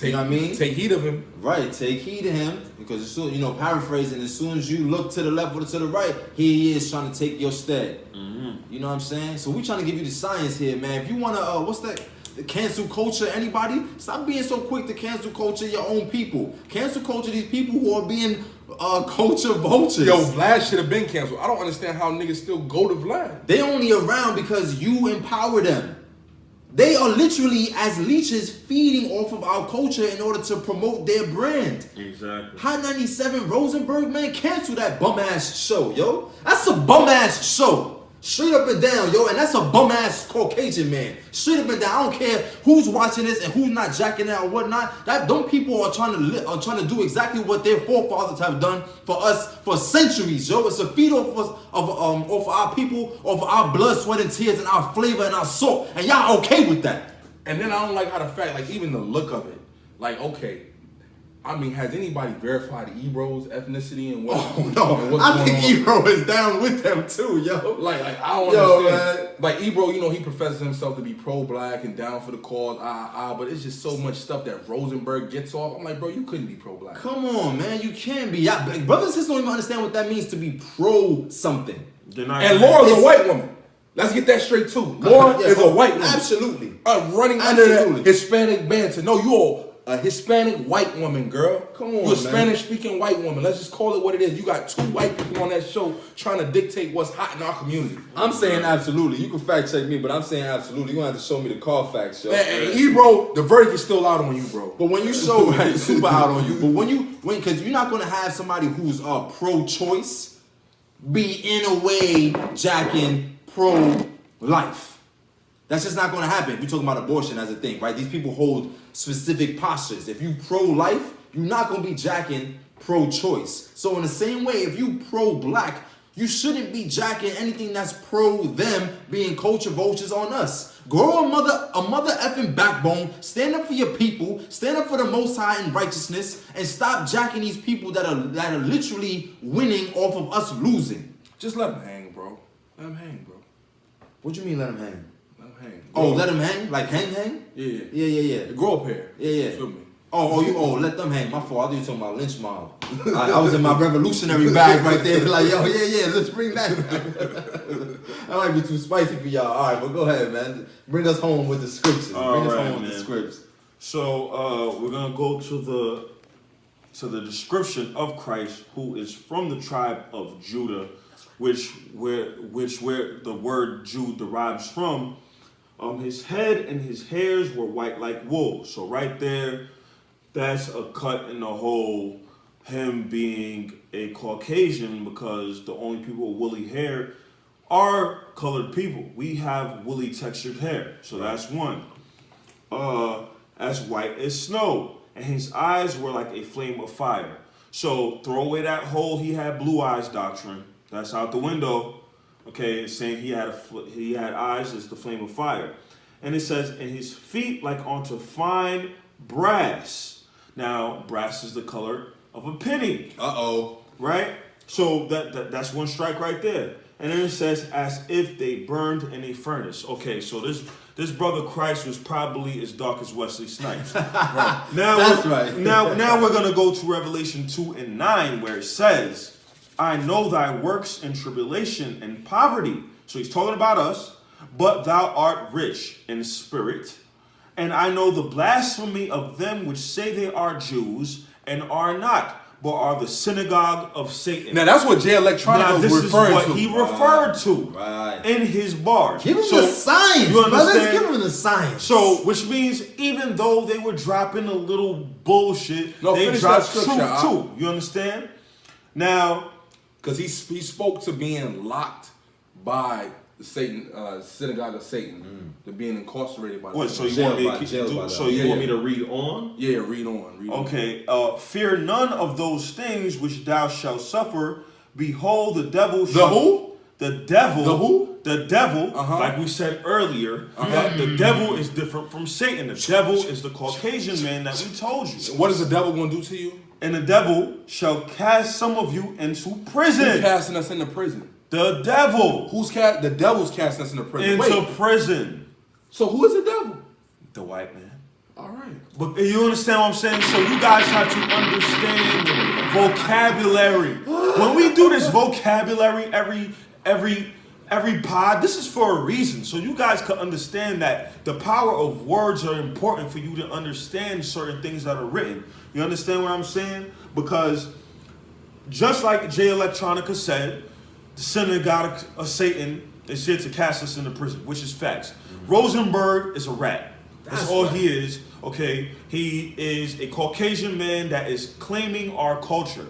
you know what I mean? Take heed of him. Right, take heed of him, because as soon, paraphrasing, as soon as you look to the left or to the right, he is trying to take your stead. Mm-hmm. You know what I'm saying? So we trying to give you the science here, man. If you want to, what's that? The cancel culture, anybody? Stop being so quick to cancel culture your own people. Cancel culture these people who are being culture vultures. Yo, Vlad should have been canceled. I don't understand how niggas still go to Vlad. They only around because you empower them. They are literally as leeches feeding off of our culture in order to promote their brand. Exactly. Hot 97 Rosenberg, man, cancel that bum ass show, yo. That's a bum ass show. Straight up and down, yo, and that's a bum ass Caucasian man. Straight up and down. I don't care who's watching this and who's not jacking it or whatnot. Them people are trying to do exactly what their forefathers have done for us for centuries, yo. It's a feed off our people, of our blood, sweat, and tears, and our flavor and our salt, and y'all okay with that? And then I don't like how the fact, like even the look of it, like okay. I mean, has anybody verified Ebro's ethnicity and what? Oh no, and I think Ebro is down with them too, yo. Like I don't understand. Man. Like Ebro, you know, he professes himself to be pro-black and down for the cause, but it's just so much stuff that Rosenberg gets off. I'm like, bro, you couldn't be pro-black. Come on, man, you can be. Brothers and sisters don't even understand what that means to be pro something. And Laura's a white woman. Let's get that straight too. Laura is a white woman. Absolutely. Running under that Hispanic banter. No, you're a Hispanic white woman, girl. Come on, you're a Spanish-speaking white woman. Let's just call it what it is. You got two white people on that show trying to dictate what's hot in our community. I'm saying absolutely. You can fact check me, but I'm saying absolutely. You're going to have to show me the car facts, yo. And Ebro, the verdict is still out on you, bro. But when you show, right, super out on you. But because you're not going to have somebody who's pro-choice be in a way jacking pro-life. That's just not going to happen. If you're talking about abortion as a thing, right? These people hold specific postures. If you pro-life, you're not going to be jacking pro-choice. So in the same way, if you pro-black, you shouldn't be jacking anything that's pro-them being culture vultures on us. Grow a mother effing backbone. Stand up for your people. Stand up for the Most High in righteousness, and stop jacking these people that are literally winning off of us losing. Just let them hang, bro. Let them hang, bro. What do you mean let them hang? Hang. Oh, let them hang? Like hang? Yeah. Grow up here. Yeah. Feel me? Let them hang. My fault. I thought you were talking about lynch mob. I was in my revolutionary bag right there. Like, let's bring that. That might be too spicy for y'all. All right, but go ahead, man. Bring us home with the scriptures. With the scripts. So we're gonna go to the description of Christ, who is from the tribe of Judah, which where the word Jew derives from. His head and his hairs were white like wool. So right there, that's a cut in the whole him being a Caucasian, because the only people with woolly hair are colored people. We have woolly textured hair. So that's one. As white as snow. And his eyes were like a flame of fire. So throw away that whole he had blue eyes doctrine. That's out the window. Okay, it's saying he had eyes as the flame of fire. And it says, and his feet like unto fine brass. Now, brass is the color of a penny. Right? So that's one strike right there. And then it says, as if they burned in a furnace. Okay, so this brother Christ was probably as dark as Wesley Snipes. Right. That's right. Now we're going to go to Revelation 2:9, where it says, I know thy works and tribulation and poverty. So he's talking about us. But thou art rich in spirit. And I know the blasphemy of them which say they are Jews and are not, but are the synagogue of Satan. Now that's what Jay Electronica was referring to. This is what he referred to in his bars. Give him the science, you understand? Let's give him the science. So, which means even though they were dropping a little bullshit, they dropped truth too. You understand? Now, because he spoke to being locked by the Synagogue of Satan, to being incarcerated by the what? So you want me to read on? Yeah, read on. Okay. Fear none of those things which thou shalt suffer. Behold, the devil. The who? The devil. The who? The devil. Like we said earlier, the devil is different from Satan. The devil is the Caucasian man that we told you. What is the devil going to do to you? And the devil shall cast some of you into prison. Who's casting us into prison? The devil. The devil's casting us into prison. Into prison. So who is the devil? The white man. All right. But you understand what I'm saying? So you guys have to understand vocabulary. When we do this vocabulary every pod, this is for a reason. So you guys can understand that the power of words are important for you to understand certain things that are written. You understand what I'm saying? Because just like Jay Electronica said, the Synagogue of Satan is here to cast us into prison, which is facts. Rosenberg is a rat. That's all he is. Okay, he is a Caucasian man that is claiming our culture.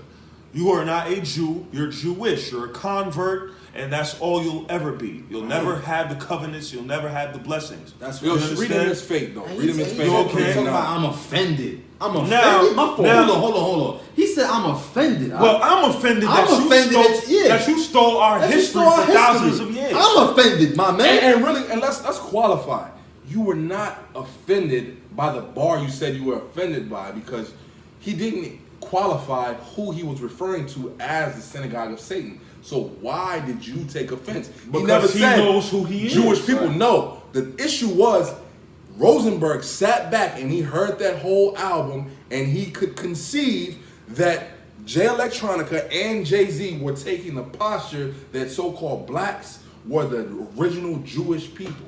You are not a Jew. You're Jewish. You're a convert, and that's all you'll ever be. You'll never have the covenants. You'll never have the blessings. That's Yo, what read him his fate though. Read him his fate. okay? Talking about I'm offended. I'm offended. Now- My fault. now- Hold on. He said I'm offended. Well, I'm offended I'm that offended you that- stole yeah. that you stole our That's history just our for thousands history. of years. I'm offended, my man. And really, and let's qualify. You were not offended by the bar you said you were offended by, because he didn't qualify who he was referring to as the Synagogue of Satan. So why did you take offense? Because he knows who he is. Jewish people know. The issue was Rosenberg sat back and he heard that whole album and he could conceive that Jay Electronica and Jay-Z were taking the posture that so-called blacks were the original Jewish people.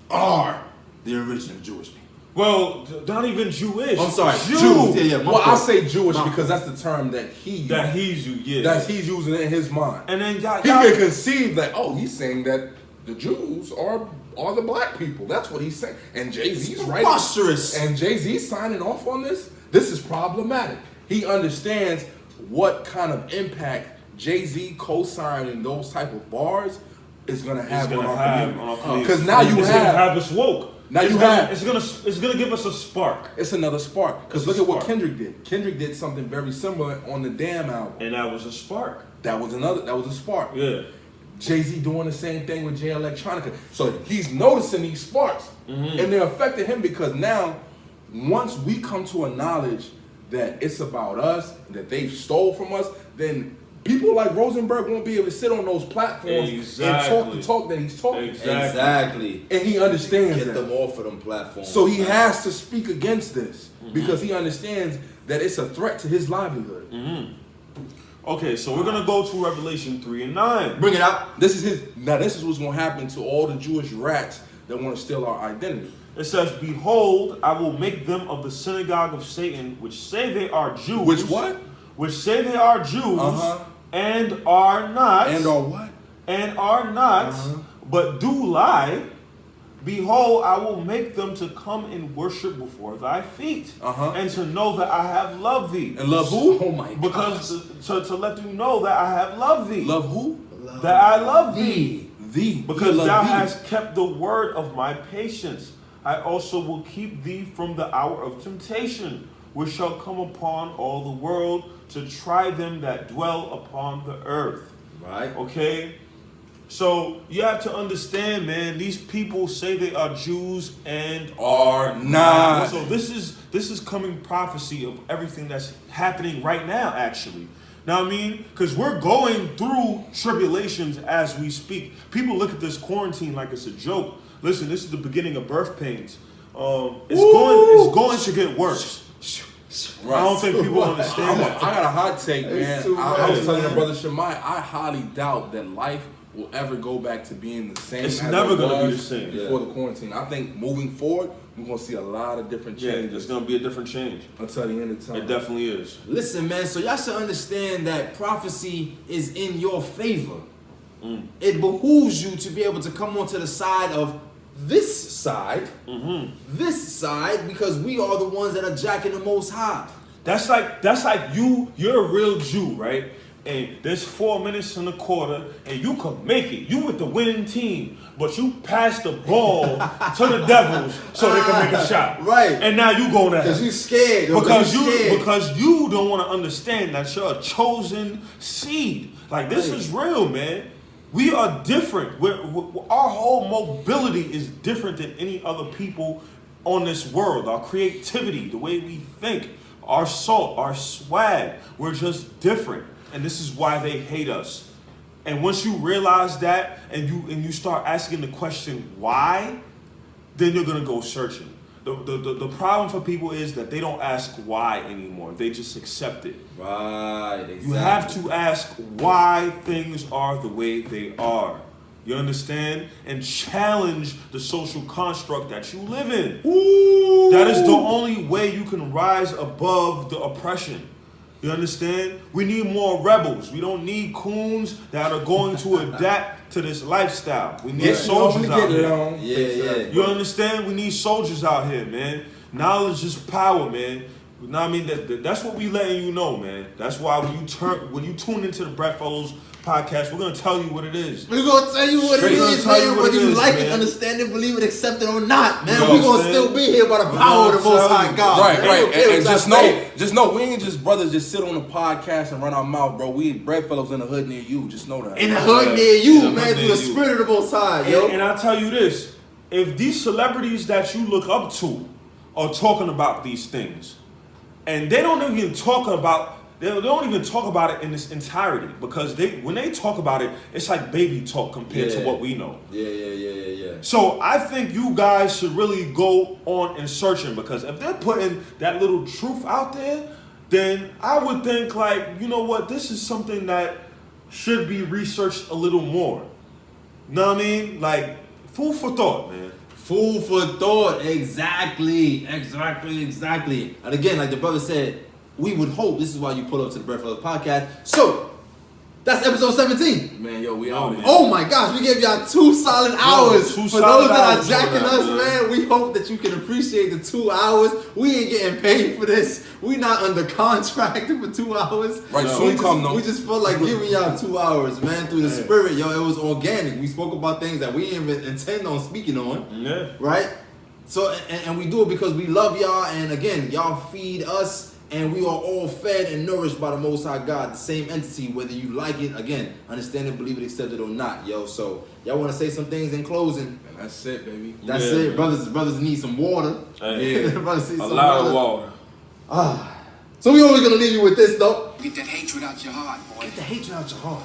Are the original Jewish people. Well, not even Jewish. I'm sorry, Jews. Yeah, Well, I say Jewish because that's the term that he used. That he's you, yeah. That he's using in his mind. And then y'all, He can conceive that, oh, he's saying that the Jews are the black people. That's what he's saying. And Jay-Z's right. Preposterous. And Jay-Z's signing off on this. This is problematic. He understands what kind of impact Jay-Z co-signing those type of bars is going to have on our community. Because now you it's gonna have us woke. Now it's you gonna, have. It's gonna give us a spark. It's another spark. Because look at what Kendrick did. Kendrick did something very similar on the Damn album. And that was a spark. That was a spark. Yeah. Jay-Z doing the same thing with Jay Electronica. So he's noticing these sparks. And they're affecting him because now, once we come to a knowledge that it's about us, that they've stole from us, then people like Rosenberg won't be able to sit on those platforms and talk the talk that he's talking. Exactly. And he understands Get that. them off of them platforms. So he has to speak against this because he understands that it's a threat to his livelihood. Okay, so we're gonna go to Revelation 3 and 9. Bring it out. This is what's going to happen to all the Jewish rats that want to steal our identity. It says, "Behold, I will make them of the synagogue of Satan, which say they are Jews." Which what? Which say they are Jews, and are not. And are what? And are not, but do lie. Behold, I will make them to come and worship before thy feet, and to know that I have loved thee. And love who? Oh my God. Because to let you know that I have loved thee. Love who? That I love thee. Thee. Because love thou thee. hast kept the word of my patience. I also will keep thee from the hour of temptation, which shall come upon all the world to try them that dwell upon the earth. Right. Okay? So you have to understand, man, these people say they are Jews and Are not. So this is coming prophecy of everything that's happening right now, actually. Now I mean, because we're going through tribulations as we speak. People look at this quarantine like it's a joke. Listen, this is the beginning of birth pains. It's going to get worse. Right. I don't think people understand that. I got a hot take, man. too I was bad, telling your man. brother Shemai, I highly doubt that life will ever go back to being the same. It's as never it gonna be was the same. before the quarantine. I think moving forward, we're gonna see a lot of different Yeah, changes there's gonna be a different change. until the end of time. It definitely is. Listen, man, so y'all should understand that prophecy is in your favor. It behooves you to be able to come onto the side of this side, because we are the ones that are jacking the most high. That's like you're a real Jew, right? And there's 4 minutes in the quarter, and you could make it. You with the winning team, but you pass the ball to the Devils so they can make a shot. Right. And now you going to Because you scared. because scared. you don't want to understand that you're a chosen seed. Like this is real, man. We are different. Our whole mobility is different than any other people on this world. Our creativity, the way we think, our salt, our swag, we're just different. And this is why they hate us. And once you realize that and you start asking the question why, then you're gonna go searching. The problem for people is that they don't ask why anymore. They just accept it. Right, exactly. You have to ask why things are the way they are. You understand? And challenge the social construct that you live in. Ooh. That is the only way you can rise above the oppression. You understand? We need more rebels. We don't need coons that are going to adapt to this lifestyle. We need soldiers out here. Yeah. You understand? We need soldiers out here, man. Knowledge is power, man. You know what I mean? That's what we letting you know, man. That's why when you tune into the Bread Fellows podcast. We're gonna tell you what it is. We're gonna tell you what it is, man. Whether you like it, understand it, believe it, accept it or not, man. We're gonna still be here by the power of the Most High God. Right. And just know, we ain't just brothers just sit on the podcast and run our mouth, bro. We bread fellows in the hood near you. Just know that. In the hood near you, man, through the spirit of the Most High, yo. And I'll tell you this: if these celebrities that you look up to are talking about these things, and they don't even talk about. They don't even talk about it in its entirety because when they talk about it, it's like baby talk compared to what we know. Yeah. So I think you guys should really go on and searching because if they're putting that little truth out there, then I would think like, you know what, this is something that should be researched a little more. Know what I mean? Like food for thought, man. Food for thought. Exactly. And again, like the brother said, we would hope this is why you pull up to the Breakfast podcast. So that's episode 17. Man, yo, we out, man. Oh my gosh, we gave y'all 2 solid hours. For those that are jacking us, man, we hope that you can appreciate the 2 hours. We ain't getting paid for this. We not under contract for 2 hours. Right, soon come though. We just felt like giving y'all 2 hours, man, through the spirit, yo. It was organic. We spoke about things that we didn't even intend on speaking on. Yeah. Right? So, and we do it because we love y'all, and again, y'all feed us. And we are all fed and nourished by the Most High God, the same entity, whether you like it, again, understand it, believe it, accept it or not, yo. So, y'all want to say some things in closing? And that's it, baby. That's it. Man. Brothers need some water. Hey, brothers need a some lot of water. So we always going to leave you with this, though. Get that hatred out your heart, boy. Get the hatred out your heart.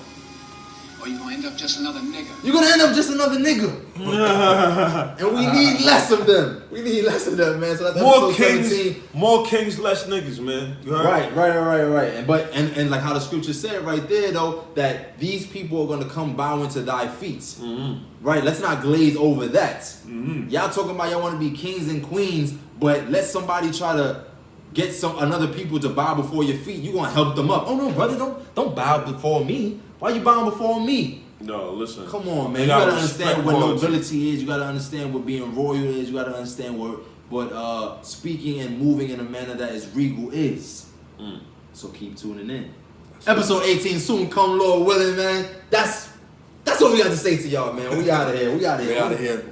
Or you're going to end up just another nigga. You're going to end up just another nigga. And we need less of them. We need less of them, man. So that's more episode kings, 17. more kings, less niggas, man. You heard? Right. And like how the scripture said right there, though, that these people are going to come bowing to thy feet. Mm-hmm. Right? Let's not glaze over that. Mm-hmm. Y'all talking about y'all want to be kings and queens, but let somebody try to get another people to bow before your feet. You going to help them up. Oh, no, brother, don't bow before me. Why you bowing before me? No, listen. Come on, man. You gotta understand what nobility is. You gotta understand what being royal is. You gotta understand what speaking and moving in a manner that is regal is. So keep tuning in. Episode 18 soon come, Lord willing, man. That's what we got to say to y'all, man. We out of here. We out of here.